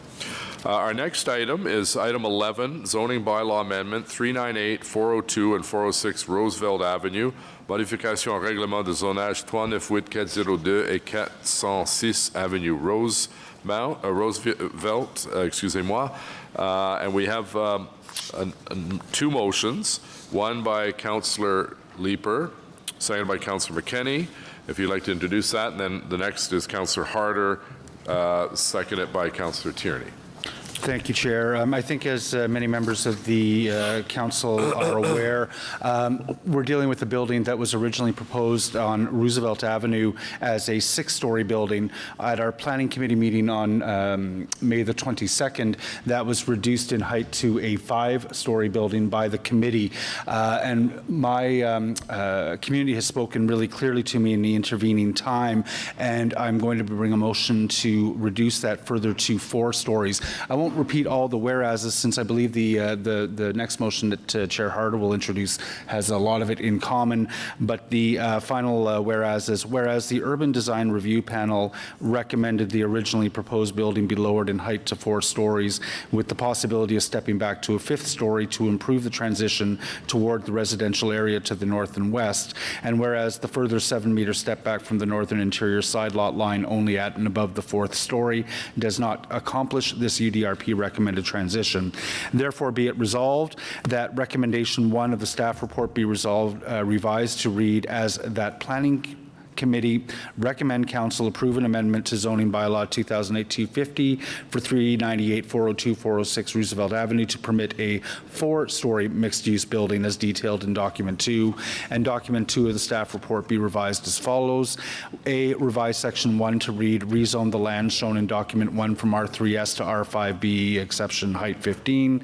Our next item is item 11, zoning bylaw amendment 398, 402, and 406 Roosevelt Avenue, modification au règlement de zonage 398-402 et 406 Avenue Roosevelt, excusez-moi. And we have two motions, one by Councillor Leeper, seconded by Councillor McKenney. If you'd like to introduce that, and then the next is Councillor Harder, seconded by Councillor Tierney. Thank you, Chair. I think as many members of the Council are aware, we're dealing with a building that was originally proposed on Roosevelt Avenue as a 6-story building. At our Planning Committee meeting on May the 22nd, that was reduced in height to a 5-story building by the committee. And my community has spoken really clearly to me in the intervening time, and I'm going to bring a motion to reduce that further to 4 stories. I won't repeat all the whereases, since I believe the next motion that Chair Harder will introduce has a lot of it in common, but the final whereas is, whereas the Urban Design Review Panel recommended the originally proposed building be lowered in height to 4 stories, with the possibility of stepping back to a 5th story to improve the transition toward the residential area to the north and west, and whereas the further 7-meter step back from the northern interior side lot line only at and above the 4th story does not accomplish this UDRP recommended transition. Therefore, be it resolved that recommendation 1 of the staff report be revised to read as that Planning Committee recommend Council approve an amendment to zoning bylaw 2008-250 for 398, 402, 406 Roosevelt Avenue to permit a 4-story mixed-use building as detailed in document 2, and document 2 of the staff report be revised as follows. A, revise section 1 to read rezone the land shown in document 1 from R3S to R5B, exception height 15.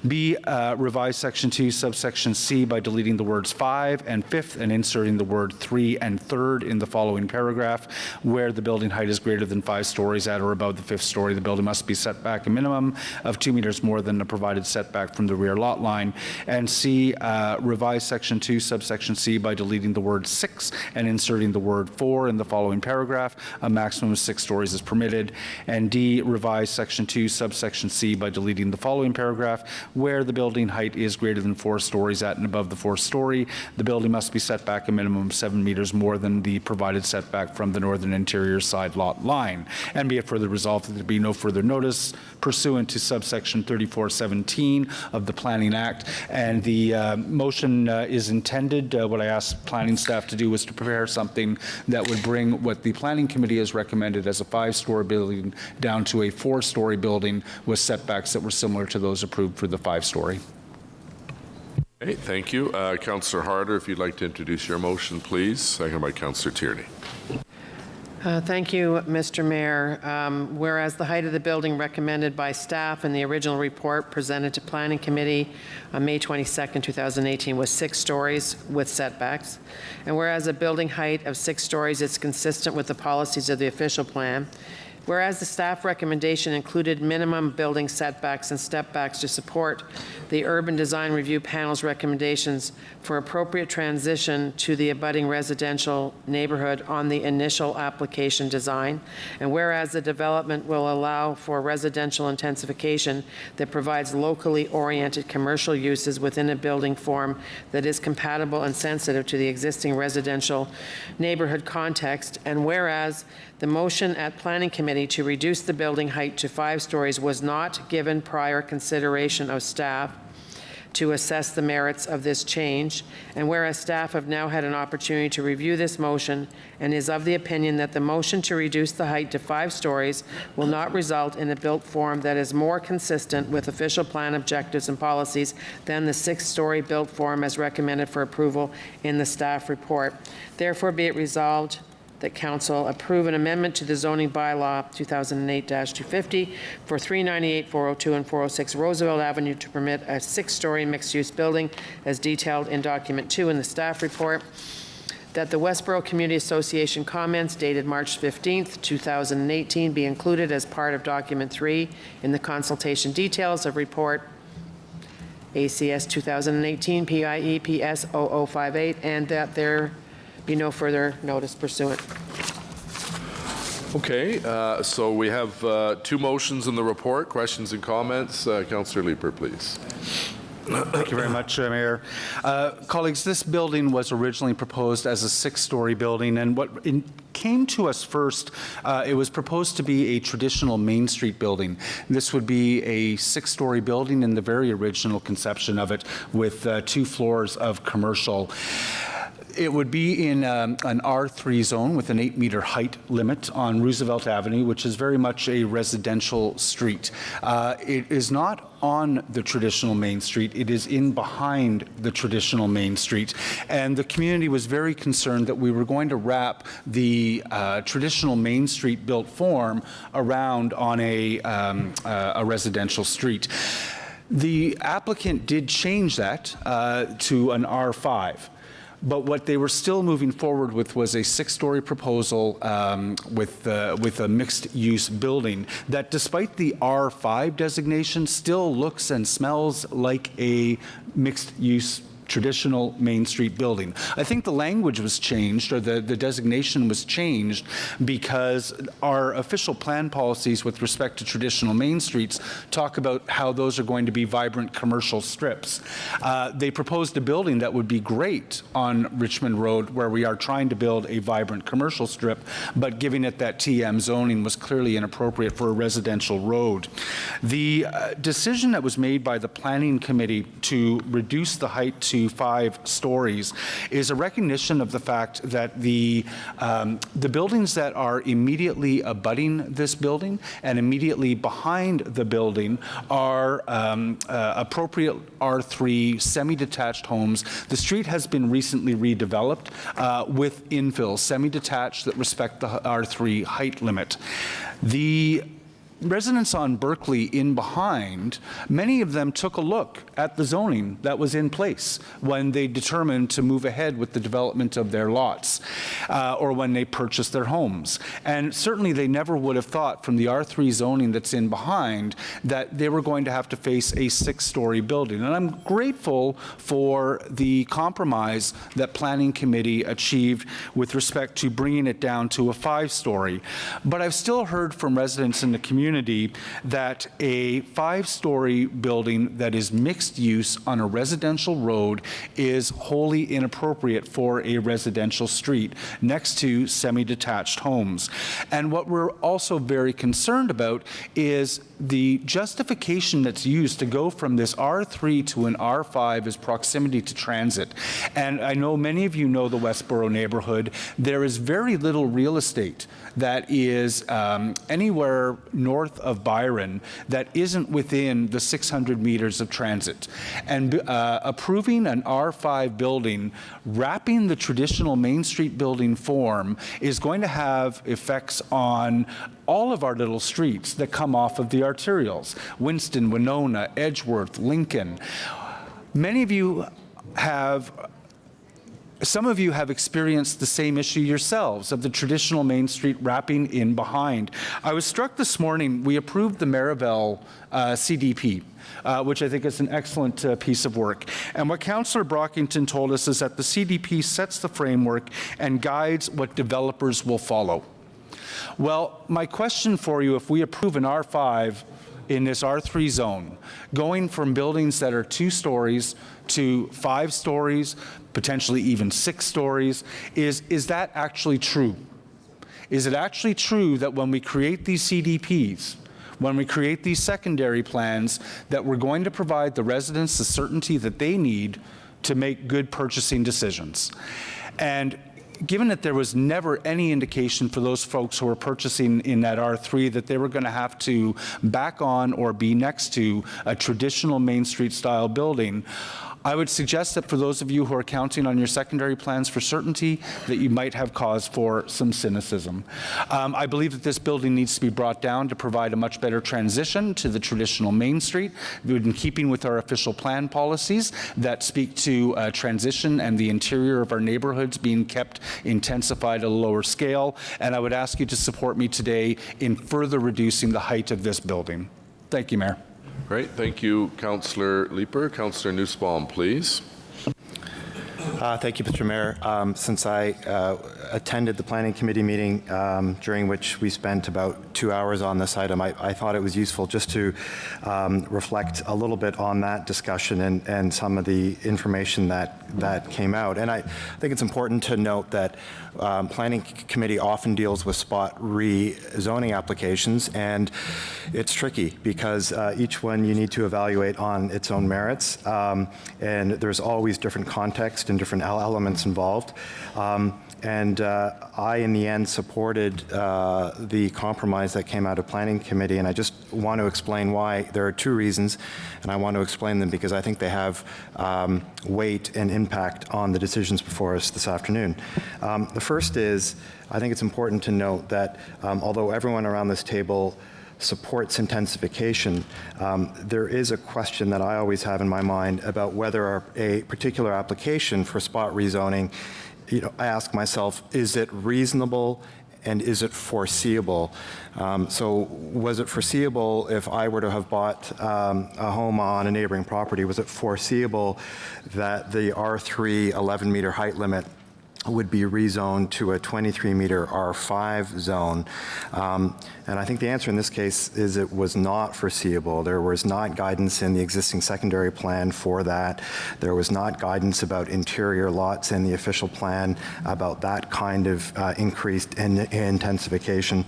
B, revise section 2 subsection C by deleting the words 5 and 5th and inserting the word 3 and 3rd in the following paragraph, where the building height is greater than 5 stories at or above the 5th story, the building must be set back a minimum of 2 meters more than the provided setback from the rear lot line. And C, revise section 2, subsection C by deleting the word 6 and inserting the word 4 in the following paragraph. A maximum of 6 stories is permitted. And D, revise section 2, subsection C by deleting the following paragraph, where the building height is greater than 4 stories at and above the 4th story, the building must be set back a minimum of 7 meters more than the provided setback from the northern interior side lot line. And be it further resolved that there be no further notice pursuant to subsection 3417 of the Planning Act. And the motion is intended, what I asked planning staff to do was to prepare something that would bring what the Planning Committee has recommended as a 5-story building down to a 4-story building with setbacks that were similar to those approved for the 5-story. Okay, thank you. Councillor Harder, if you'd like to introduce your motion, please. Second by Councillor Tierney. Thank you, Mr. Mayor. Whereas the height of the building recommended by staff in the original report presented to Planning Committee on May 22nd, 2018 was 6 stories with setbacks. And whereas a building height of 6 stories is consistent with the policies of the official plan, whereas the staff recommendation included minimum building setbacks and stepbacks to support the Urban Design Review Panel's recommendations for appropriate transition to the abutting residential neighborhood on the initial application design, and whereas the development will allow for residential intensification that provides locally oriented commercial uses within a building form that is compatible and sensitive to the existing residential neighborhood context, and whereas the motion at Planning Committee to reduce the building height to 5 stories was not given prior consideration of staff to assess the merits of this change, and whereas staff have now had an opportunity to review this motion and is of the opinion that the motion to reduce the height to 5 stories will not result in a built form that is more consistent with official plan objectives and policies than the 6-story built form as recommended for approval in the staff report. Therefore, be it resolved that Council approve an amendment to the zoning bylaw 2008-250 for 398, 402, and 406 Roosevelt Avenue to permit a 6-story mixed-use building as detailed in document 2 in the staff report, that the Westboro Community Association comments dated March 15th, 2018 be included as part of document 3 in the consultation details of report ACS 2018 PIE PS 0058, and that there be no further notice pursuant. Okay, so we have 2 motions in the report. Questions and comments? Councillor Leeper, please. Thank you very much, Mayor. Colleagues, this building was originally proposed as a 6-story building, and what came to us first, it was proposed to be a traditional Main Street building. This would be a 6-story building in the very original conception of it, with 2 floors of commercial. It would be in an R3 zone with an 8-meter height limit on Roosevelt Avenue, which is very much a residential street. It is not on the traditional Main Street. It is in behind the traditional Main Street. And the community was very concerned that we were going to wrap the traditional Main Street built form around on a residential street. The applicant did change that to an R5. But what they were still moving forward with was a 6-story proposal with a mixed-use building that, despite the R5 designation, still looks and smells like a mixed-use traditional Main Street building. I think the language was changed, or the designation was changed, because our official plan policies with respect to traditional Main Streets talk about how those are going to be vibrant commercial strips. They proposed a building that would be great on Richmond Road, where we are trying to build a vibrant commercial strip, but giving it that TM zoning was clearly inappropriate for a residential road. The decision that was made by the Planning Committee to reduce the height to 5 stories is a recognition of the fact that the buildings that are immediately abutting this building and immediately behind the building are appropriate R3 semi-detached homes. The street has been recently redeveloped with infill, semi-detached, that respect the R3 height limit. The residents on Berkeley in behind, many of them took a look at the zoning that was in place when they determined to move ahead with the development of their lots or when they purchased their homes. And certainly they never would have thought from the R3 zoning that's in behind that they were going to have to face a 6-story building. And I'm grateful for the compromise that Planning Committee achieved with respect to bringing it down to a 5-story. But I've still heard from residents in the community that a 5-story building that is mixed use on a residential road is wholly inappropriate for a residential street next to semi-detached homes. And what we're also very concerned about is the justification that's used to go from this R3 to an R5 is proximity to transit. And I know many of you know the Westboro neighborhood. There is very little real estate that is anywhere north of Byron that isn't within the 600 meters of transit. And approving an R5 building, wrapping the traditional Main Street building form is going to have effects on all of our little streets that come off of the arterials: Winston, Winona, Edgeworth, Lincoln. Many of you have Some of you have experienced the same issue yourselves of the traditional Main Street wrapping in behind. I was struck this morning, we approved the Marivel CDP, which I think is an excellent piece of work. And what Councillor Brockington told us is that the CDP sets the framework and guides what developers will follow. Well, my question for you, if we approve an R5 in this R3 zone, going from buildings that are 2 stories to 5 stories, potentially even 6 stories, is that actually true? Is it actually true that when we create these CDPs, when we create these secondary plans, that we're going to provide the residents the certainty that they need to make good purchasing decisions? And given that there was never any indication for those folks who were purchasing in that R3 that they were going to have to back on or be next to a traditional Main Street style building, I would suggest that for those of you who are counting on your secondary plans for certainty, that you might have cause for some cynicism. I believe that this building needs to be brought down to provide a much better transition to the traditional Main Street, in keeping with our official plan policies that speak to transition and the interior of our neighborhoods being kept intensified at a lower scale. And I would ask you to support me today in further reducing the height of this building. Thank you, Mayor. Great. Thank you, Councillor Leeper. Councillor Nussbaum, please. Thank you, Mr. Mayor. Since I attended the Planning Committee meeting during which we spent about 2 hours on this item, I thought it was useful just to reflect a little bit on that discussion and some of the information that came out. And I think it's important to note that Planning Committee often deals with spot rezoning applications, and it's tricky because each one you need to evaluate on its own merits, and there's always different context and different elements involved. I, in the end, supported the compromise that came out of Planning Committee, and I just want to explain why. There are 2 reasons, and I want to explain them because I think they have weight and impact on the decisions before us this afternoon. The first is, I think it's important to note that although everyone around this table supports intensification, there is a question that I always have in my mind about whether a particular application for spot rezoning, I ask myself, is it reasonable and is it foreseeable? So was it foreseeable if I were to have bought a home on a neighboring property? Was it foreseeable that the R3 11-meter height limit would be rezoned to a 23-meter R5 zone? And I think the answer in this case is it was not foreseeable. There was not guidance in the existing secondary plan for that. There was not guidance about interior lots in the official plan about that kind of increased intensification.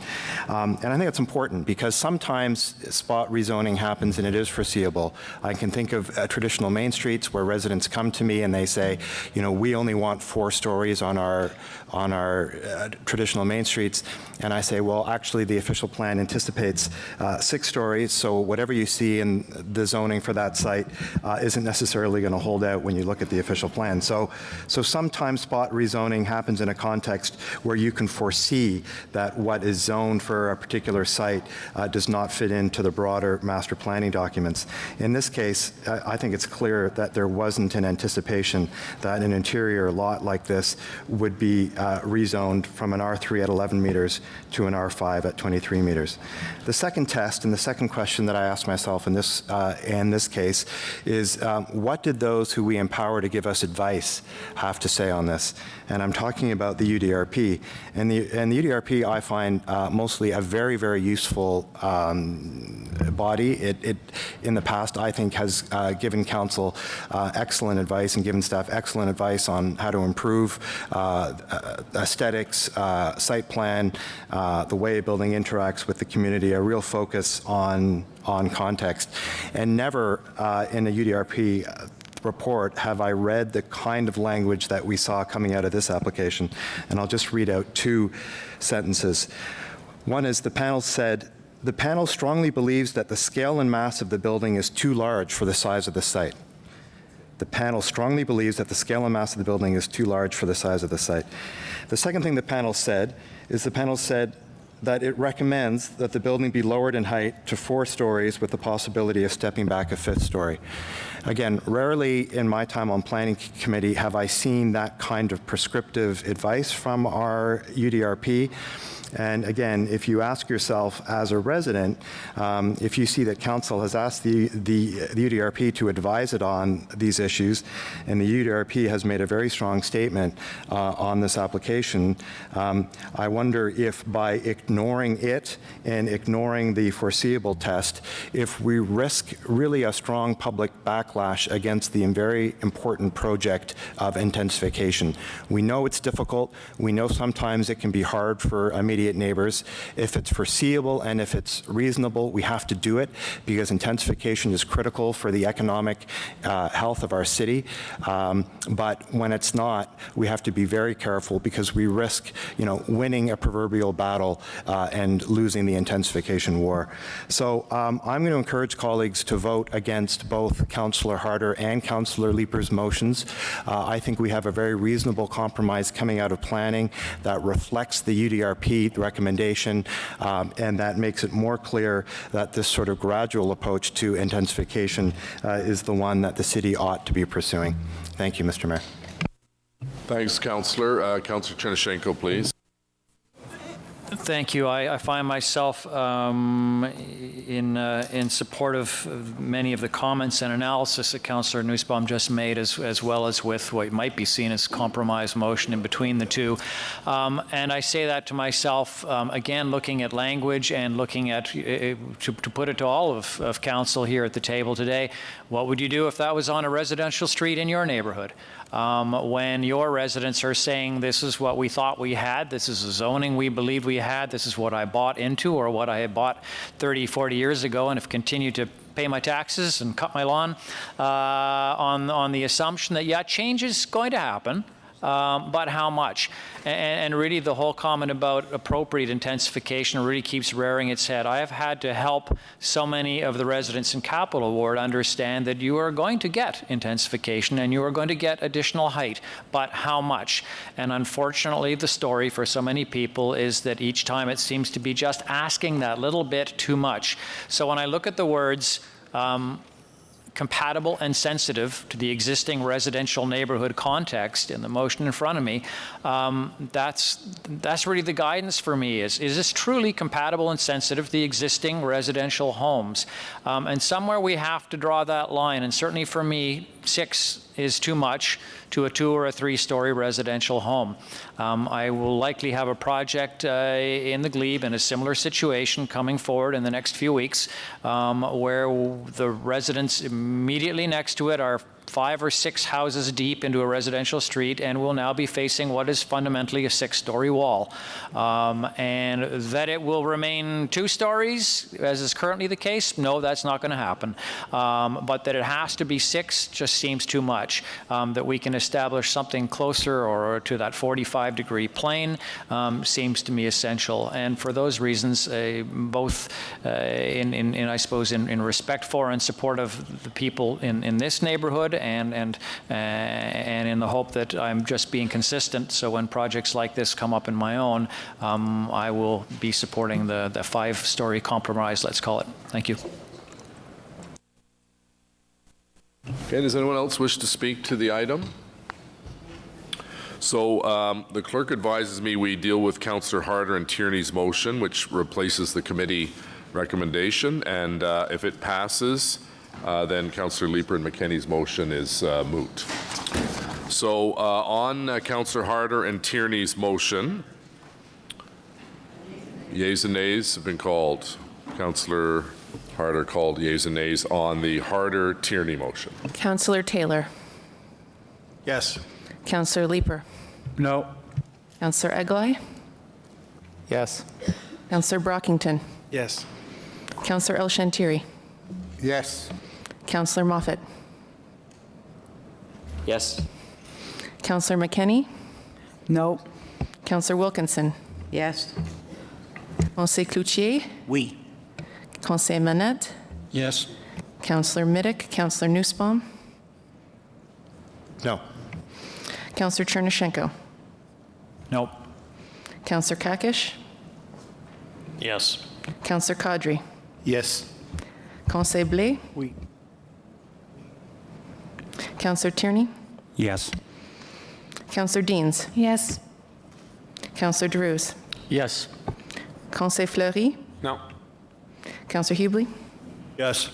And I think it's important because sometimes spot rezoning happens and it is foreseeable. I can think of traditional main streets where residents come to me and they say, we only want 4 stories on our traditional main streets, and I say, well, actually the official plan anticipates 6 stories, so whatever you see in the zoning for that site isn't necessarily going to hold out when you look at the official plan. So sometimes spot rezoning happens in a context where you can foresee that what is zoned for a particular site does not fit into the broader master planning documents. In this case, I think it's clear that there wasn't an anticipation that an interior lot like this would be rezoned from an R3 at 11 meters to an R5 at 23 meters. The second test and the second question that I asked myself in this case is what did those who we empower to give us advice have to say on this? And I'm talking about the UDRP. And the UDRP I find mostly a very, very useful body. It in the past, I think, has given council excellent advice and given staff excellent advice on how to improve aesthetics, site plan, the way a building interacts with the community, a real focus on context. And never in a UDRP report have I read the kind of language that we saw coming out of this application. And I'll just read out 2 sentences. One is the panel said, "The panel strongly believes that the scale and mass of the building is too large for the size of the site." The panel strongly believes that the scale and mass of the building is too large for the size of the site. The second thing the panel said is the panel said that it recommends that the building be lowered in height to 4 stories with the possibility of stepping back a 5th story. Again, rarely in my time on planning committee have I seen that kind of prescriptive advice from our UDRP. And again, if you ask yourself as a resident, if you see that council has asked the UDRP to advise it on these issues, and the UDRP has made a very strong statement on this application, I wonder if by ignoring it and ignoring the foreseeable test, if we risk really a strong public backlash against the very important project of intensification. We know it's difficult. We know sometimes it can be hard for immediate neighbors. If it's foreseeable and if it's reasonable, we have to do it because intensification is critical for the economic health of our city. But when it's not, we have to be very careful because we risk, winning a proverbial battle and losing the intensification war. So I'm going to encourage colleagues to vote against both Councillor Harder and Councillor Leeper's motions. I think we have a very reasonable compromise coming out of planning that reflects the UDRP recommendation and that makes it more clear that this sort of gradual approach to intensification is the one that the city ought to be pursuing. Thank you, Mr. Mayor. Thanks, Councillor. Councillor Chernishenko, please. Thank you. I find myself in support of many of the comments and analysis that Councillor Nussbaum just made, as well as with what might be seen as compromise motion in between the two. And I say that to myself, again, looking at language and looking at, to put it to all of council here at the table today, what would you do if that was on a residential street in your neighborhood? When your residents are saying this is what we thought we had, this is the zoning we believed we had, this is what I bought into or what I had bought 30, 40 years ago and have continued to pay my taxes and cut my lawn on the assumption that, yeah, change is going to happen. But how much? And really the whole comment about appropriate intensification really keeps rearing its head. I have had to help so many of the residents in Capital Ward understand that you are going to get intensification and you are going to get additional height, but how much? And unfortunately, the story for so many people is that each time it seems to be just asking that little bit too much. So when I look at the words, compatible and sensitive to the existing residential neighborhood context in the motion in front of me, that's really the guidance for me. Is this truly compatible and sensitive to the existing residential homes? And somewhere we have to draw that line, and certainly for me, 6 is too much to a 2 or a 3-story residential home. I will likely have a project in the Glebe in a similar situation coming forward in the next few weeks where the residents immediately next to it are 5 or 6 houses deep into a residential street and will now be facing what is fundamentally a 6-story wall. And that it will remain 2 stories, as is currently the case, no, that's not going to happen. But that it has to be 6 just seems too much. That we can establish something closer or to that 45-degree plane seems to me essential. And for those reasons, both I suppose in respect for and support of the people in this neighborhood, and in the hope that I'm just being consistent, so when projects like this come up in my own, I will be supporting the 5-story compromise, let's call it. Thank you. Okay, does anyone else wish to speak to the item? So the clerk advises me we deal with Councillor Harder and Tierney's motion, which replaces the committee recommendation, and if it passes, then Councillor Leeper and McKenney's motion is moot. So on Councillor Harder and Tierney's motion, yeas and nays have been called. Councillor Harder called yeas and nays on the Harder-Tierney motion. Councillor Taylor. Yes. Councillor Leeper. No. Councillor Eglai. Yes. Councillor Brockington. Yes. Councillor El Shantiri. Yes. Councillor Moffat. Yes. Councillor McKenney. No. Councillor Wilkinson. Yes. Conseil Cloutier. Oui. Conseil Manette. Yes. Councillor Middick. Councillor Nussbaum. No. Councillor Chernyshenko. No. Councillor Kakish. Yes. Councillor Kadri. Yes. Conseil Blais. Oui. Councillor Tierney. Yes. Councillor Deans. Yes. Councillor Drews. Yes. Conseil Fleury. No. Councillor Hubley. Yes.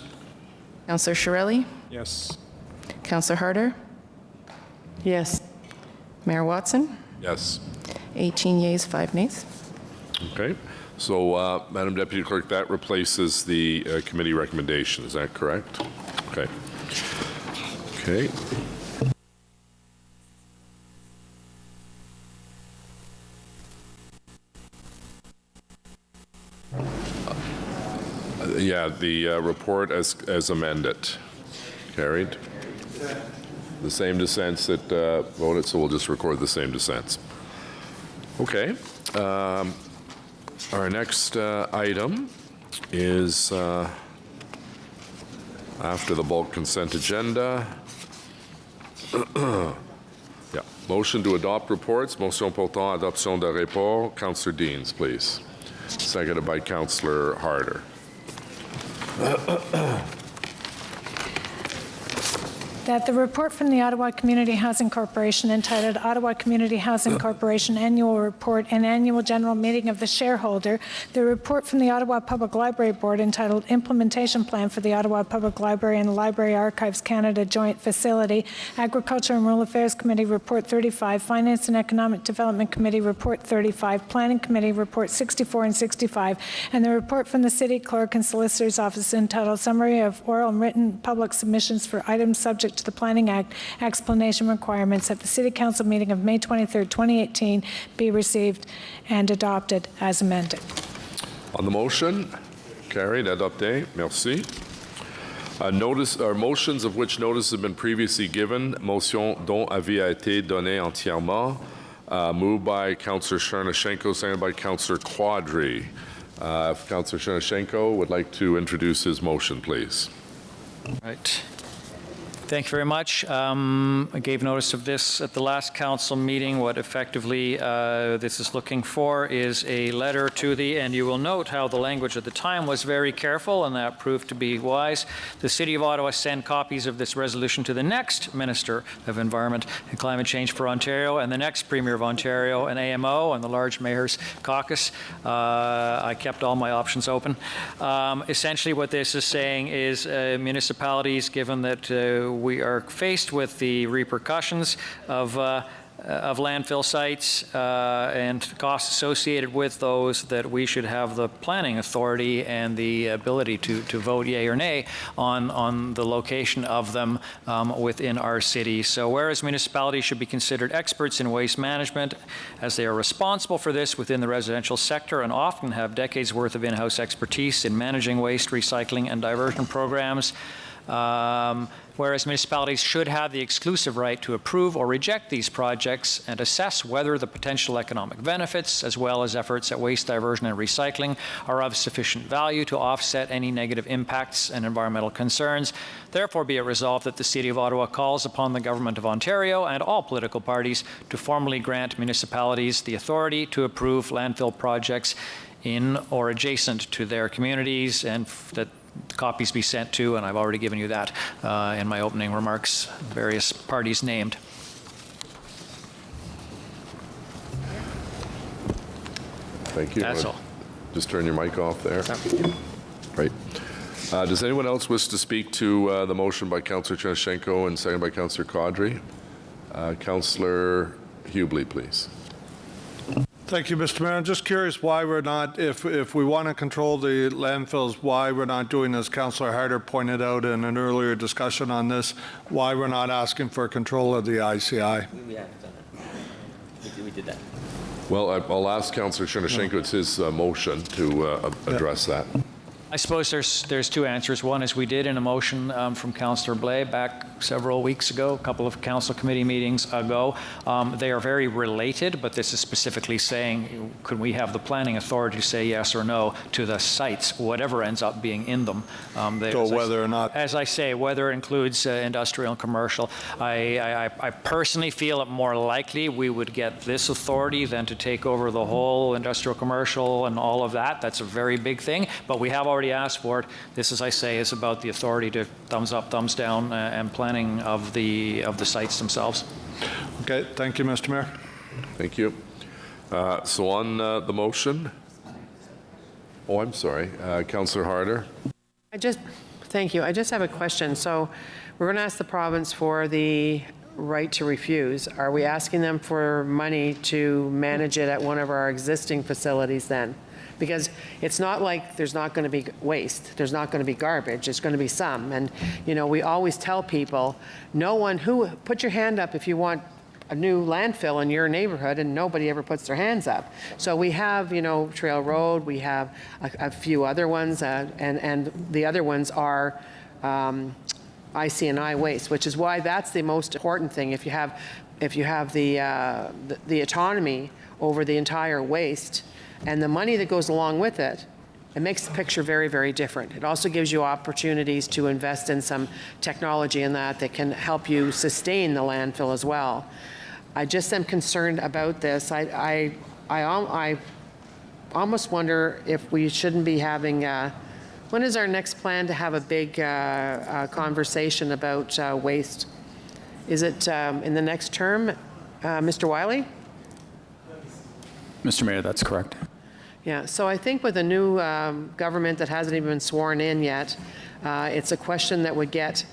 Councillor Shirelli. Yes. Councillor Harder. Yes. Mayor Watson. Yes. 18 yeas, 5 nays. Okay. So, Madam Deputy Clerk, that replaces the committee recommendation. Is that correct? Okay. Okay. Yeah, the report as amended. Carried. The same dissents that voted, so we'll just record the same dissents. Okay. Our next item is after the bulk consent agenda. Yeah. Motion to adopt reports. Motion portant adoption de rapport. Councillor Deans, please. Seconded by Councillor Harder. That the report from the Ottawa Community Housing Corporation entitled Ottawa Community Housing Corporation Annual Report and Annual General Meeting of the Shareholder, the report from the Ottawa Public Library Board entitled Implementation Plan for the Ottawa Public Library and Library Archives Canada Joint Facility, Agriculture and Rural Affairs Committee Report 35, Finance and Economic Development Committee Report 35, Planning Committee Report 64 and 65, and the report from the City Clerk and Solicitor's Office entitled Summary of Oral and Written Public Submissions for Items Subject to the Planning Act explanation requirements at the City Council meeting of May 23, 2018 be received and adopted as amended. On the motion, carried, adopté, merci. Motions of which notice have been previously given, motion dont avis a été donné entièrement, moved by Councillor Chernyshenko, seconded by Councillor Quadri. If Councillor Chernyshenko would like to introduce his motion, please. Right. Thank you very much. I gave notice of this at the last council meeting. What effectively this is looking for is a letter to the, and you will note how the language at the time was very careful, and that proved to be wise. The City of Ottawa send copies of this resolution to the next Minister of Environment and Climate Change for Ontario and the next Premier of Ontario and AMO and the large Mayor's Caucus. I kept all my options open. Essentially what this is saying is municipalities, given that we are faced with the repercussions of of landfill sites and costs associated with those, that we should have the planning authority and the ability to vote yea or nay on the location of them within our city. So whereas municipalities should be considered experts in waste management, as they are responsible for this within the residential sector and often have decades worth of in-house expertise in managing waste, recycling, and diversion programs, whereas municipalities should have the exclusive right to approve or reject these projects and assess whether the potential economic benefits, as well as efforts at waste diversion and recycling, are of sufficient value to offset any negative impacts and environmental concerns. Therefore, be it resolved that the City of Ottawa calls upon the Government of Ontario and all political parties to formally grant municipalities the authority to approve landfill projects in or adjacent to their communities, and that copies be sent to, and I've already given you that in my opening remarks, various parties named. Thank you. That's all. Just turn your mic off there. Right. Does anyone else wish to speak to the motion by Councillor Chernushenko and second by Councillor Caudry? Councillor Hubley, please. Thank you, Mr. Mayor. I'm just curious why we're not, if we want to control the landfills, why we're not doing, as Councillor Harder pointed out in an earlier discussion on this, why we're not asking for control of the ICI. We have done it. We did that. Well, I'll ask Councillor Chernushenko, it's his motion to address that. I suppose there's two answers. One is we did in a motion from Councillor Blais back several weeks ago, a couple of council committee meetings ago. They are very related, but this is specifically saying, could we have the planning authority to say yes or no to the sites, whatever ends up being in them. So whether or not. As I say, whether it includes industrial and commercial. I personally feel it more likely we would get this authority than to take over the whole industrial, commercial, and all of that. That's a very big thing, but we have already asked for it. This, as I say, is about the authority to thumbs up, thumbs down, and planning of the sites themselves. Okay, thank you, Mr. Mayor. Thank you. So on the motion, oh, I'm sorry, Councillor Harder. Thank you. I just have a question. So we're going to ask the province for the right to refuse. Are we asking them for money to manage it at one of our existing facilities then? Because it's not like there's not going to be waste. There's not going to be garbage. There's going to be some. And, you know, we always tell people, put your hand up if you want a new landfill in your neighborhood, and nobody ever puts their hands up. So we have, you know, Trail Road, we have a few other ones, and the other ones are IC&I waste, which is why that's the most important thing. If you have the autonomy over the entire waste, and the money that goes along with it, it makes the picture very, very different. It also gives you opportunities to invest in some technology in that can help you sustain the landfill as well. I just am concerned about this. I almost wonder if we shouldn't be having, when is our next plan to have a big conversation about waste? Is it in the next term, Mr. Wiley? Mr. Mayor, that's correct. Yeah, so I think with a new government that hasn't even been sworn in yet, it's a question that would get,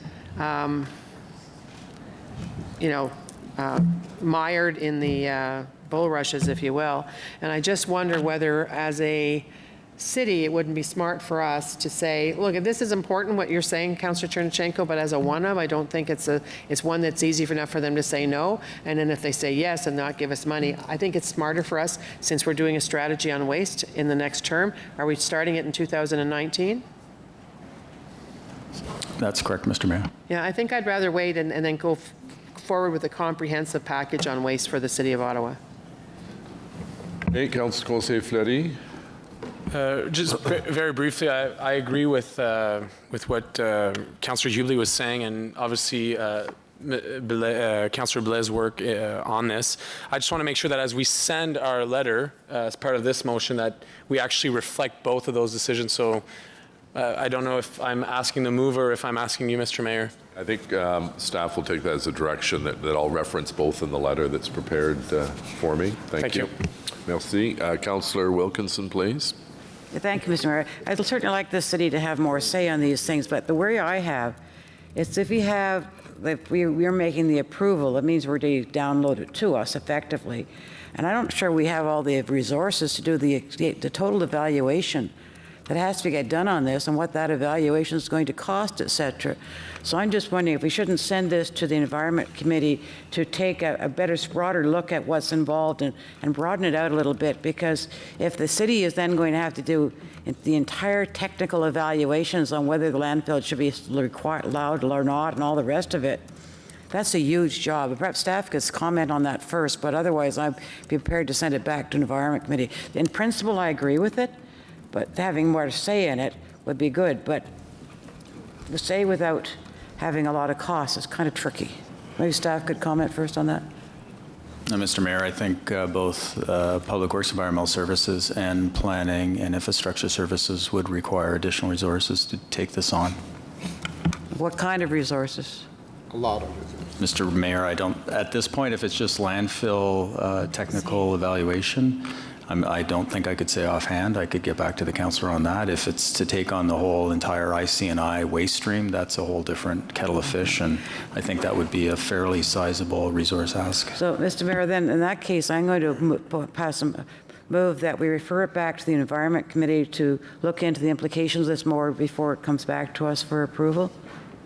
mired in the bulrushes, if you will. And I just wonder whether, as a city, it wouldn't be smart for us to say, look, this is important what you're saying, Councillor Chernushenko, but as a one-of, I don't think it's one that's easy enough for them to say no. And then if they say yes and not give us money, I think it's smarter for us, since we're doing a strategy on waste in the next term. Are we starting it in 2019? That's correct, Mr. Mayor. Yeah, I think I'd rather wait and then go forward with a comprehensive package on waste for the City of Ottawa. Hey, Councillor Fleury. Just very briefly, I agree with what Councillor Hubley was saying, and obviously Councillor Blais' work on this. I just want to make sure that as we send our letter as part of this motion, that we actually reflect both of those decisions. So I don't know if I'm asking the mover or if I'm asking you, Mr. Mayor. I think staff will take that as a direction that I'll reference both in the letter that's prepared for me. Thank you. Merci. Councillor Wilkinson, please. Thank you, Mr. Mayor. I'd certainly like the city to have more say on these things, but the worry I have is if we have we're making the approval, it means we're to download it to us effectively. And I'm not sure we have all the resources to do the total evaluation that has to get done on this and what that evaluation is going to cost, et cetera. So I'm just wondering if we shouldn't send this to the Environment Committee to take a better, broader look at what's involved and broaden it out a little bit, because if the city is then going to have to do the entire technical evaluations on whether the landfill should be allowed or not and all the rest of it, that's a huge job. Perhaps staff could comment on that first, but otherwise I'd be prepared to send it back to Environment Committee. In principle, I agree with it, but having more to say in it would be good. But to say without having a lot of costs is kind of tricky. Maybe staff could comment first on that. Mr. Mayor, I think both Public Works Environmental Services and Planning and Infrastructure Services would require additional resources to take this on. What kind of resources? A lot of it. Mr. Mayor, I don't, at this point, if it's just landfill technical evaluation, I don't think I could say offhand. I could get back to the councillor on that. If it's to take on the whole entire IC&I waste stream, that's a whole different kettle of fish, and I think that would be a fairly sizable resource ask. So, Mr. Mayor, then in that case, I'm going to move that we refer it back to the Environment Committee to look into the implications of this more before it comes back to us for approval.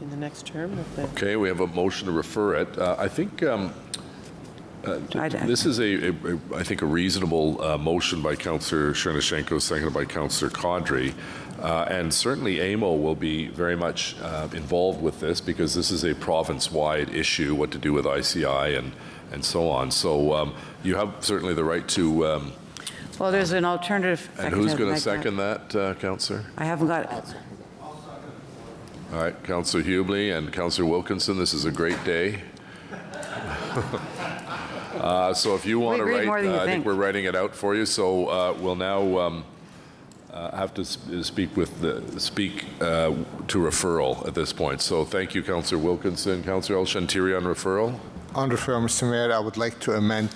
In the next term? Okay, we have a motion to refer it. I think this is I think, a reasonable motion by Councillor Chernyshenko, seconded by Councillor Caudry. And certainly AMO will be very much involved with this, because this is a province-wide issue, what to do with ICI and so on. So you have certainly the right to... well, there's an alternative. And who's going to second that, Councillor? I haven't got it. All right, Councillor Hubley and Councillor Wilkinson, this is a great day. So if you want to write, I think we're writing it out for you. So we'll now have to speak to referral at this point. So thank you, Councillor Wilkinson. Councillor El-Shantiri on referral. On referral, Mr. Mayor, I would like to amend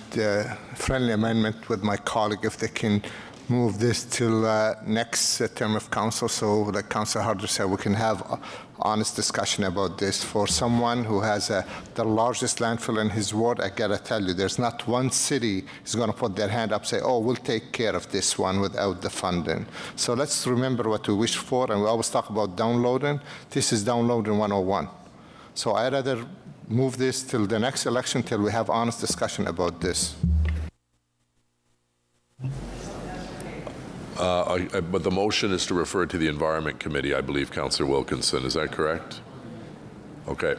friendly amendment with my colleague if they can move this till next term of council, so like Councillor Harder said, we can have honest discussion about this. For someone who has the largest landfill in his ward, I gotta tell you, there's not one city is gonna put their hand up, say, oh, we'll take care of this one without the funding. So let's remember what we wish for, and we always talk about downloading. This is downloading 101. So I'd rather move this till the next election, till we have honest discussion about this. But the motion is to refer to the Environment Committee, I believe, Councillor Wilkinson. Is that correct? Okay.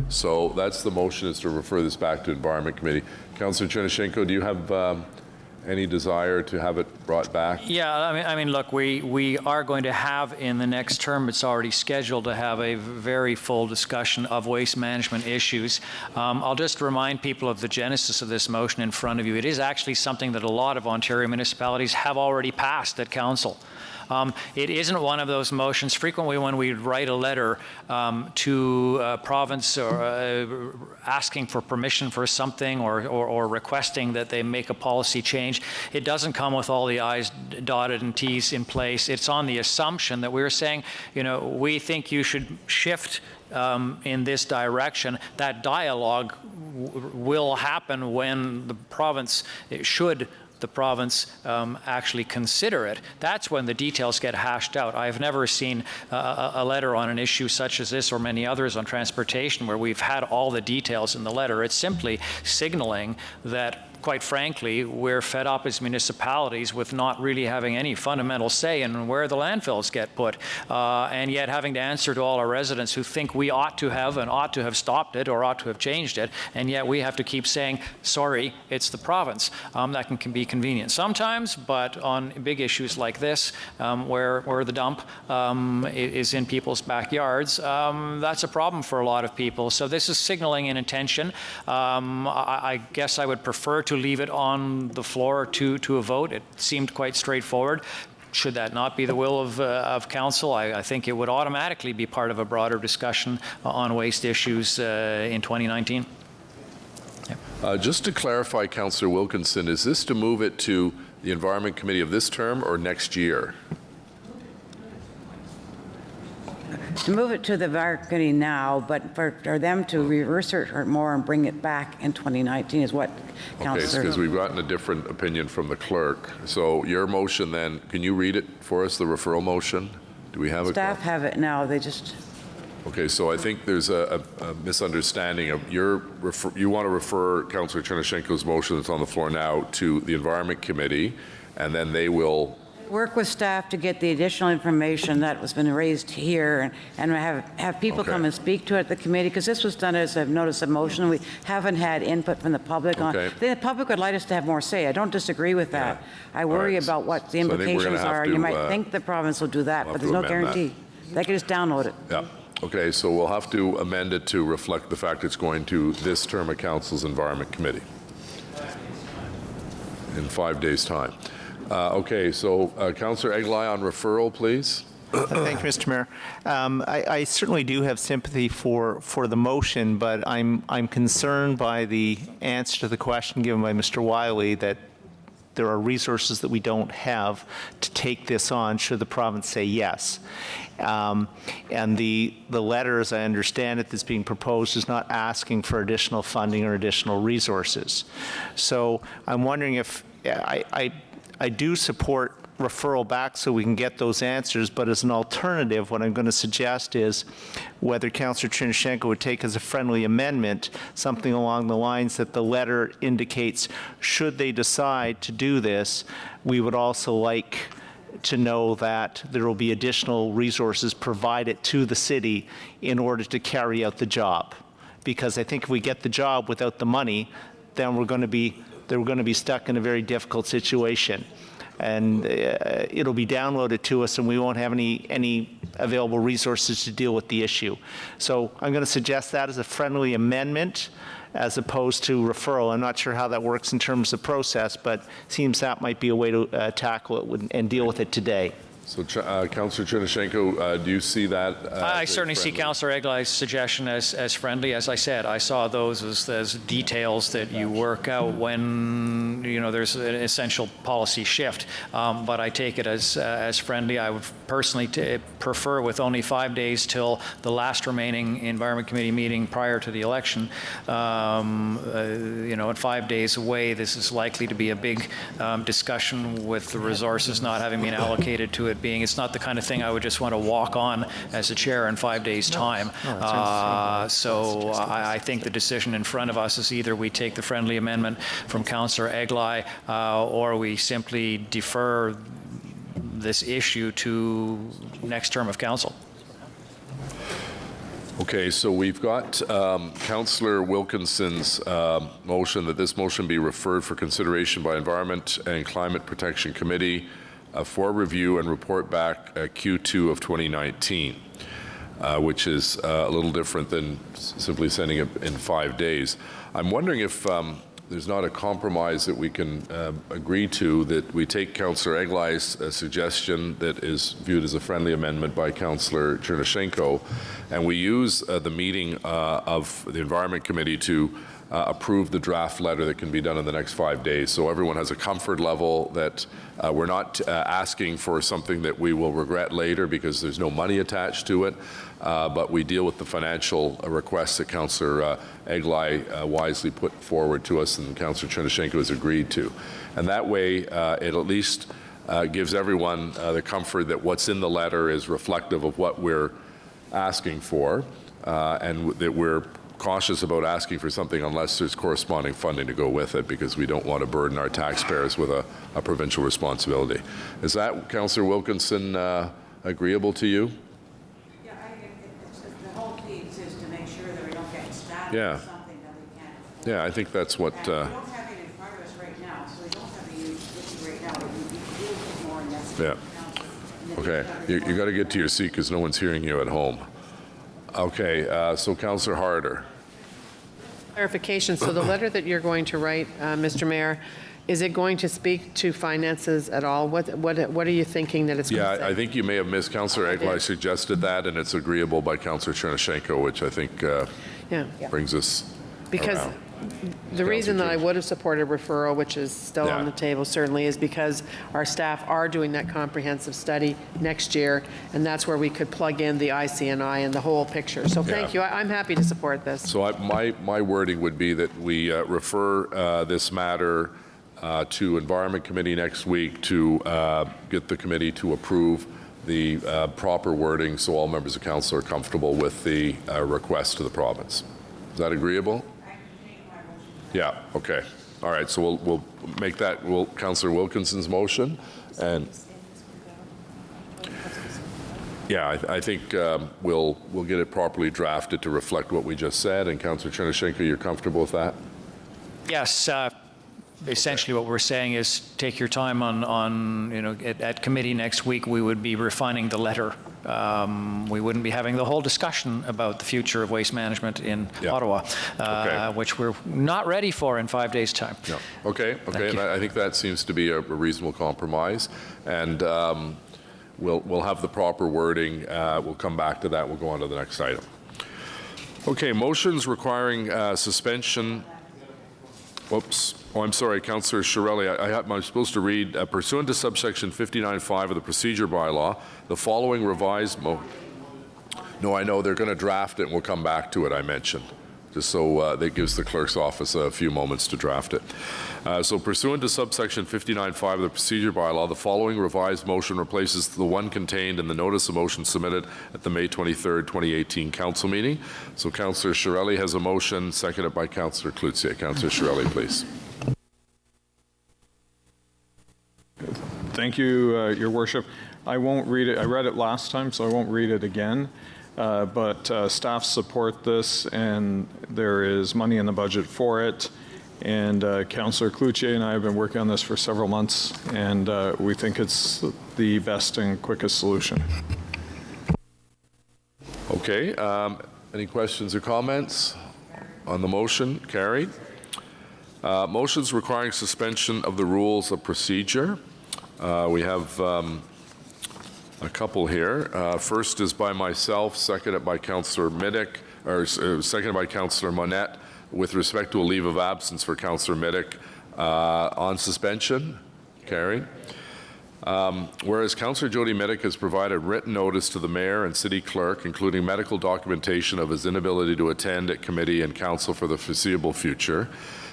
So that's the motion, is to refer this back to Environment Committee. Councillor Chernyshenko, do you have any desire to have it brought back? Yeah, I mean, look, we are going to have in the next term, it's already scheduled to have a very full discussion of waste management issues. I'll just remind people of the genesis of this motion in front of you. It is actually something that a lot of Ontario municipalities have already passed at council. It isn't one of those motions. Frequently when we write a letter to a province or asking for permission for something or requesting that they make a policy change, it doesn't come with all the I's dotted and T's in place. It's on the assumption that we're saying, you know, we think you should shift in this direction. That dialogue will happen when the province should the province actually consider it. That's when the details get hashed out. I've never seen a letter on an issue such as this or many others on transportation where we've had all the details in the letter. It's simply signaling that, quite frankly, we're fed up as municipalities with not really having any fundamental say in where the landfills get put, and yet having to answer to all our residents who think we ought to have and ought to have stopped it or ought to have changed it, and yet we have to keep saying, sorry, it's the province. That can be convenient sometimes, but on big issues like this, where the dump is in people's backyards, that's a problem for a lot of people. So this is signaling an intention. I guess I would prefer to leave it on the floor to a vote. It seemed quite straightforward. Should that not be the will of council, I think it would automatically be part of a broader discussion on waste issues in 2019. Yep. Just to clarify, Councillor Wilkinson, is this to move it to the Environment Committee of this term or next year? to move it to the Environment Committee now, but for them to reverse it more and bring it back in 2019 is what Okay, Councillor... because we've gotten a different opinion from the clerk. So your motion then, can you read it for us, the referral motion? Do we have it? Staff have it now, they just... Okay, so I think there's a misunderstanding of you want to refer Councillor Chernyshenko's motion that's on the floor now to the Environment Committee, and then they will Work with staff to get the additional information that was been raised here and have people Okay. come and speak to it at the committee, because this was done as a notice of motion. We haven't had input from the public on. Okay. The public would like us to have more say. I don't disagree with that. I worry right. about what the So I think we're gonna implications have are, and you to, might think the province will do that, we'll but have there's to no amend that. guarantee. They can just download it. Yeah. Okay, so we'll have to amend it to reflect the fact it's going to this term of Council's Environment Committee in 5 days' time. Okay, so Councillor Eglai on referral, please. Thank you, Mr. Mayor. I certainly do have sympathy for the motion, but I'm concerned by the answer to the question given by Mr. Wiley that there are resources that we don't have to take this on should the province say yes. And the letter, as I understand it, that's being proposed is not asking for additional funding or additional resources. So I'm wondering if I do support referral back so we can get those answers, but as an alternative, what I'm going to suggest is whether Councillor Chernyshenko would take as a friendly amendment something along the lines that the letter indicates should they decide to do this, we would also like to know that there will be additional resources provided to the city in order to carry out the job. Because I think if we get the job without the money, then they're going to be stuck in a very difficult situation. And it'll be downloaded to us and we won't have any available resources to deal with the issue. So I'm going to suggest that as a friendly amendment as opposed to referral. I'm not sure how that works in terms of process, but seems that might be a way to tackle it and deal with it today. So Councillor Chernyshenko, do you see that? I certainly see Councillor Eglai's suggestion as friendly. As I said, I saw those as details that you work out when there's an essential policy shift. But I take it as friendly. I would personally prefer, with only 5 days till the last remaining Environment Committee meeting prior to the election. At 5 days away, this is likely to be a big discussion with the resources not having been allocated to it. It's not the kind of thing I would just want to walk on as a chair in 5 days' time. So I think the decision in front of us is either we take the friendly amendment from Councillor Eglai or we simply defer this issue to next term of council. Okay, so we've got Councillor Wilkinson's motion that this motion be referred for consideration by Environment and Climate Protection Committee for review and report back Q2 of 2019, which is a little different than simply sending it in 5 days. I'm wondering if there's not a compromise that we can agree to, that we take Councillor Eglai's suggestion that is viewed as a friendly amendment by Councillor Chernyshenko, and we use the meeting of the Environment Committee to approve the draft letter that can be done in the next 5 days. So everyone has a comfort level that we're not asking for something that we will regret later because there's no money attached to it, but we deal with the financial requests that Councillor Eglai wisely put forward to us and Councillor Chernyshenko has agreed to. And that way it at least gives everyone the comfort that what's in the letter is reflective of what we're asking for, and that we're cautious about asking for something unless there's corresponding funding to go with it, because we don't want to burden our taxpayers with a provincial responsibility. Is that, Councillor Wilkinson, agreeable to you? Yeah, the whole key is to make sure that we don't get stabbed Yeah. with something that we can't afford. Yeah, I think that's what... And we don't have it in front of us right now, so we don't have a huge issue right now, but we do get more necessary. Yeah. Okay, you got to get to your seat because no one's hearing you at home. Okay, so Councillor Harder. Clarification, so the letter that you're going to write, Mr. Mayor, is it going to speak to finances at all? What are you thinking that it's going to say? Yeah, I think you may have missed. Councillor Eglai suggested that, and it's agreeable by Councillor Chernyshenko, which I think brings us because around. The reason that I would have supported referral, which is still on the table certainly, is because our staff are doing that comprehensive study next year, and that's where we could plug in the ICNI and the whole picture. So thank you. I'm happy to support this. So my wording would be that we refer this matter to Environment Committee next week to get the committee to approve the proper wording so all members of council are comfortable with the request to the province. Is that agreeable? Yeah, okay. All right, so we'll make that Councillor Wilkinson's motion. And yeah, I think we'll get it properly drafted to reflect what we just said. And Councillor Chernyshenko, you're comfortable with that? Yes. Essentially, what we're saying is take your time on at committee next week. We would be refining the letter. We wouldn't be having the whole discussion about the future of waste management in Ottawa, which we're not ready for in 5 days' time. No. Okay. And I think that seems to be a reasonable compromise. And we'll have the proper wording. We'll come back to that. We'll go on to the next item. Okay, motions requiring suspension. Whoops. Oh, I'm sorry, Councillor Shirelli. I'm supposed to read, pursuant to subsection 59.5 of the procedure bylaw, the following revised No, I know they're going to draft it and we'll come back to it, I mentioned. Just so that gives the clerk's office a few moments to draft it. So pursuant to subsection 59.5 of the procedure bylaw, the following revised motion replaces the one contained in the notice of motion submitted at the May 23rd, 2018 council meeting. So Councillor Shirelli has a motion, seconded by Councillor Cloutier. Councillor Shirelli, please. Thank you, Your Worship. I won't read it. I read it last time, so I won't read it again. But staff support this, and there is money in the budget for it. And Councillor Cloutier and I have been working on this for several months, and we think it's the best and quickest solution. Okay. Any questions or comments on the motion? Carried. Motions requiring suspension of the rules of procedure. We have a couple here. First is by myself, seconded by Councillor Middick, or seconded by Councillor Monette, with respect to a leave of absence for Councillor Middick on suspension. Carried. Whereas Councillor Jody Middick has provided written notice to the Mayor and City Clerk, including medical documentation of his inability to attend at committee and council for the foreseeable future,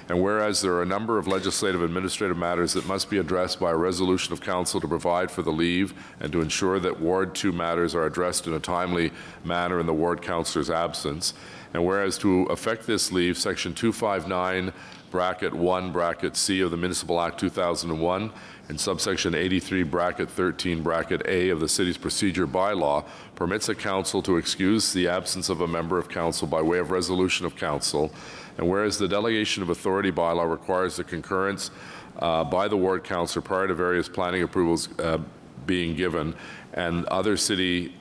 and whereas there are a number of legislative and administrative matters that must be addressed by a resolution of council to provide for the leave and to ensure that Ward 2 matters are addressed in a timely manner in the ward councillor's absence, and whereas to effect this leave, Section 259 bracket 1 bracket C of the Municipal Act 2001 and subsection 83 bracket 13 bracket A of the city's procedure bylaw permits a council to excuse the absence of a member of council by way of resolution of council, and whereas the delegation of authority bylaw requires the concurrence by the ward councillor prior to various planning approvals being given, and other city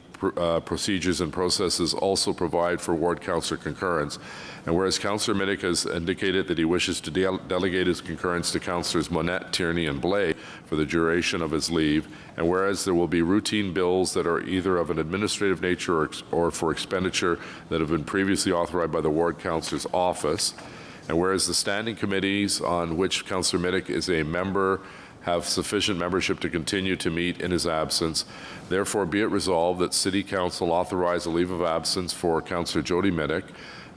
procedures and processes also provide for ward councillor concurrence, and whereas Councillor Middick has indicated that he wishes to delegate his concurrence to Councillors Monette, Tierney and Blais for the duration of his leave, and whereas there will be routine bills that are either of an administrative nature or for expenditure that have been previously authorized by the ward councillor's office, and whereas the standing committees on which Councillor Middick is a member have sufficient membership to continue to meet in his absence, therefore be it resolved that City Council authorize a leave of absence for Councillor Jody Middick,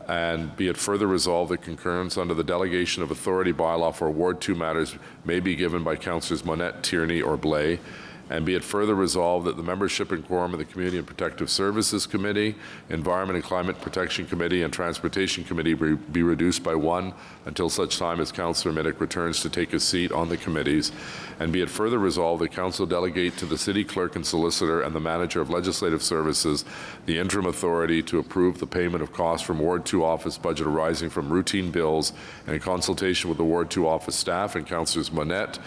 and be it further resolved that concurrence under the delegation of authority bylaw for Ward 2 matters may be given by Councillors Monette, Tierney or Blais, and be it further resolved that the membership and quorum of the Community and Protective Services Committee, Environment and Climate Protection Committee, and Transportation Committee be reduced by 1 until such time as Councillor Middick returns to take his seat on the committees, and be it further resolved that Council delegate to the City Clerk and Solicitor and the Manager of Legislative Services the interim authority to approve the payment of costs from Ward 2 office budget arising from routine bills, and in consultation with the Ward 2 office staff and Councillors Monette,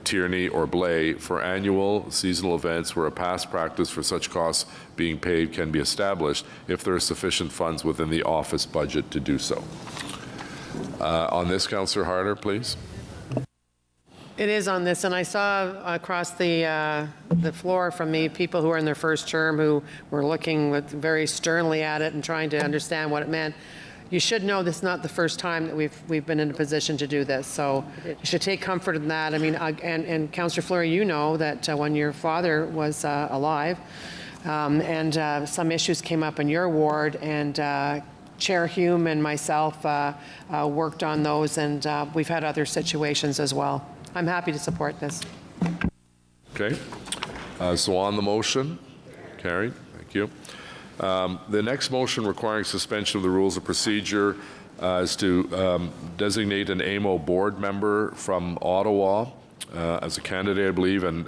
Tierney or Blais for annual seasonal events where a past practice for such costs being paid can be established if there are sufficient funds within the office budget to do so. On this, Councillor Harder, please. It is on this, and I saw across the floor from me people who are in their first term who were looking very sternly at it and trying to understand what it meant. you should know this is not the first time that we've been in a position to do this. So you should take comfort in that. I mean, and Councillor Fleury, you know that when your father was alive, and some issues came up in your ward, and Chair Hume and myself worked on those, and we've had other situations as well. I'm happy to support this. Okay. So on the motion, carried. Thank you. The next motion requiring suspension of the rules of procedure is to designate an AMO board member from Ottawa as a candidate, I believe, and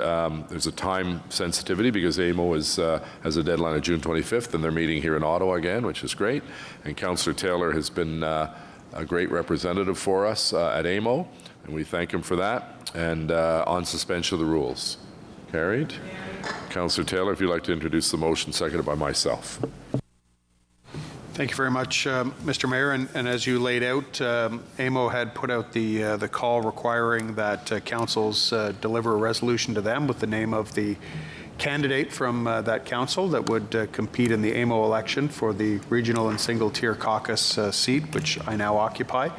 there's a time sensitivity because AMO has a deadline of June 25th, and they're meeting here in Ottawa again, which is great. And Councillor Taylor has been a great representative for us at AMO, and we thank him for that. And on suspension of the rules. Carried. Councillor Taylor, if you'd like to introduce the motion, seconded by myself. Thank you very much, Mr. Mayor. And as you laid out, AMO had put out the call requiring that councils deliver a resolution to them with the name of the candidate from that council that would compete in the AMO election for the regional and single-tier caucus seat, which I now occupy.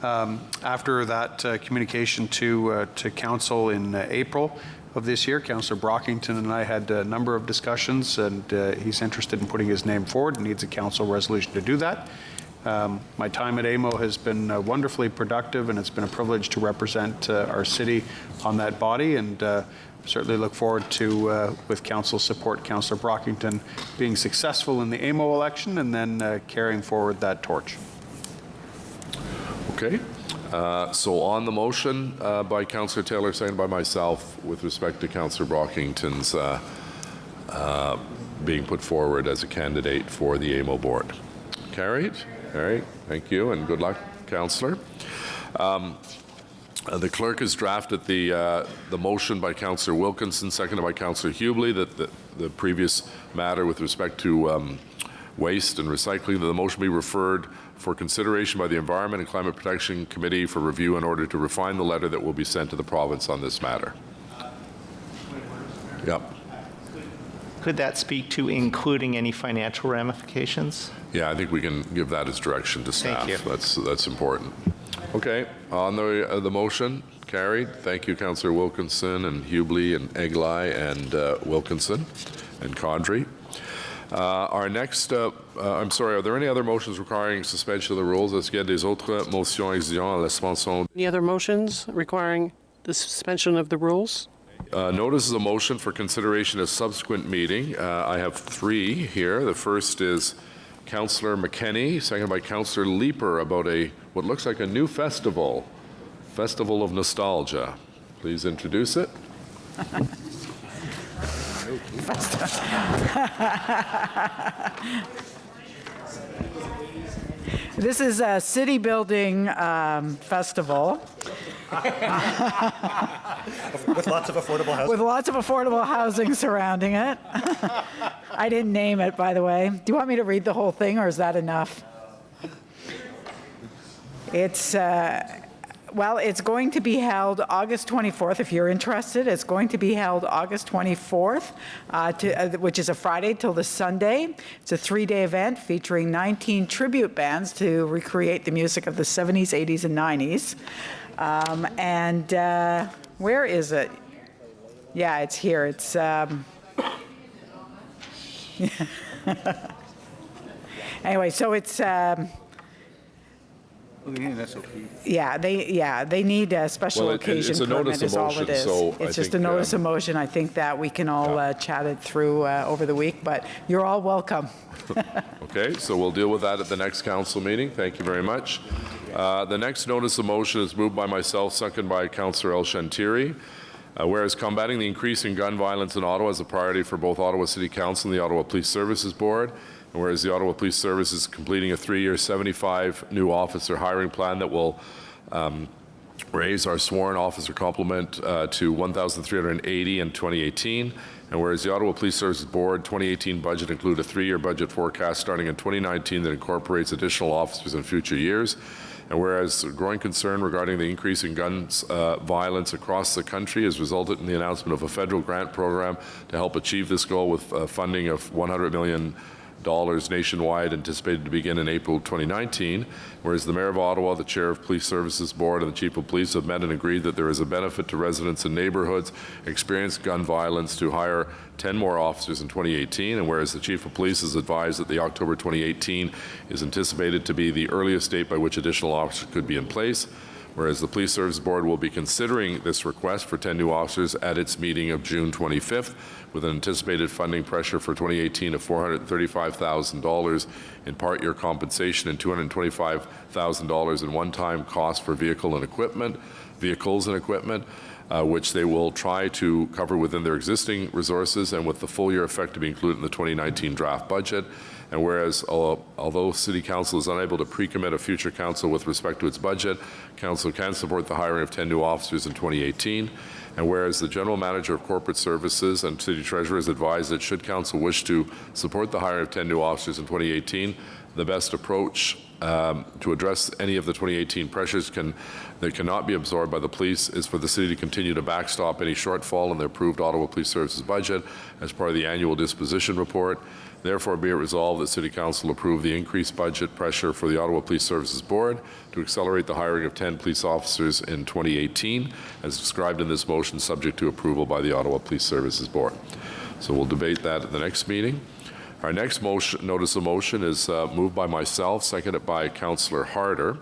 After that communication to council in April of this year, Councillor Brockington and I had a number of discussions, and he's interested in putting his name forward and needs a council resolution to do that. My time at AMO has been wonderfully productive, and it's been a privilege to represent our city on that body, and certainly look forward to, with council support, Councillor Brockington being successful in the AMO election and then carrying forward that torch. Okay. So on the motion by Councillor Taylor, seconded by myself, with respect to Councillor Brockington's being put forward as a candidate for the AMO board. Carried? Carried. Thank you, and good luck, Councillor. The clerk has drafted the motion by Councillor Wilkinson, seconded by Councillor Hubley, that the previous matter with respect to waste and recycling, that the motion be referred for consideration by the Environment and Climate Protection Committee for review in order to refine the letter that will be sent to the province on this matter. Yep. Could that speak to including any financial ramifications? Yeah, I think we can give that as direction to staff. Thank you. That's important. Okay, on the motion, carried. Thank you, Councillor Wilkinson and Hubley and Eglai and Wilkinson and Condrey. Our next, I'm sorry, are there any other motions requiring suspension of the rules? Est-ce qu'il y a des autres motions exigeant la suspension? Any other motions requiring the suspension of the rules? Notice of motion for consideration at subsequent meeting. I have three here. The first is Councillor McKenney, seconded by Councillor Leeper, about what looks like a new festival of Nostalgia. Please introduce it. This is a city building festival. With lots of affordable housing. With lots of affordable housing surrounding it. I didn't name it, by the way. Do you want me to read the whole thing, or is that enough? It's, well, it's going to be held August 24th, if you're interested. It's going to be held August 24th, which is a Friday till the Sunday. It's a 3-day event featuring 19 tribute bands to recreate the music of the 70s, 80s, and 90s. Where is it? Yeah, it's here. It's anyway, so it's they need a special occasion permit is all it is. So it's just a notice of motion. I think that we can all chat it through over the week, but you're all welcome. Okay, so we'll deal with that at the next council meeting. Thank you very much. The next notice of motion is moved by myself, seconded by Councillor El Shantiri. Whereas combating the increasing gun violence in Ottawa is a priority for both Ottawa City Council and the Ottawa Police Services Board, and whereas the Ottawa Police Service is completing a 3-year 75 new officer hiring plan that will raise our sworn officer complement to 1,380 in 2018, and whereas the Ottawa Police Services Board 2018 budget include a 3-year budget forecast starting in 2019 that incorporates additional officers in future years, and whereas growing concern regarding the increase in guns violence across the country has resulted in the announcement of a federal grant program to help achieve this goal with funding of $100 million nationwide, anticipated to begin in April 2019, whereas the Mayor of Ottawa, the Chair of Police Services Board, and the Chief of Police have met and agreed that there is a benefit to residents in neighbourhoods experiencing gun violence to hire 10 more officers in 2018, and whereas the Chief of Police has advised that the October 2018 is anticipated to be the earliest date by which additional officers could be in place, whereas the Police Service Board will be considering this request for 10 new officers at its meeting of June 25th, with an anticipated funding pressure for 2018 of $435,000 in part-year compensation and $225,000 in one-time cost for vehicles and equipment, which they will try to cover within their existing resources and with the full year effect to be included in the 2019 draft budget. And whereas, although City Council is unable to pre-commit a future council with respect to its budget, Council can support the hiring of 10 new officers in 2018. And whereas the General Manager of Corporate Services and City Treasurer has advised that should Council wish to support the hiring of 10 new officers in 2018, the best approach to address any of the 2018 pressures that cannot be absorbed by the police is for the city to continue to backstop any shortfall in the approved Ottawa Police Services budget as part of the annual disposition report. Therefore, be it resolved that City Council approve the increased budget pressure for the Ottawa Police Services Board to accelerate the hiring of 10 police officers in 2018, as described in this motion, subject to approval by the Ottawa Police Services Board. So we'll debate that at the next meeting. Our next motion, notice of motion is moved by myself, seconded by Councillor Harder.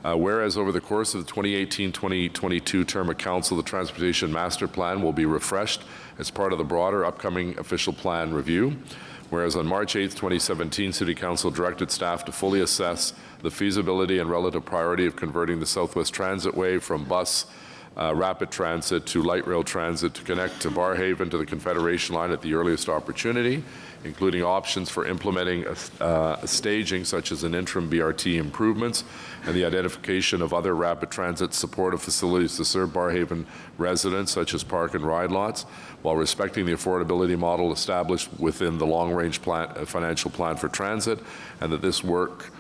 Whereas over the course of the 2018-2022 term of council, the Transportation Master Plan will be refreshed as part of the broader upcoming official plan review. Whereas on March 8, 2017, City Council directed staff to fully assess the feasibility and relative priority of converting the Southwest Transitway from bus rapid transit to light rail transit to connect to Barrhaven to the Confederation line at the earliest opportunity, including options for implementing a staging such as an interim BRT improvements and the identification of other rapid transit supportive facilities to serve Barrhaven residents such as park and ride lots, while respecting the affordability model established within the long-range financial plan for transit, and that this work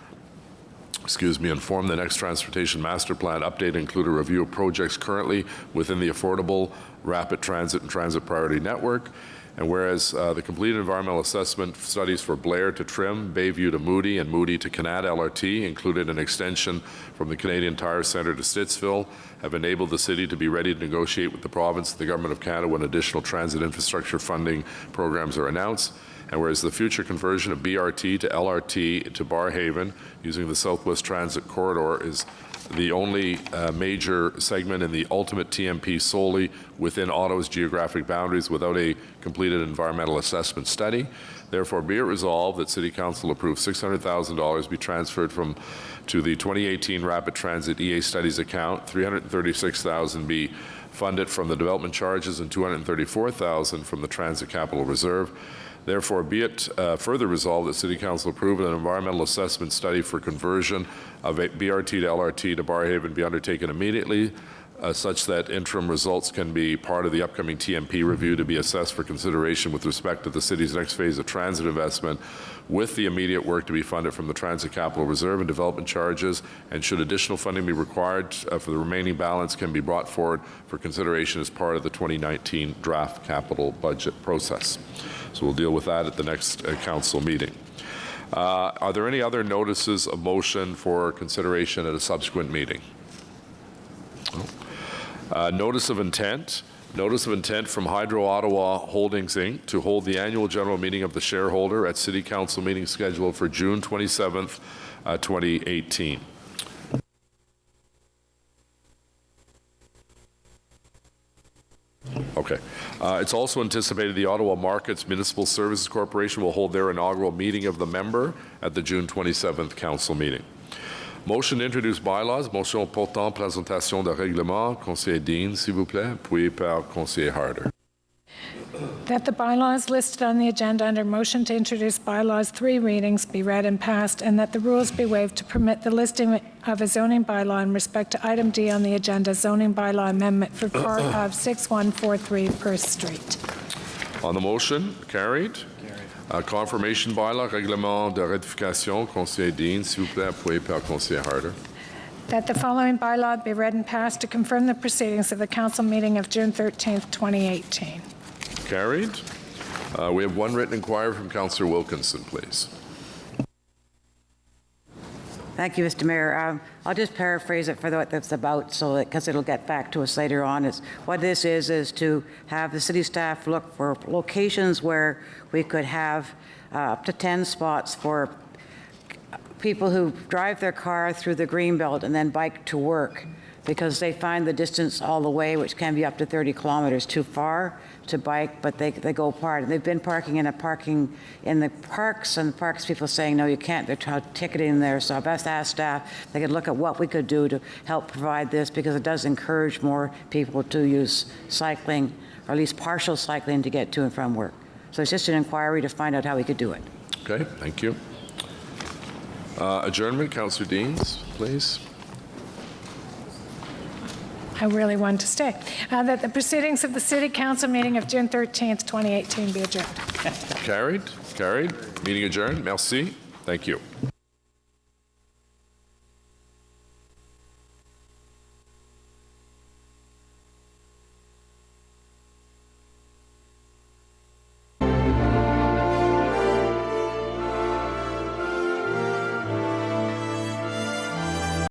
inform the next Transportation Master Plan update and include a review of projects currently within the affordable rapid transit and transit priority network. And whereas the completed environmental assessment studies for Blair to Trim, Bayview to Moody, and Moody to Kanata LRT included an extension from the Canadian Tire Centre to Stittsville, have enabled the city to be ready to negotiate with the province and the Government of Canada when additional transit infrastructure funding programs are announced. And whereas the future conversion of BRT to LRT to Barrhaven using the Southwest Transit Corridor is the only major segment in the ultimate TMP solely within Ottawa's geographic boundaries without a completed environmental assessment study. Therefore, be it resolved that City Council approve $600,000 be transferred to the 2018 Rapid Transit EA Studies account, $336,000 be funded from the development charges, and $234,000 from the Transit Capital Reserve. Therefore, be it further resolved that City Council approve an environmental assessment study for conversion of a BRT to LRT to Barrhaven be undertaken immediately, such that interim results can be part of the upcoming TMP review to be assessed for consideration with respect to the city's next phase of transit investment, with the immediate work to be funded from the Transit Capital Reserve and development charges, and should additional funding be required for the remaining balance can be brought forward for consideration as part of the 2019 draft capital budget process. So we'll deal with that at the next council meeting. Are there any other notices of motion for consideration at a subsequent meeting? Notice of intent. Notice of intent from Hydro Ottawa Holdings, Inc. to hold the annual general meeting of the shareholder at City Council meeting scheduled for June 27th, 2018. Okay. It's also anticipated the Ottawa Markets Municipal Services Corporation will hold their inaugural meeting of the member at the June 27th council meeting. Motion to introduce bylaws. Motion portant présentation de règlement. Conseiller Dean, s'il vous plaît, puis par Conseiller Harder. That the bylaws listed on the agenda under motion to introduce bylaws 3 readings be read and passed, and that the rules be waived to permit the listing of a zoning bylaw in respect to item D on the agenda, zoning bylaw amendment for part of 6143 Perth Street. On the motion, carried. Confirmation bylaw, règlement de ratification. Conseiller Dean, s'il vous plaît, appuyé par Conseiller Harder. That the following bylaw be read and passed to confirm the proceedings of the council meeting of June 13th, 2018. Carried. We have one written inquiry from Councillor Wilkinson, please. Thank you, Mr. Mayor. I'll just paraphrase it for what that's about, so because it'll get back to us later on. What this is to have the city staff look for locations where we could have up to 10 spots for people who drive their car through the Greenbelt and then bike to work, because they find the distance all the way, which can be up to 30 kilometers, too far to bike, but they go part. And they've been parking in the parks, and parks people saying, no, you can't. They're ticketing there. So I've asked staff they could look at what we could do to help provide this, because it does encourage more people to use cycling, or at least partial cycling, to get to and from work. So it's just an inquiry to find out how we could do it. Okay, thank you. Adjournment, Councillor Deans, please. I really wanted to stay. That the proceedings of the City Council meeting of June 13th, 2018 be adjourned. Carried. Meeting adjourned. Merci. Thank you.